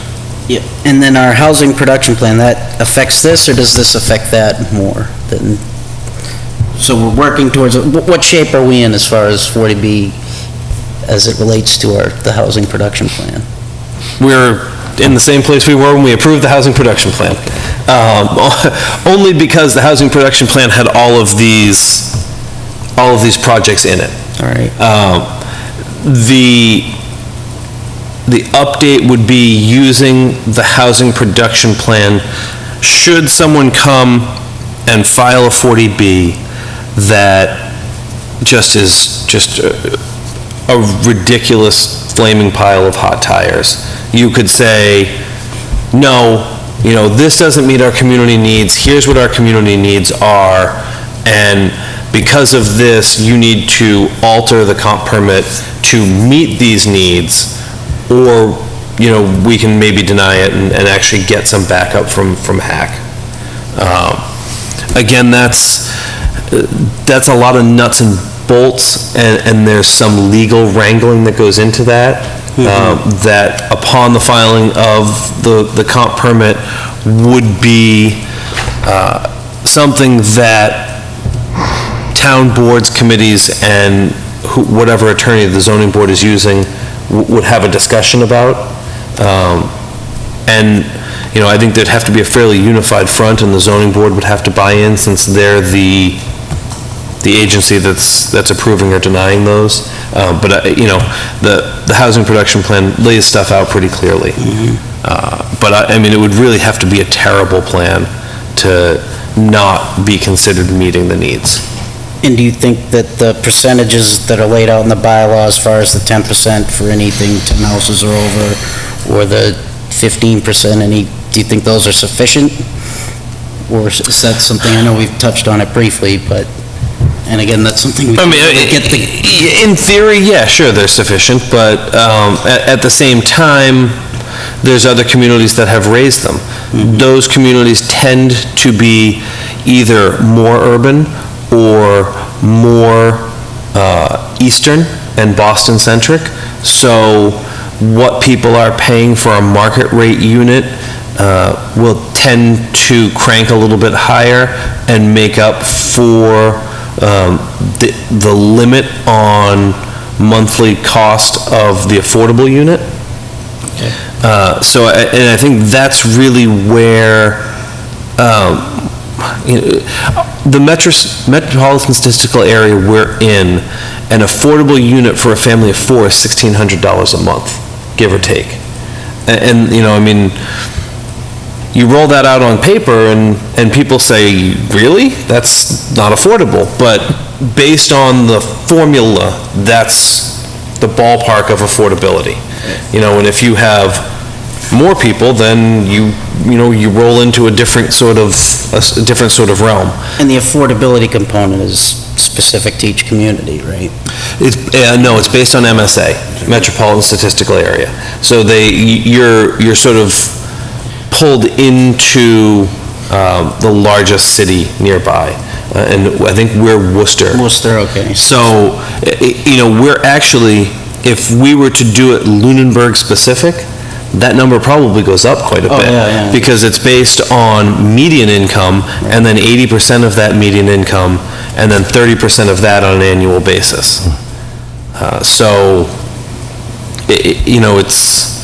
Yeah, and then our housing production plan, that affects this, or does this affect that more than? So we're working towards, what shape are we in as far as 40B as it relates to the housing production plan? We're in the same place we were when we approved the housing production plan. Only because the housing production plan had all of these projects in it. All right. The update would be using the housing production plan, should someone come and file a 40B that is just a ridiculous flaming pile of hot tires. You could say, no, this doesn't meet our community needs, here's what our community needs are, and because of this, you need to alter the comp permit to meet these needs, or, we can maybe deny it and actually get some backup from HAC. Again, that's a lot of nuts and bolts, and there's some legal wrangling that goes into that, that upon the filing of the comp permit would be something that town boards, committees, and whatever attorney the zoning board is using would have a discussion about. And, I think there'd have to be a fairly unified front, and the zoning board would have to buy in, since they're the agency that's approving or denying those. But, the housing production plan lays stuff out pretty clearly. But, it would really have to be a terrible plan to not be considered meeting the needs. And do you think that the percentages that are laid out in the bylaw, as far as the 10% for anything 10 houses or over, or the 15%, do you think those are sufficient? Or is that something, I know we've touched on it briefly, but, and again, that's something we can really get the... In theory, yeah, sure, they're sufficient, but at the same time, there's other communities that have raised them. Those communities tend to be either more urban or more eastern and Boston-centric. So what people are paying for a market rate unit will tend to crank a little bit higher and make up for the limit on monthly cost of the affordable unit. And I think that's really where the metropolitan statistical area we're in, an affordable unit for a family of four is $1,600 a month, give or take. And you roll that out on paper and people say, really? That's not affordable. But based on the formula, that's the ballpark of affordability. And if you have more people, then you roll into a different sort of realm. And the affordability component is specific to each community, right? No, it's based on MSA, Metropolitan Statistical Area. So you're sort of pulled into the largest city nearby, and I think we're Worcester. Worcester, okay. So, we're actually, if we were to do it Lunenburg specific, that number probably goes up quite a bit. Yeah. Because it's based on median income, and then 80% of that median income, and then 30% of that on an annual basis. So, you know, it's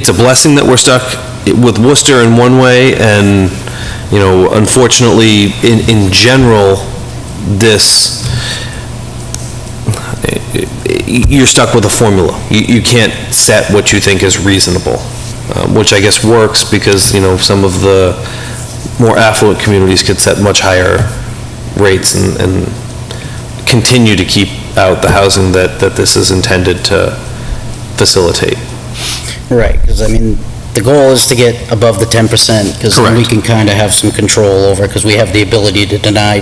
a blessing that we're stuck with Worcester in one way, and, you know, unfortunately, in general, you're stuck with a formula. You can't set what you think is reasonable, which I guess works because, you know, some of the more affluent communities could set much higher rates and continue to keep out the housing that this is intended to facilitate. Right, because I mean, the goal is to get above the 10%, because then we Correct. can kind of have some control over, because we have the ability to deny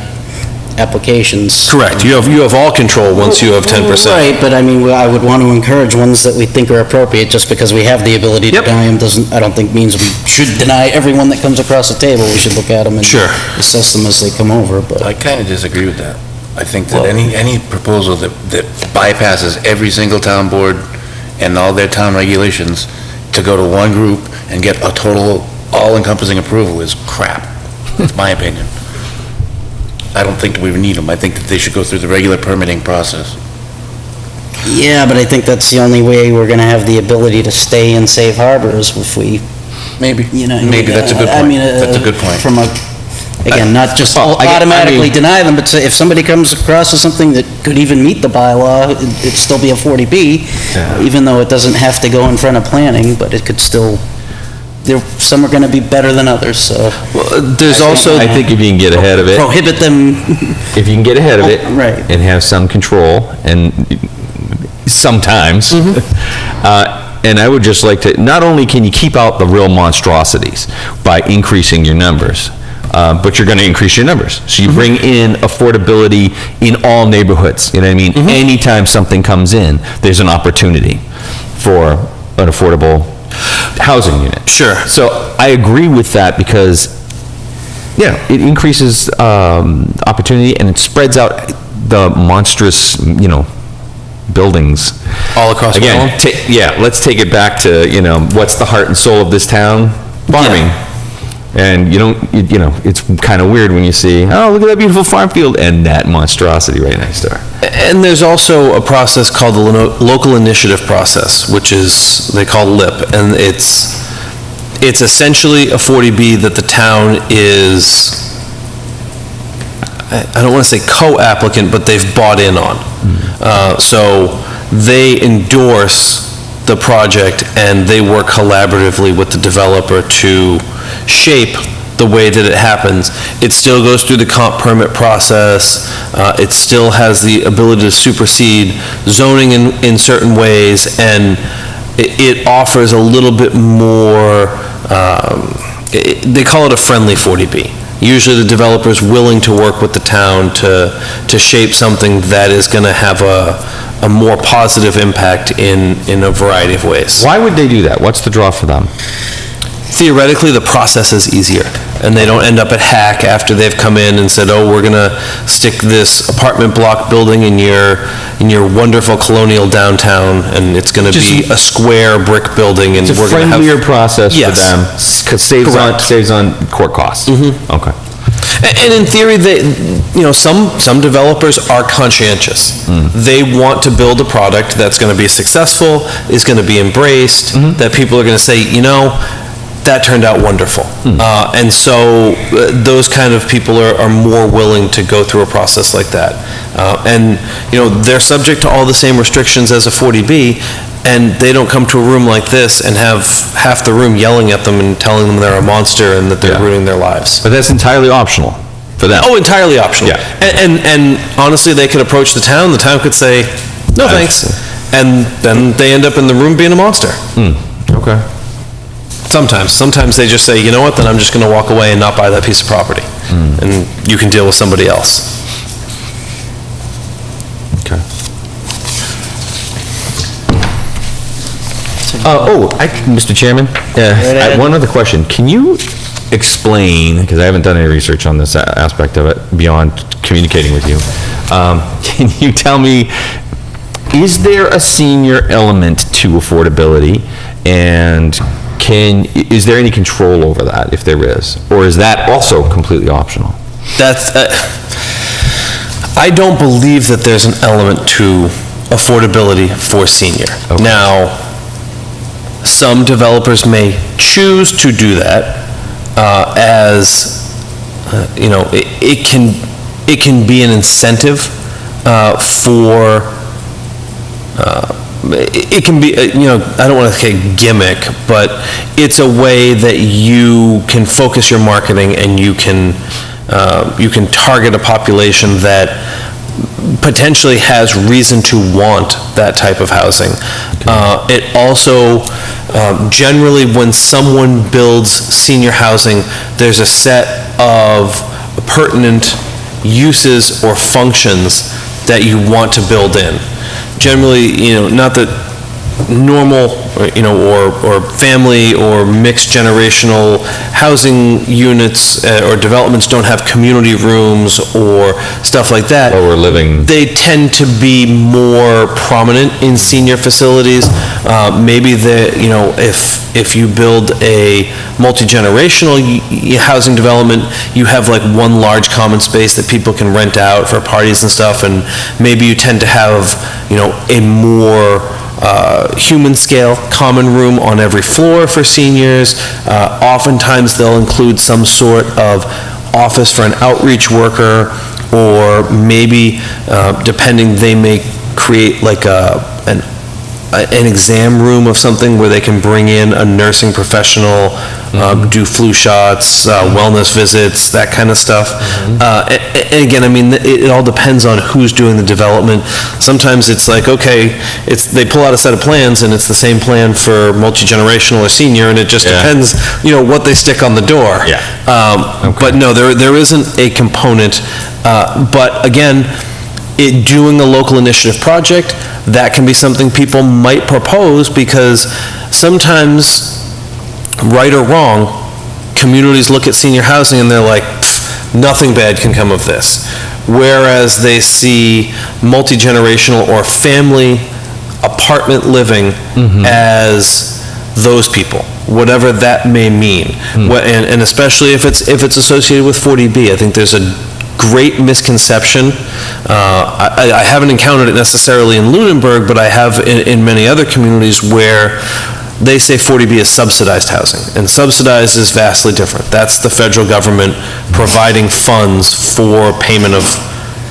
applications. Correct. You have all control once you have 10%. Right, but I mean, I would want to encourage ones that we think are appropriate. Just because we have the ability to Yep. deny them doesn't, I don't think means we should deny everyone that comes across the table. We should look at them and Sure. assess them as they come over, but. I kind of disagree with that. I think that any proposal that bypasses every single town board and all their town regulations to go to one group and get a total, all-encompassing approval is crap. It's my opinion. I don't think that we need them. I think that they should go through the regular permitting process. Yeah, but I think that's the only way we're gonna have the ability to stay in safe harbors if we, Maybe. you know. Maybe, that's a good I point. mean, That's a good point. From a, again, not just Well, I automatically mean- deny them, but say if somebody comes across with something that could even meet the bylaw, it'd still be a 40B, even though it doesn't have to go in front of planning, but it could still, some are gonna be better than others, so. There's also, I think if you can get ahead of it, Prohibit them, if you can get ahead of it. Right. And have some control, and sometimes. And I would just like to, not only can you keep out the real monstrosities by increasing your numbers, but you're going to increase your numbers. So you bring in affordability in all neighborhoods, you know what I mean? Anytime something comes in, there's an opportunity for an affordable housing unit. Sure. So I agree with that because, yeah, it increases opportunity and it spreads out the monstrous, you know, buildings. all across Again, Rutland. yeah, let's take it back to, you know, what's the heart and soul of this town? Farming. And you don't, you know, it's kind of weird when you see, oh, look at that beautiful farm field and that monstrosity right next door. And there's also a process called the local initiative process, which is, they call LIP, and it's essentially a 40B that the town is, I don't want to say co-applicant, but they've bought in on. So they endorse the project and they work collaboratively with the developer to shape the way that it happens. It still goes through the comp permit process. It still has the ability to supersede zoning in certain ways, and it offers a little bit more, they call it a friendly 40B. Usually the developer's willing to work with the town to shape something that is going to have a more positive impact in a variety of ways. Why would they do that? What's the draw for them? Theoretically, the process is easier, and they don't end up at hack after they've come in and said, oh, we're gonna stick this apartment block building in your wonderful colonial downtown, and it's gonna be a square brick building, and It's a we're gonna have... friendlier process for Yes. them, saves Correct. on court costs. Okay. And in theory, some developers are conscientious. They want to build a product that's gonna be successful, is gonna be embraced, that people are gonna say, you know, that turned out wonderful. And so those kind of people are more willing to go through a process like that. And, you know, they're subject to all the same restrictions as a 40B, and they don't come to a room like this and have half the room yelling at them and telling them they're a monster and that they're ruining their lives. But that's entirely optional for them. Oh, entirely optional. Yeah. And honestly, they could approach the town could say, no thanks. And then they end up in the room being a monster. Okay. Sometimes they just say, you know what, then I'm just gonna walk away and not buy that piece of property. And you can deal with somebody else. Okay. Mr. Chairman, one other question. Can you explain, because I haven't done any research on this aspect of it beyond communicating with you, can you tell me, is there a senior element to affordability? And is there any control over that, if there is? Or is that also completely optional? That's, I don't believe that there's an element to affordability for senior. Now, some developers may choose to do that, it can be an incentive for, it can be, I don't want to say gimmick, but it's a way that you can focus your marketing and you can target a population that potentially has reason to want that type of housing. It also, generally, when someone builds senior housing, there's a set of pertinent uses or functions that you want to build in. Generally, not that normal, or family or mixed generational housing units or developments don't have community rooms or stuff like that. Lower living. They tend to be more prominent in senior facilities. Maybe if you build a multi-generational housing development, you have like one large common space that people can rent out for parties and stuff, and maybe you tend to have, a more human scale common room on every floor for seniors. Oftentimes they'll include some sort of office for an outreach worker, or maybe, depending, they may create like an exam room of something where they can bring in a nursing professional, do flu shots, wellness visits, that kind of stuff. And again, it all depends on who's doing the development. Sometimes it's like, okay, they pull out a set of plans and it's the same plan for multi-generational or senior, and it just depends, what they stick on the door. But no, there isn't a component, but again, doing a local initiative project, that can be something people might propose, because sometimes, right or wrong, communities look at senior housing and they're like, nothing bad can come of this. Whereas they see multi-generational or family apartment living as those people, whatever that may mean. And especially if it's associated with 40B, I think there's a great misconception. I haven't encountered it necessarily in Lunenburg, but I have in many other communities where they say 40B is subsidized housing, and subsidized is vastly different. That's the federal government providing funds for payment of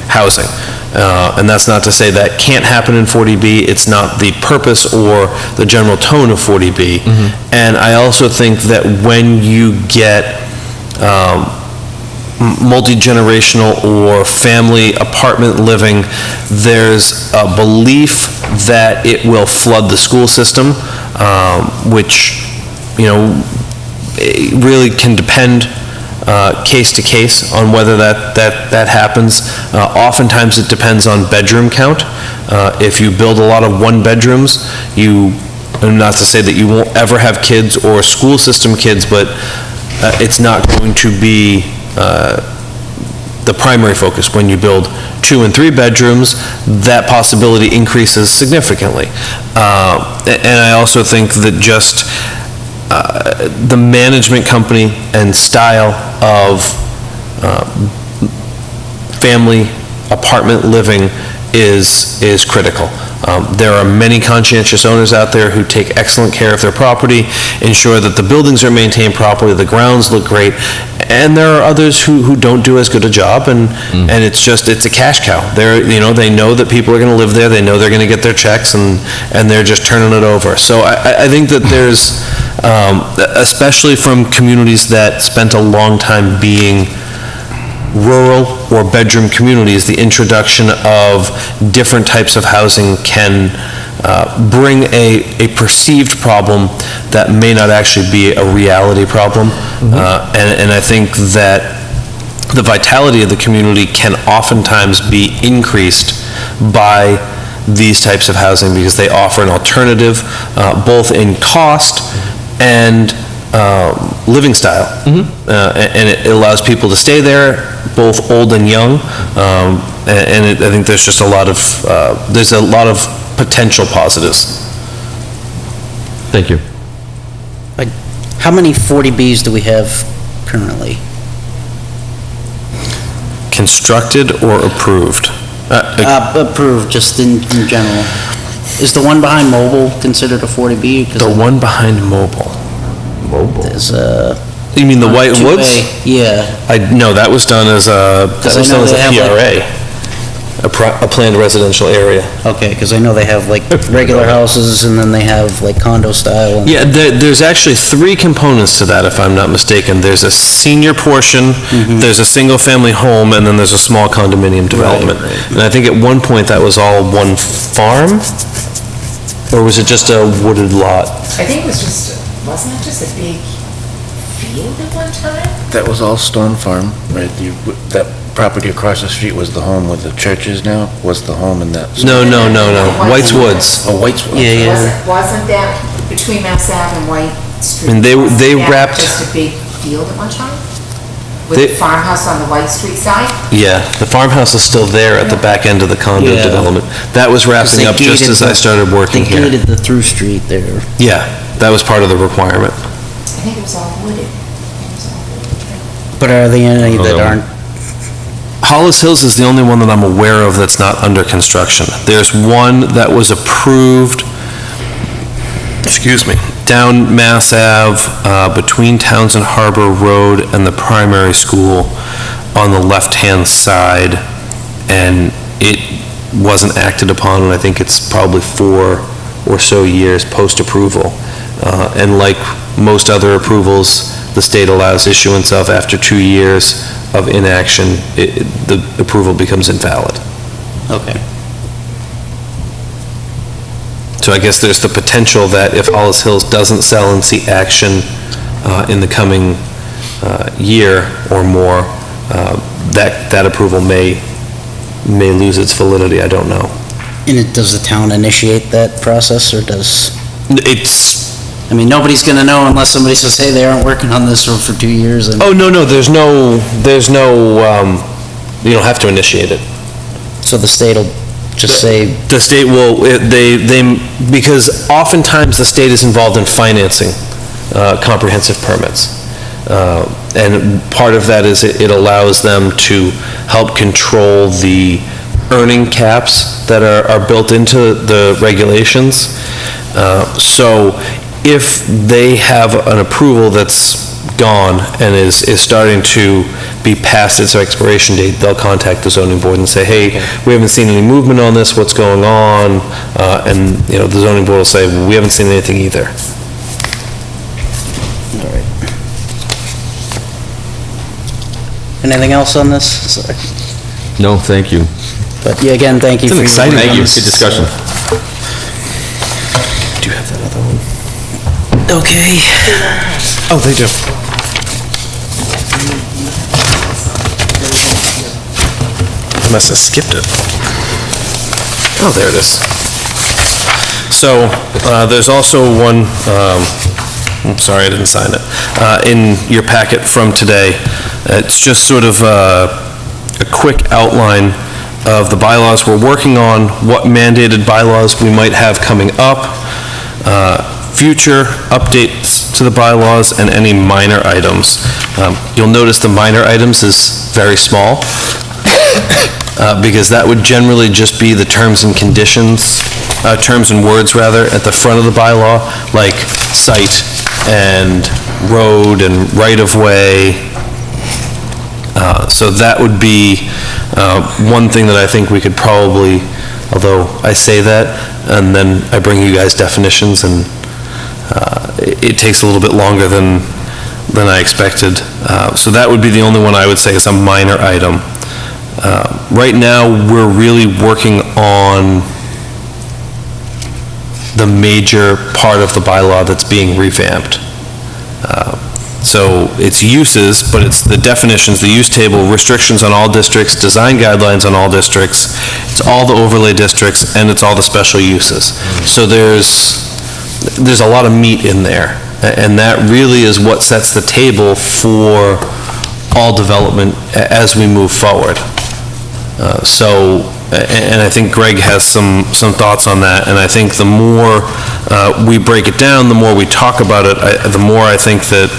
housing. And that's not to say that can't happen in 40B. It's not the purpose or the general tone of 40B. And I also think that when you get multi-generational or family apartment living, there's a belief that it will flood the school system, which, it really can depend case to case on whether that happens. Oftentimes it depends on bedroom count. If you build a lot of one-bedrooms, and not to say that you won't ever have kids or school system kids, but it's not going to be the primary focus. When you build 2 and 3 bedrooms, that possibility increases significantly. And I also think that just the management company and style of family apartment living is critical. There are many conscientious owners out there who take excellent care of their property, ensure that the buildings are maintained properly, the grounds look great, and there are others who don't do as good a job, and it's a cash cow. They know that people are going to live there, they know they're going to get their checks, and they're just turning it over. So I think that there's, especially from communities that spent a long time being rural or bedroom communities, the introduction of different types of housing can bring a perceived problem that may not actually be a reality problem. And I think that the vitality of the community can oftentimes be increased by these types of housing, because they offer an alternative, both in cost and living style. And it allows people to stay there, both old and young, I think there's just a lot of potential positives. Thank you. How many 40Bs do we have currently? constructed or approved? Approved, just in general. Is the one behind Mobile considered a 40B? 'Cause The one behind Mobile. There's a... You mean the White 2A. Woods? Yeah. No, that was done as a, that I was know done as they a have, PRA, a planned residential area. Okay, because I know they have like regular houses and then they have like condo style. and- Yeah, there's actually three components to that, if I'm not mistaken. There's a senior portion, there's a single-family home, and then there's a small condominium development. And I think at one point that was all one farm? Or was it just a wooded lot? I think it was just, wasn't it just a big field at one time? That was all Stone Farm, right? That property across the street was the home where the church is now, was the home in that. No, White's Woods. Oh, White's. Yeah. Wasn't that between Mass Ave and White Street? I mean, they Wasn't that wrapped- just a big field at one time? With They- the farmhouse on the White Street side? Yeah, the farmhouse is still there at the back end of the condo Yeah. development. That was 'Cause wrapping they up just gated as I the- started working They here. gated the through street there. Yeah, that was part of the requirement. I think it was all wooded. But are there any that that one. aren't? Hollis Hills is the only one that I'm aware of that's not under construction. There's one that was approved, excuse me, down Mass Ave, between Townsend Harbor Road and the primary school on the left-hand side, and it wasn't acted upon, and I think it's probably 4 or so years post-approval. And like most other approvals, the state allows issuance of after 2 years of inaction, the approval becomes invalid. Okay. So I guess there's the potential that if Hollis Hills doesn't sell and see action in the coming year or more, that approval may lose its validity, I don't know. And does the town initiate that process, or does, It's, I mean, nobody's gonna know unless somebody says, hey, they aren't working on this for 2 years, and... oh, no, there's no, you don't have to initiate it. So the state will just say, The state will, because oftentimes the state is involved in financing comprehensive permits. And part of that is it allows them to help control the earning caps that are built into the regulations. So if they have an approval that's gone and is starting to be past its expiration date, they'll contact the zoning board and say, hey, we haven't seen any movement on this, what's going on? And, the zoning board will say, well, we haven't seen anything either. all right. Anything else on this? Sorry. No, thank you. But yeah, again, thank you for your... Thank you, good discussion. Do you have that other one? Okay. Oh, they do. I must have skipped it. Oh, there it is. So, there's also one, I'm sorry, I didn't sign it, in your packet from today. It's just sort of a quick outline of the bylaws we're working on, what mandated bylaws we might have coming up, future updates to the bylaws, and any minor items. You'll notice the minor items is very small, because that would generally just be the terms and conditions, terms and words, rather, at the front of the bylaw, like site and road and right-of-way. So that would be one thing that I think we could probably, although I say that, and then I bring you guys definitions, and it takes a little bit longer than I expected. So that would be the only one I would say is a minor item. Right now, we're really working on the major part of the bylaw that's being revamped. So it's uses, but it's the definitions, the use table, restrictions on all districts, design guidelines on all districts, it's all the overlay districts, and it's all the special uses. So there's a lot of meat in there, and that really is what sets the table for all development as we move forward. And I think Greg has some thoughts on that, and I think the more we break it down, the more we talk about it, the more I think that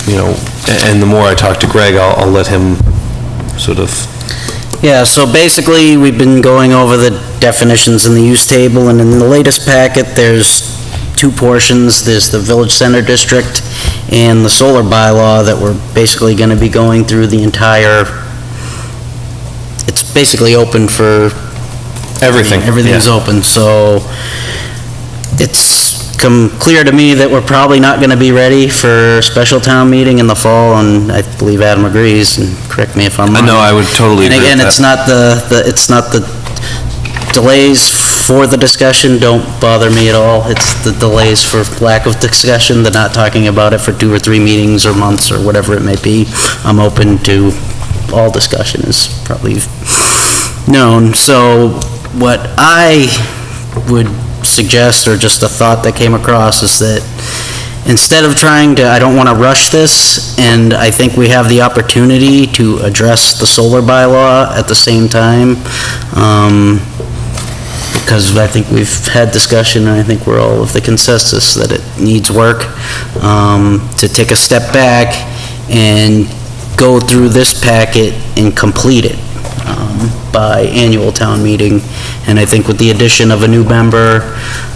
and the more I talk to Greg, I'll let him sort of, Yeah, so basically, we've been going over the definitions in the use table, and in the latest packet, there's two portions. There's the Village Center District and the solar bylaw that we're basically going to be going through the entire, it's basically open for... everything. Everything's open, so it's come clear to me that we're probably not going to be ready for special town meeting in the fall, and I believe Adam agrees, and correct me if I'm wrong. No, I would totally agree with And again, that. it's not the delays for the discussion don't bother me at all. It's the delays for lack of discussion. They're not talking about it for 2 or 3 meetings or months or whatever it may be. I'm open to all discussion, is probably known. So what I would suggest, or just a thought that came across, is that instead of trying to, I don't want to rush this, and I think we have the opportunity to address the solar bylaw at the same time, because I think we've had discussion, and I think we're all of the consensus that it needs work, to take a step back and go through this packet and complete it by annual town meeting. And I think with the addition of a new member,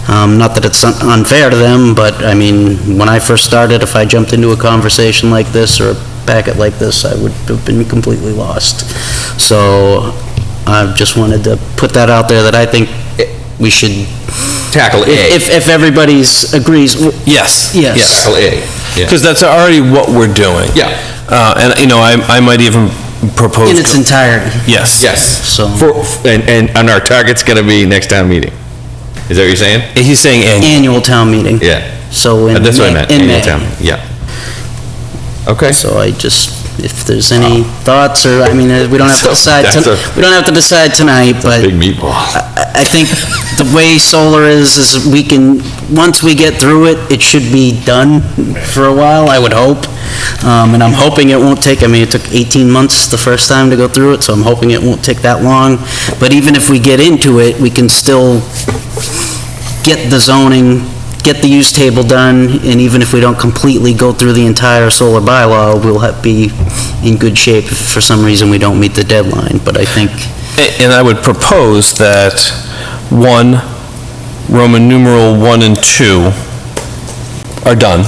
not that it's unfair to them, but I mean, when I first started, if I jumped into a conversation like this or a packet like this, I would have been completely lost. So I just wanted to put that out there, that I think we should... Tackle A. If everybody's agrees. Yes. Yes. Tackle A. Yeah. Because that's already what we're doing. Yeah. And, I might even propose... In its entirety. Yes. Yes. So- And our target's gonna be next town meeting. Is that what you're saying? He's saying annual. Annual town meeting. Yeah. So in That's what I May- meant, in annual May. town, yeah. Okay. So I just, if there's any thoughts, or, I mean, we don't have to decide, That's we don't have to decide tonight, but Big meatball. I think the way solar is we can, once we get through it, it should be done for a while, I would hope. And I'm hoping it won't take, I mean, it took 18 months the first time to go through it, so I'm hoping it won't take that long. But even if we get into it, we can still get the zoning, get the use table done, and even if we don't completely go through the entire solar bylaw, we'll be in good shape if for some reason we don't meet the deadline. But I think, And I would propose that 1, Roman numeral 1 and 2 are done,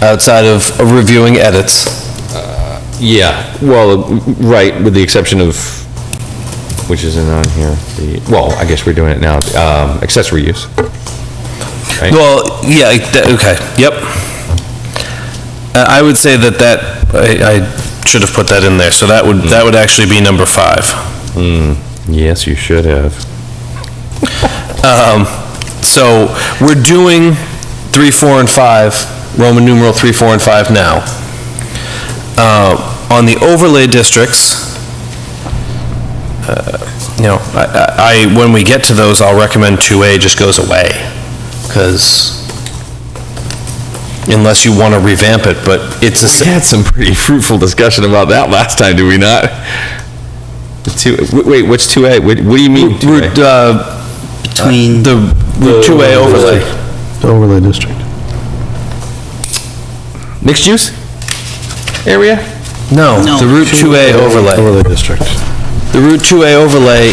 outside of reviewing edits. Yeah, well, right, with the exception of, which isn't on here, well, I guess we're doing it now, accessory use. Right? Well, yeah, okay, yep. I would say I should have put that in there, so that would actually be number 5. Yes, you should have. So, we're doing 3, 4, and 5, Roman numeral 3, 4, and 5 now. On the overlay districts, when we get to those, I'll recommend 2A just goes away, because unless you want to revamp it, but it's We had some pretty fruitful discussion about that last time, did we not? Wait, what's 2A? What do you mean 2A? between... the Route 2A overlay. The overlay district. Mixed use area? No, No. the Route 2A overlay. Overlay district. The Route 2A overlay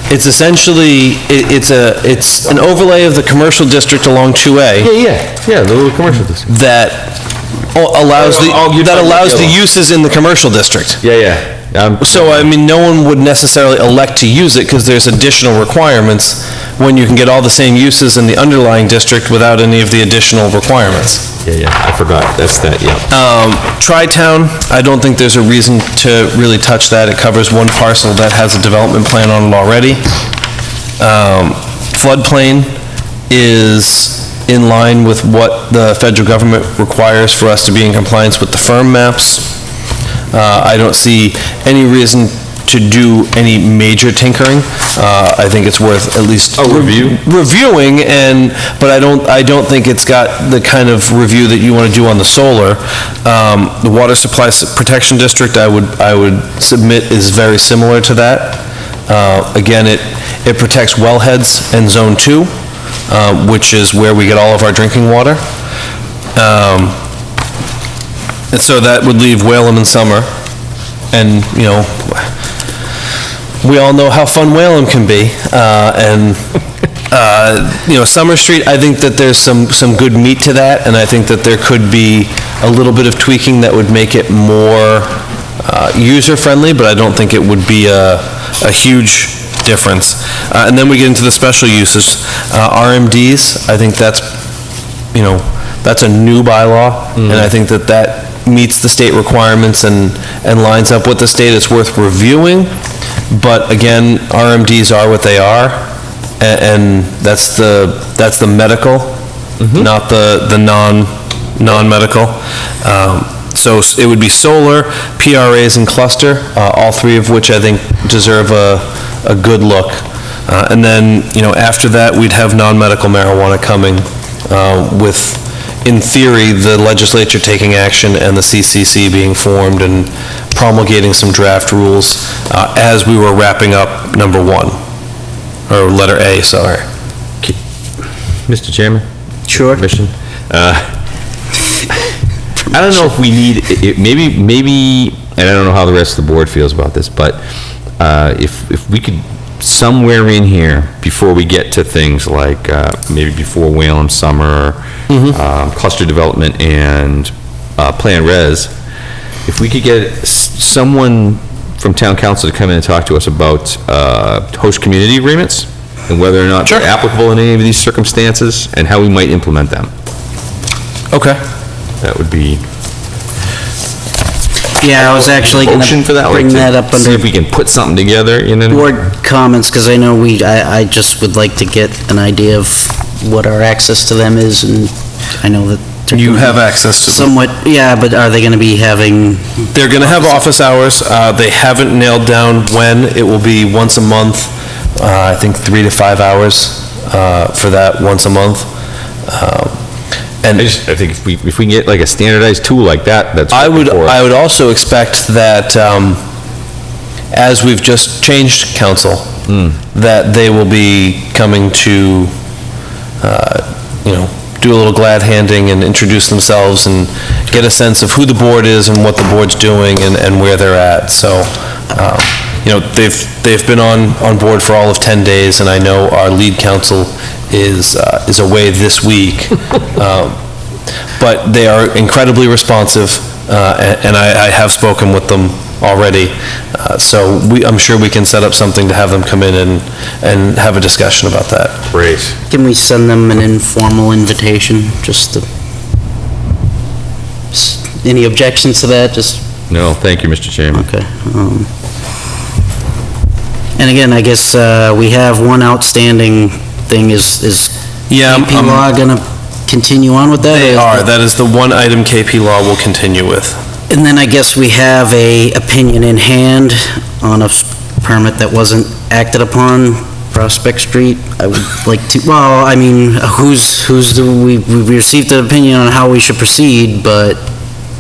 it's essentially, it's an overlay of the commercial district along 2A Yeah, the little commercial district. that allows you're talking about the yellow. uses in the commercial district. Yeah. So, I mean, no one would necessarily elect to use it because there's additional requirements when you can get all the same uses in the underlying district without any of the additional requirements. Yeah, I forgot, that's that, yeah. Tri-Town, I don't think there's a reason to really touch that. It covers one parcel that has a development plan on it already. Floodplain is in line with what the federal government requires for us to be in compliance with the firm maps. I don't see any reason to do any major tinkering. I think it's worth at least... reviewing, but I don't think it's got the kind of review that you want to do on the solar. The Water Supply Protection District, I would submit, is very similar to that. Again, it protects wellheads and Zone 2, which is where we get all of our drinking water. And so that would leave Whalum and Summer, and, we all know how fun Whalum can be, Summer Street, I think that there's some good meat to that, and I think that there could be a little bit of tweaking that would make it more user-friendly, but I don't think it would be a huge difference. And then we get into the special uses. RMDs, I think that's a new bylaw, and I think that meets the state requirements and lines up with the state. It's worth reviewing, but again, RMDs are what they are, and that's the medical, not the non-medical. So it would be solar, PRAs, and cluster, all three of which I think deserve a good look. And then, after that, we'd have non-medical marijuana coming with, in theory, the legislature taking action and the CCC being formed and promulgating some draft rules as we were wrapping up number 1, or letter A, sorry. Mr. Chairman? Sure. Commission? I don't know if we need, maybe, and I don't know how the rest of the board feels about this, but if we could, somewhere in here, before we get to things like, maybe before Whalum Summer, cluster development and Plan Res, if we could get someone from town council to come in and talk to us about host community agreements, and whether or not they're applicable in any of these circumstances, and how we might implement them. Okay. That would be... Yeah, I was actually going Motion for that, to bring like, that up see under if we can put something together, board comments, because I know I just would like to get an idea of what our access to them is, and I know that... You have access to them. Somewhat, yeah, but are they going to be having... They're going to have office hours. They haven't nailed down when. It will be once a month, I think 3 to 5 hours for that once a month. And I think if we can get like a standardized tool like that, that's... I would also expect that, as we've just changed council, that they will be coming to, do a little glad handing and introduce themselves and get a sense of who the board is and what the board's doing and where they're at. So, they've been on board for all of 10 days, and I know our lead counsel is away this week. But they are incredibly responsive, and I have spoken with them already. So I'm sure we can set up something to have them come in and have a discussion about that. Great. Can we send them an informal invitation, just to... Any objections to that, just... No, thank you, Mr. Chairman. Okay. And again, I guess we have one outstanding thing, is Yeah, KP Law going to continue on with that? They are. That is the one item KP Law will continue with. And then I guess we have a opinion in hand on a permit that wasn't acted upon, Prospect Street. I would like to, well, I mean, we received an opinion on how we should proceed, but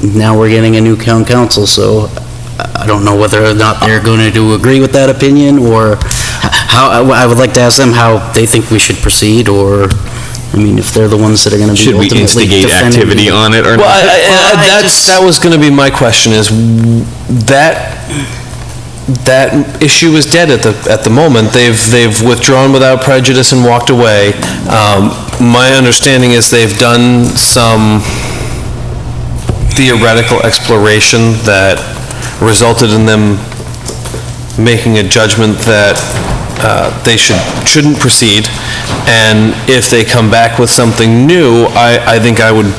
now we're getting a new town council, so I don't know whether or not they're going to agree with that opinion, or how, I would like to ask them how they think we should proceed, or, I mean, if they're the ones that are going to be Should we ultimately instigate defending activity on it or Well, not? that was going to be my question, is that issue is dead at the moment. They've withdrawn without prejudice and walked away. My understanding is they've done some theoretical exploration that resulted in them making a judgment that they shouldn't proceed, and if they come back with something new, I think I would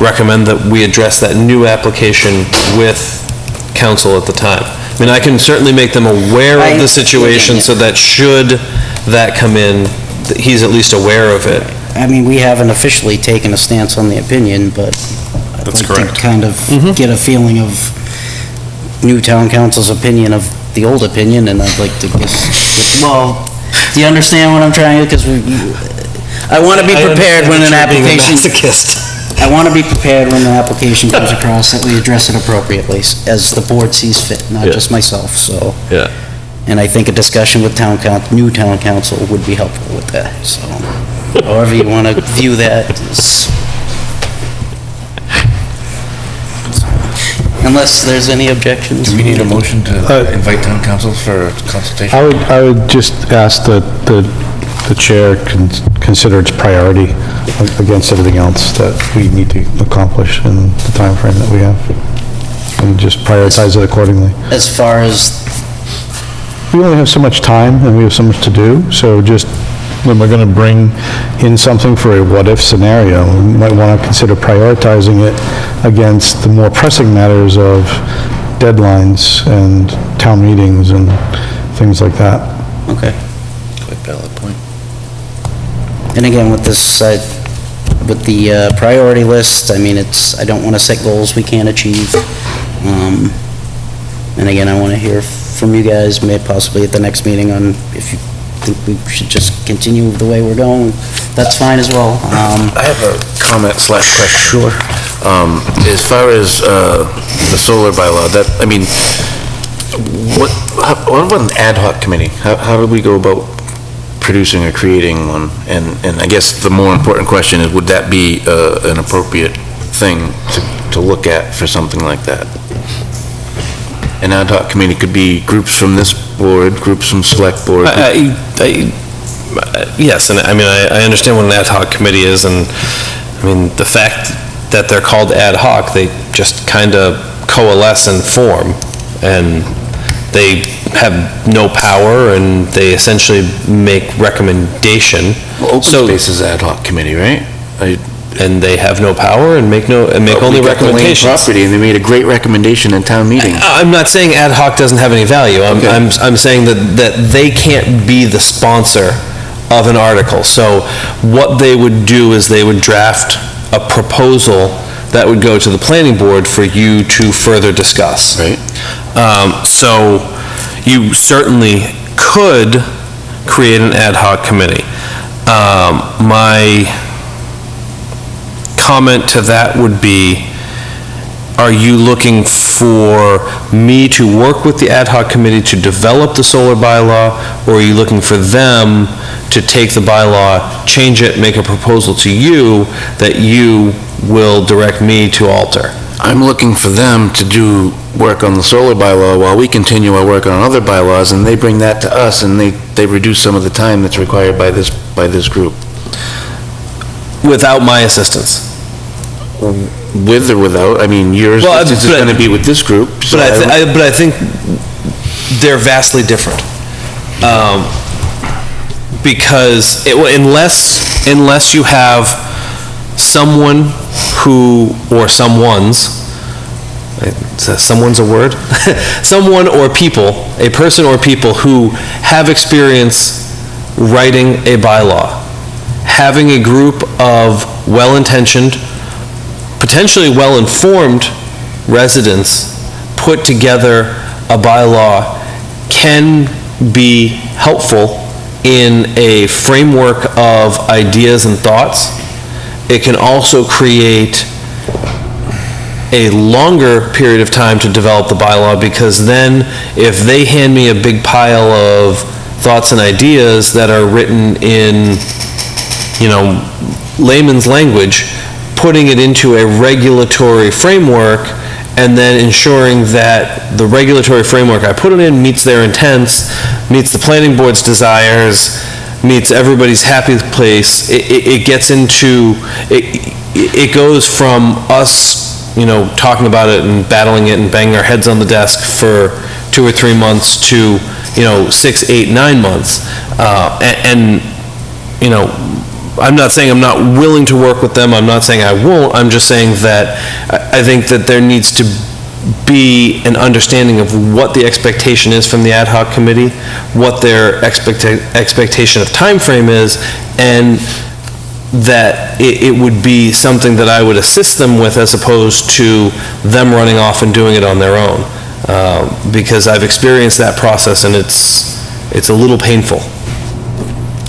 recommend that we address that new application with council at the time. I mean, I can certainly make them aware of the situation, so that should that come in, that he's at least aware of it. I mean, we haven't officially taken a stance on the opinion, but I'd That's like correct. to kind of get a feeling of new town council's opinion of the old opinion, and I'd like to well, do you understand what I'm trying to, because I want to be prepared when an application... I want to be prepared when the application comes across, that we address it appropriately, as the board sees fit, not just myself, so... Yeah. And I think a discussion with new town council would be helpful with that, so, however you want to view that is... Unless there's any objections. Do we need a motion to invite town council for consultation? I would just ask that the chair consider its priority against everything else that we need to accomplish in the timeframe that we have, and just prioritize it accordingly. As far as, We only have so much time, and we have so much to do, so just when we're going to bring in something for a what-if scenario, we might want to consider prioritizing it against the more pressing matters of deadlines and town meetings and things like that. okay. Quite valid point. And again, with this, with the priority list, I mean, I don't want to set goals we can't achieve. And again, I want to hear from you guys, maybe possibly at the next meeting, on if you think we should just continue the way we're going. That's fine as well. I have a comment / question. Sure. As far as the solar bylaw, what about an ad hoc committee? How do we go about producing or creating one? And I guess the more important question is, would that be an appropriate thing to look at for something like that? An ad hoc committee could be groups from this board, groups from select board. Yes, and I mean, I understand what an ad hoc committee is, and, I mean, the fact that they're called ad hoc, they just kind of coalesce and form, and they have no power, and they essentially make recommendation. Well, Open Space is ad hoc committee, right? And they have no power and make only recommendations. Property, and they made a great recommendation in town meeting. I'm not saying ad hoc doesn't have any value. I'm saying that they can't be the sponsor of an article. So what they would do is they would draft a proposal that would go to the planning board for you to further discuss. Right. So you certainly could create an ad hoc committee. My comment to that would be, are you looking for me to work with the ad hoc committee to develop the solar bylaw, or are you looking for them to take the bylaw, change it, make a proposal to you that you will direct me to alter? I'm looking for them to do work on the solar bylaw while we continue our work on other bylaws, and they bring that to us, and they reduce some of the time that's required by this group. Without my assistance? With or without, I mean, your assistance is going to be with this group. So but I think they're vastly different. Because unless you have someone who, or someone's, someone's a word? Someone or people, a person or people who have experience writing a bylaw, having a group of well-intentioned, potentially well-informed residents put together a bylaw can be helpful in a framework of ideas and thoughts. It can also create a longer period of time to develop the bylaw, because then if they hand me a big pile of thoughts and ideas that are written in, layman's language, putting it into a regulatory framework, and then ensuring that the regulatory framework I put it in meets their intents, meets the planning board's desires, meets everybody's happy place. It gets into, it goes from us, talking about it and battling it and banging our heads on the desk for 2 or 3 months to, 6, 8, 9 months. I'm not saying I'm not willing to work with them, I'm not saying I won't, I'm just saying that I think that there needs to be an understanding of what the expectation is from the ad hoc committee, what their expectation of time frame is, and that it would be something that I would assist them with, as opposed to them running off and doing it on their own. Because I've experienced that process, and it's a little painful.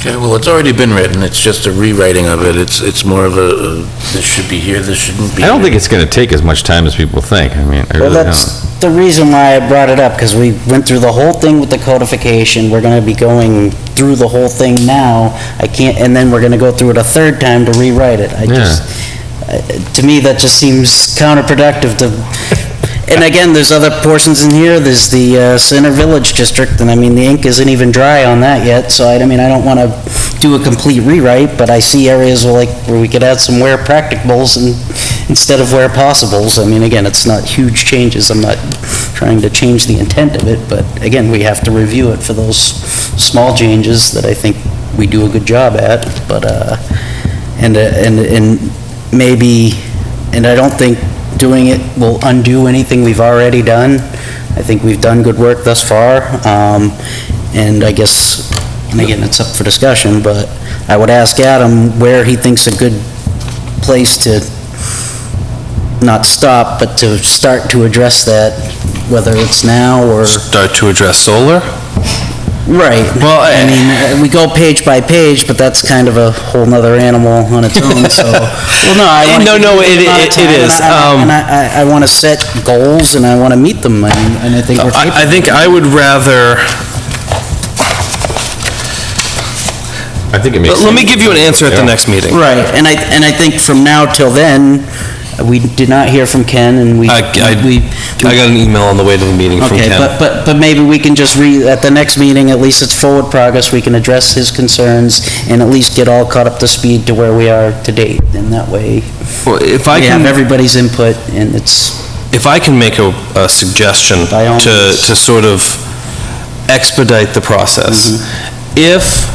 Okay, well, it's already been written, it's just a rewriting of it, it's more of a, this should be here, this shouldn't be I don't here. think it's going to take as much time as people think. I mean, I Well, really that's don't. the reason why I brought it up, because we went through the whole thing with the codification. We're going to be going through the whole thing now. And then we're going to go through it a third time to rewrite it. To me, that just seems counterproductive to And again, there's other portions in here, there's the Center Village District, and I mean, the ink isn't even dry on that yet, so I mean, I don't want to do a complete rewrite, but I see areas where we could add some where practicables instead of where possibles. I mean, again, it's not huge changes, I'm not trying to change the intent of it, but again, we have to review it for those small changes that I think we do a good job at, but, and maybe, and I don't think doing it will undo anything we've already done. I think we've done good work thus far, and I guess, and again, it's up for discussion, but I would ask Adam where he thinks a good place to not stop, but to start to address that, whether it's now or... Start to address solar? Right. Well, I mean, we go page by page, but that's kind of a whole nother animal on its own, so... Well, no, I want to... No, it is. And I want to set goals, and I want to meet them, and I think we're capable. I think I would rather... I think it makes sense. Let me give you an answer at the next meeting. Right, and I think from now till then, we did not hear from Ken, and I got an email on the way to the meeting from Okay, Ken. but maybe we can just at the next meeting, at least it's forward progress, we can address his concerns, and at least get all caught up to speed to where we are to date, and that way, Well, if I we have can, everybody's input, and it's, if I can make a suggestion By all to means. sort of expedite the process, if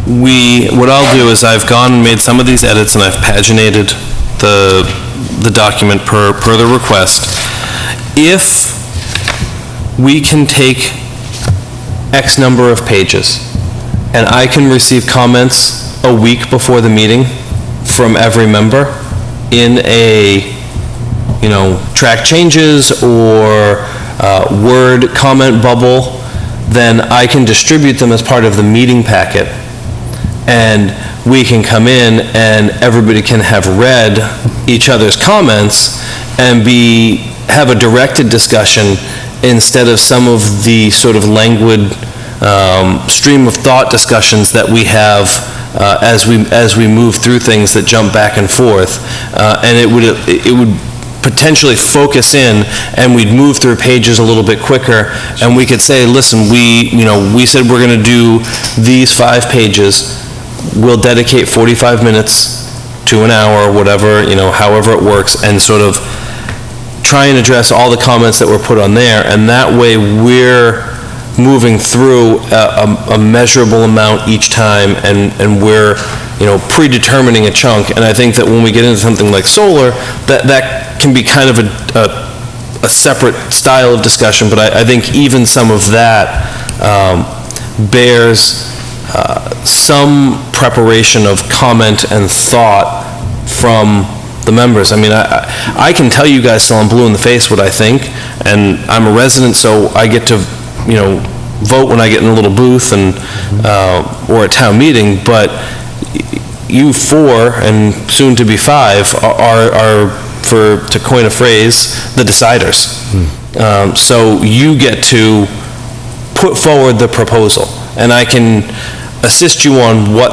what I'll do is I've gone and made some of these edits and I've paginated the document per the request. If we can take X number of pages and I can receive comments a week before the meeting from every member in a, track changes or word comment bubble, then I can distribute them as part of the meeting packet. And we can come in and everybody can have read each other's comments and have a directed discussion instead of some of the sort of languid stream of thought discussions that we have as we move through things that jump back and forth. And it would potentially focus in, and we'd move through pages a little bit quicker, and we could say, listen, we said we're going to do these 5 pages. We'll dedicate 45 minutes to an hour, whatever, however it works, and sort of try and address all the comments that were put on there, and that way we're moving through a measurable amount each time, and we're, predetermining a chunk. And I think that when we get into something like solar, that can be kind of a separate style of discussion, but I think even some of that bears some preparation of comment and thought from the members. I mean, I can tell you guys till I'm blue in the face what I think, and I'm a resident, so I get to, vote when I get in a little booth and, or a town meeting, but you 4, and soon to be 5, are, to coin a phrase, the deciders. So you get to put forward the proposal, and I can assist you on what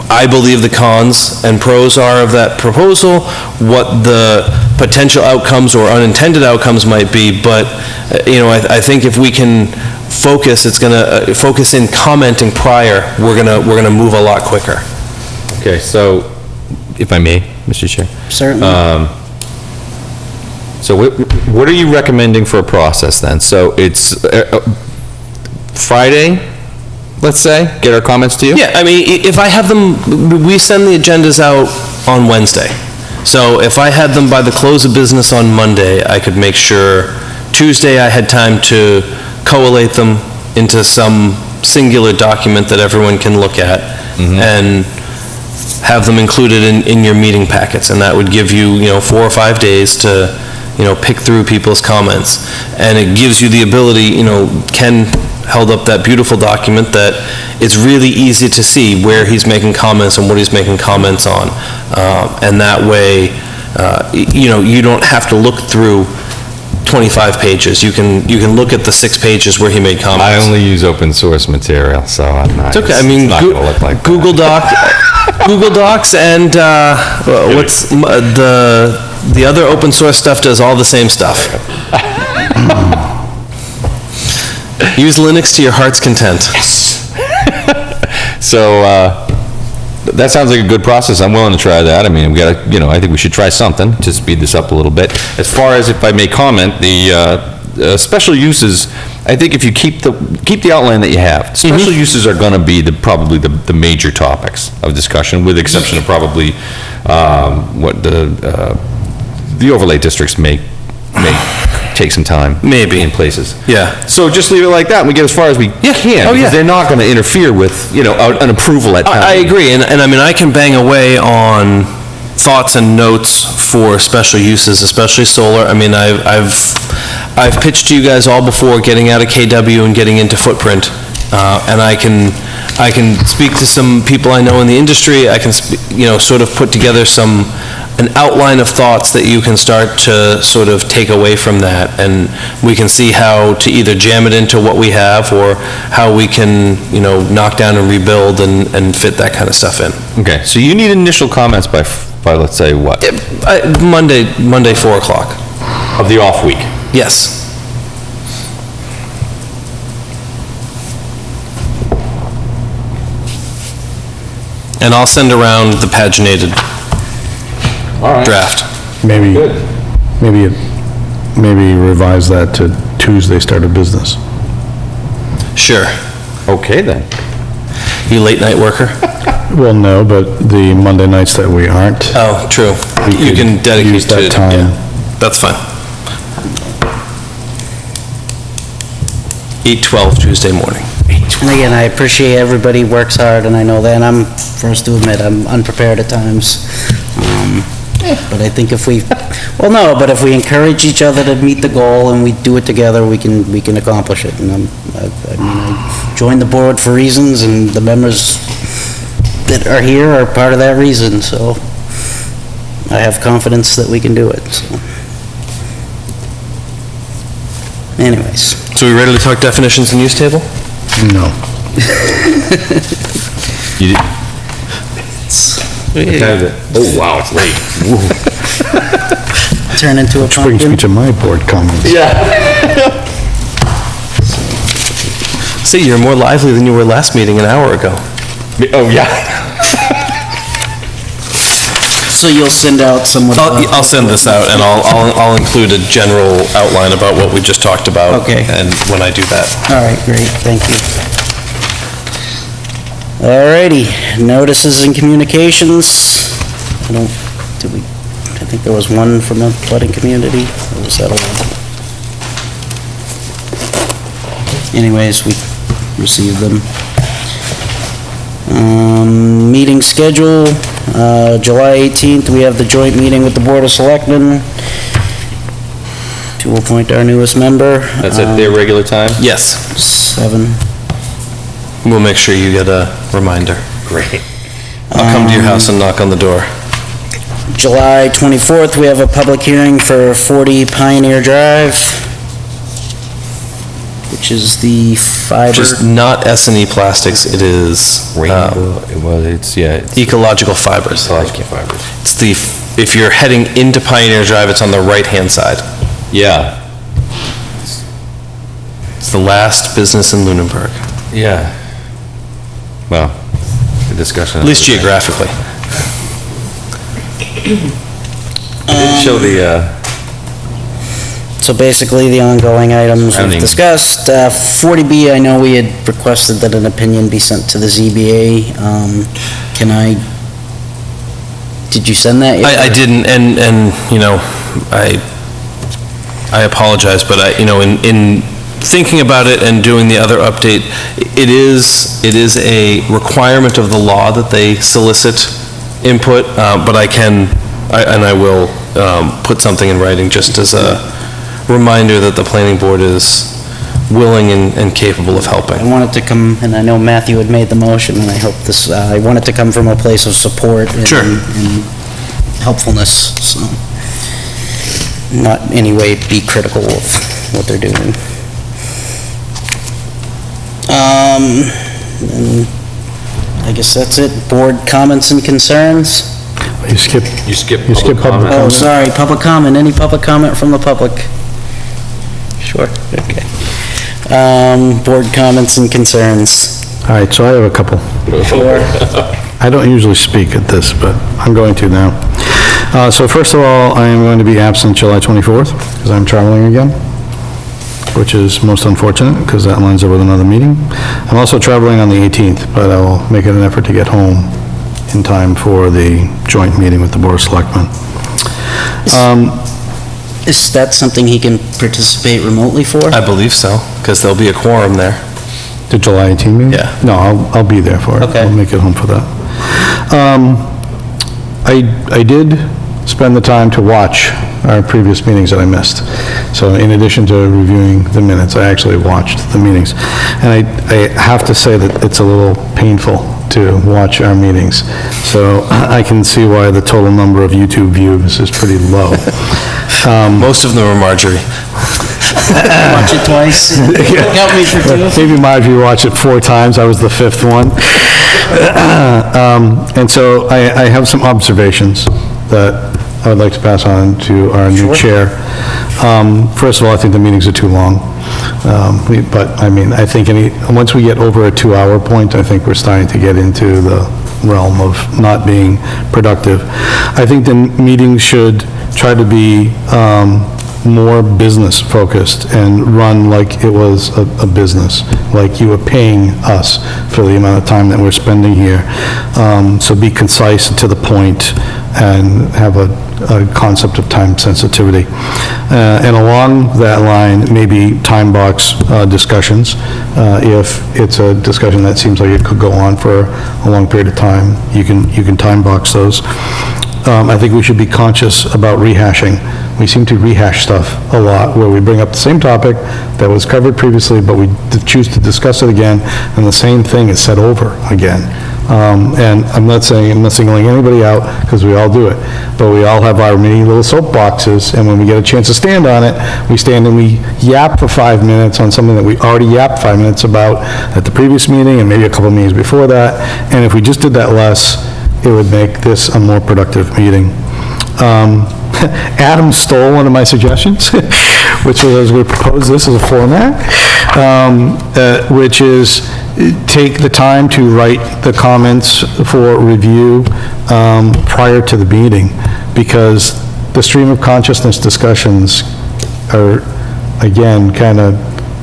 I believe the cons and pros are of that proposal, what the potential outcomes or unintended outcomes might be, but, I think if we can focus, it's gonna, focus in commenting prior, we're gonna move a lot quicker. Okay, so, if I may, Mr. Chair? certainly. So what are you recommending for a process then? So it's Friday, let's say, get our comments to you? Yeah, I mean, if I have them, we send the agendas out on Wednesday. So if I had them by the close of business on Monday, I could make sure Tuesday I had time to collate them into some singular document that everyone can look at and have them included in your meeting packets. And that would give you, 4 or 5 days to, pick through people's comments. And it gives you the ability, Ken held up that beautiful document that it's really easy to see where he's making comments and what he's making comments on. And that way, you don't have to look through 25 pages. You can look at the 6 pages where he made comments. I only use open source material, so I'm not. It's okay, I mean, it's not gonna look like Google Docs and, what's the The other open source stuff does all the same stuff. Use Linux to your heart's content. So, that sounds like a good process. I'm willing to try that. I mean, we gotta, I think we should try something to speed this up a little bit. As far as, if I may comment, the special uses, I think if you keep the outline that you have, special uses are gonna be probably the major topics of discussion, with the exception of probably, what the overlay districts may take some time. Maybe. In places. Yeah. So just leave it like that, and we get as far as we can. Oh, yeah. Because they're not gonna interfere with, an approval at town. I agree, and I mean, I can bang away on thoughts and notes for special uses, especially solar. I mean, I've pitched to you guys all before getting out of KW and getting into footprint, and I can speak to some people I know in the industry. I can, sort of put together an outline of thoughts that you can start to sort of take away from that, and we can see how to either jam it into what we have, or how we can, knock down and rebuild and fit that kind of stuff in. Okay, so you need initial comments by let's say, what? Monday, 4 o'clock. Of the off week? Yes. And I'll send around the paginated draft. Maybe revise that to Tuesday start of business. Sure. Okay, then. You late night worker? Well, no, but the Monday nights that we aren't. Oh, true. We You could can dedicate use that to, time. yeah, that's fine. 8:12 Tuesday morning. And again, I appreciate everybody works hard, and I know that, and I'm first to admit, I'm unprepared at times. But I think if we encourage each other to meet the goal and we do it together, we can accomplish it. And I joined the board for reasons, and the members that are here are part of that reason, so I have confidence that we can do it, so. Anyways. So we ready to talk definitions and use table? No. You did- What time is it? Oh, wow, it's late. Turn into a Which brings me pumpkin. to my board comments. See, you're more lively than you were last meeting an hour ago. Oh, yeah. So you'll send out some... I'll send this out, and I'll include a general outline about what we just talked about. Okay. And when I do that. All right, great, thank you. All righty, notices and communications. I think there was one from the flooding community, or was that all? Anyways, we received them. Meeting schedule, July 18th, we have the joint meeting with the Board of Selectmen to appoint our newest member. That's at their regular time? Yes. 7. We'll make sure you get a reminder. Great. I'll come to your house and knock on the door. July 24th, we have a public hearing for 40 Pioneer Drive, which is the fiber... Just not S&E Plastics, it is ecological fibers. Ecological fibers. It's if you're heading into Pioneer Drive, it's on the right-hand side. Yeah. It's the last business in Lunenburg, Yeah. Well, the discussion. at least geographically. Didn't show the, So basically, the ongoing items we've Rounding. discussed. 40B, I know we had requested that an opinion be sent to the ZBA. Did you send that yet? I didn't, and, I apologize, but in thinking about it and doing the other update, it is a requirement of the law that they solicit input, but I will put something in writing just as a reminder that the planning board is willing and capable of helping. I want it to come, and I know Matthew had made the motion, and I hope this, I want it to come from a place of support and Sure. and helpfulness, so not in any way be critical of what they're doing. And I guess that's it. Board comments and concerns? You skip public Oh, comment. sorry, public comment. Any public comment from the public? Sure, okay. Board comments and concerns. All right, so I have a couple. Sure. I don't usually speak at this, but I'm going to now. So first of all, I am going to be absent July 24th, because I'm traveling again, which is most unfortunate, because that lines up with another meeting. I'm also traveling on the 18th, but I will make it an effort to get home in time for the joint meeting with the Board of Selectmen. Is that something he can participate remotely for? I believe so, because there'll be a quorum there. The July 18th meeting? Yeah. No, I'll be there for it. Okay. I'll make it home for that. I did spend the time to watch our previous meetings that I missed. So in addition to reviewing the minutes, I actually watched the meetings. And I have to say that it's a little painful to watch our meetings. So I can see why the total number of YouTube views is pretty low. Most of them are Marjorie. Watch it twice? Help me for two? Maybe Marjorie watched it 4 times, I was the 5th one. And so I have some observations that I would like to pass on to our new chair. First of all, I think the meetings are too long. But, I mean, I think once we get over a 2-hour point, I think we're starting to get into the realm of not being productive. I think the meetings should try to be more business-focused and run like it was a business, like you were paying us for the amount of time that we're spending here. So be concise and to the point and have a concept of time sensitivity. And along that line, maybe time box discussions. If it's a discussion that seems like it could go on for a long period of time, you can time box those. I think we should be conscious about rehashing. We seem to rehash stuff a lot, where we bring up the same topic that was covered previously, but we choose to discuss it again, and the same thing is said over again. And I'm not singling anybody out, because we all do it, but we all have our mini little soapboxes, and when we get a chance to stand on it, we stand and we yap for 5 minutes on something that we already yapped 5 minutes about at the previous meeting, and maybe a couple meetings before that, and if we just did that less, it would make this a more productive meeting. Adam stole one of my suggestions, which was we propose this as a format, which is take the time to write the comments for review prior to the meeting, because the stream of consciousness discussions are, again, kind of,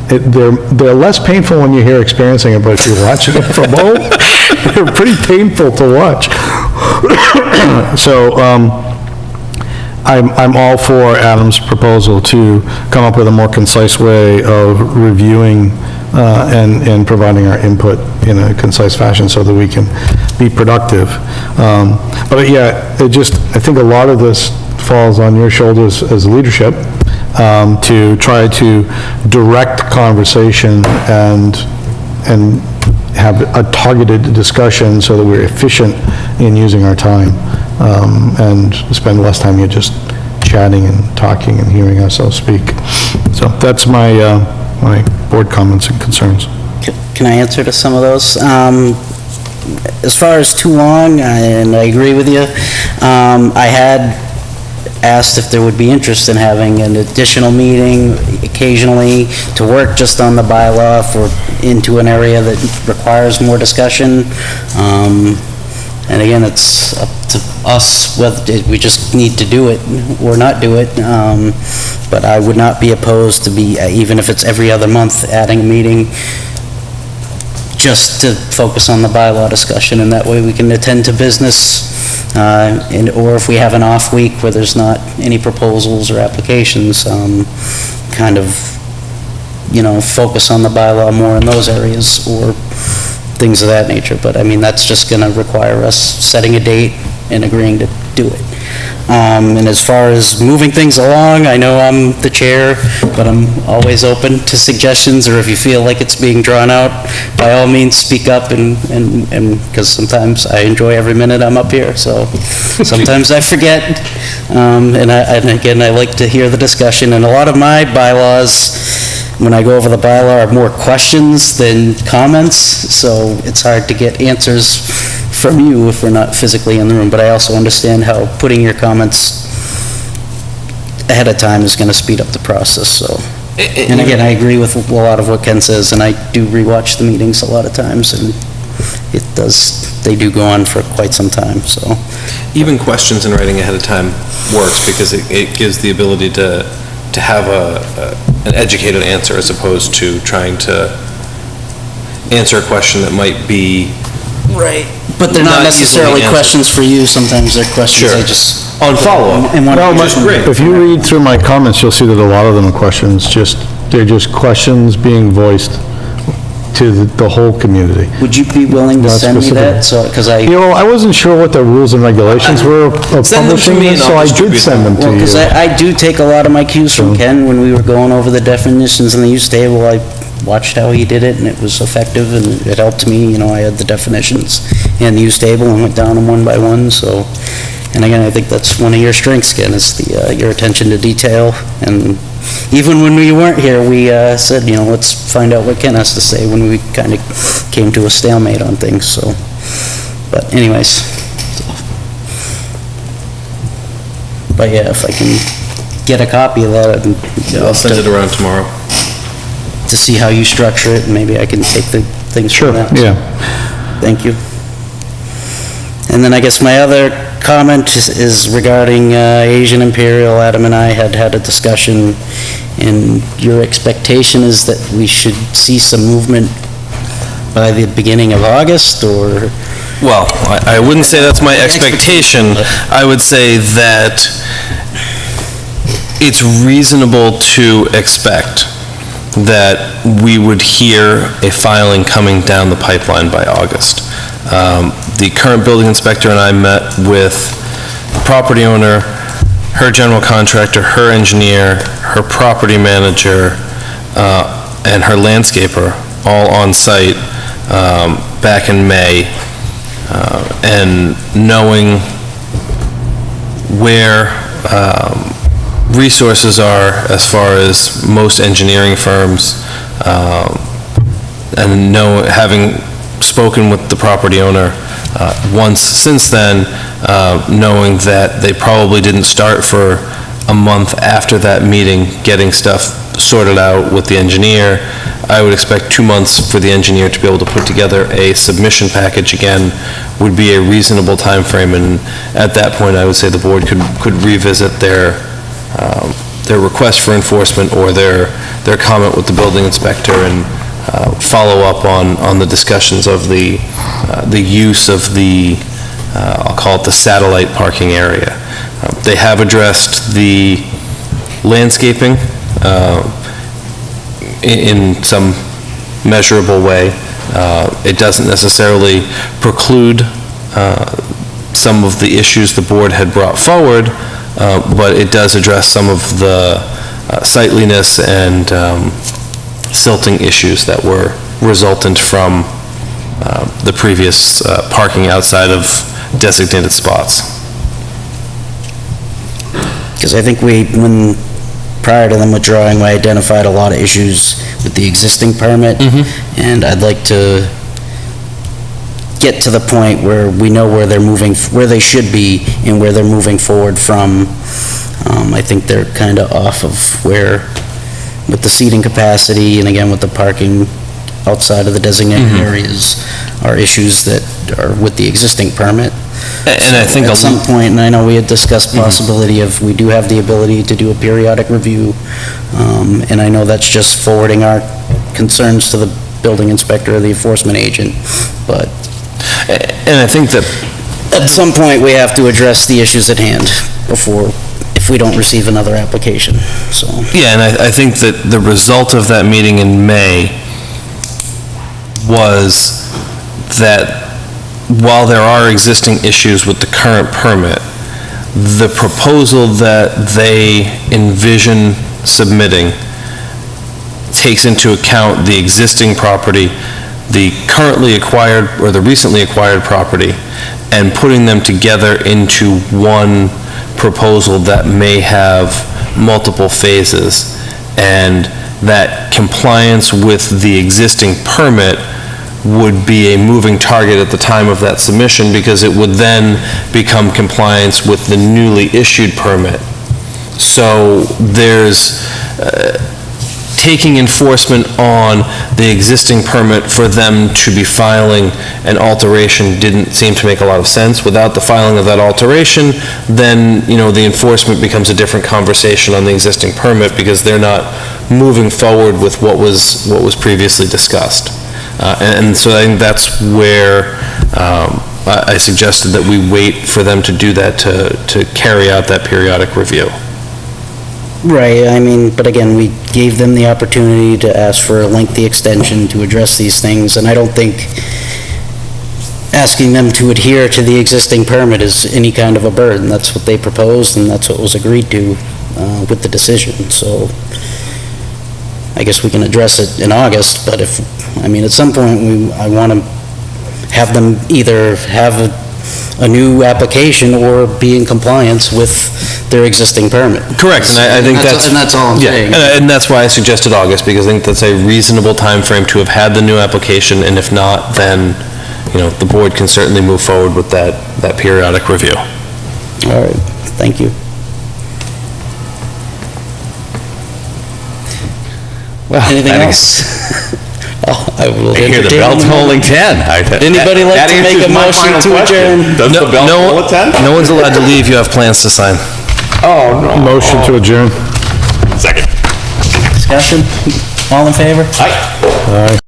they're less painful when you're here experiencing it, but if you're watching it from home, they're pretty painful to watch. So, I'm all for Adam's proposal to come up with a more concise way of reviewing and providing our input in a concise fashion so that we can be productive. But yeah, I think a lot of this falls on your shoulders as leadership, to try to direct conversation and have a targeted discussion so that we're efficient in using our time, and spend less time here just chatting and talking and hearing ourselves speak. So that's my, my board comments and concerns. Can I answer to some of those? As far as too long, and I agree with you, I had asked if there would be interest in having an additional meeting occasionally to work just on the bylaw into an area that requires more discussion. And again, it's up to us whether we just need to do it or not do it. But I would not be opposed to even if it's every other month, adding a meeting just to focus on the bylaw discussion, and that way we can attend to business, or if we have an off week where there's not any proposals or applications, kind of, focus on the bylaw more in those areas, or things of that nature. But I mean, that's just going to require us setting a date and agreeing to do it. And as far as moving things along, I know I'm the chair, but I'm always open to suggestions, or if you feel like it's being drawn out, by all means, speak up, and because sometimes I enjoy every minute I'm up here, so sometimes I forget. And again, I like to hear the discussion, and a lot of my bylaws, when I go over the bylaw, are more questions than comments, so it's hard to get answers from you if we're not physically in the room, but I also understand how putting your comments ahead of time is going to speed up the process, so. And again, I agree with a lot of what Ken says, and I do rewatch the meetings a lot of times, and they do go on for quite some time, so. Even questions in writing ahead of time works, because it gives the ability to have an educated answer as opposed to trying to answer a question that might be... Right. But they're not Not necessarily easily answered. questions for you, sometimes they're questions I Sure. just... On follow-up. And one- Which is great. If you read through my comments, you'll see that a lot of them are questions, they're just questions being voiced to the whole community. Would you be willing to Not send me specific. that? So, because I... You know, I wasn't sure what the rules and regulations were of Send them to publishing me this, and so I'll I did distribute send them to Well, because you. I do take a lot of my cues from Ken when we were going over the definitions in the use table. I watched how he did it, and it was effective, and it helped me. You know, I had the definitions in the use table and went down them one by one, so... And again, I think that's one of your strengths, Ken, is your attention to detail. And even when we weren't here, we said, you know, let's find out what Ken has to say when we kind of came to a stalemate on things, so... But anyways... But yeah, if I can get a copy of that, I'll send it around tomorrow. to see how you structure it, and maybe I can take the things from that. Yeah. Thank you. And then I guess my other comment is regarding Asian Imperial. Adam and I had a discussion, and your expectation is that we should see some movement by the beginning of August, or? Well, I wouldn't say that's my expectation. I would say that it's reasonable to expect that we would hear a filing coming down the pipeline by August. The current building inspector and I met with the property owner, her general contractor, her engineer, her property manager, and her landscaper, all on site back in May. And knowing where resources are as far as most engineering firms, and having spoken with the property owner once since then, knowing that they probably didn't start for a month after that meeting getting stuff sorted out with the engineer, I would expect 2 months for the engineer to be able to put together a submission package again would be a reasonable time frame. And at that point, I would say the board could revisit their request for enforcement or their comment with the building inspector and follow up on the discussions of the use of the, I'll call it the satellite parking area. They have addressed the landscaping in some measurable way. It doesn't necessarily preclude some of the issues the board had brought forward, but it does address some of the sightliness and silting issues that were resultant from the previous parking outside of designated spots. Because I think prior to them withdrawing, we identified a lot of issues with the existing permit, and I'd like to get to the point where we know where they should be and where they're moving forward from. I think they're kind of off of where, with the seating capacity, and again, with the parking outside of the designated areas, are issues that are with the existing permit. And I think At some point, and I know we had discussed possibility of, we do have the ability to do a periodic review, and I know that's just forwarding our concerns to the building inspector or the enforcement agent, but And I think that at some point, we have to address the issues at hand if we don't receive another application, so. Yeah, and I think that the result of that meeting in May was that while there are existing issues with the current permit, the proposal that they envision submitting takes into account the existing property, the currently acquired or the recently acquired property, and putting them together into one proposal that may have multiple phases, and that compliance with the existing permit would be a moving target at the time of that submission, because it would then become compliance with the newly issued permit. So there's taking enforcement on the existing permit for them to be filing an alteration didn't seem to make a lot of sense. Without the filing of that alteration, then, the enforcement becomes a different conversation on the existing permit, because they're not moving forward with what was previously discussed. And so I think that's where I suggested that we wait for them to do that, to carry out that periodic review. Right, but again, we gave them the opportunity to ask for a lengthy extension to address these things, and I don't think asking them to adhere to the existing permit is any kind of a burden. That's what they proposed, and that's what was agreed to with the decision, so I guess we can address it in August, but at some point, I want to have them either have a new application or be in compliance with their existing permit. Correct, and I think that's... And that's all I'm saying. And that's why I suggested August, because I think that's a reasonable timeframe to have had the new application, and if not, then, the board can certainly move forward with that periodic review. All right, thank you. Anything else? I will I hear the entertain bell a tolling motion. 10. Anybody like That to make answers a my motion final to question. adjourn? Does the bell toll at 10? No one's allowed to leave, you have plans to sign. Oh, no. Motion to adjourn. Second. Discussion? All in favor? Aye. Aye.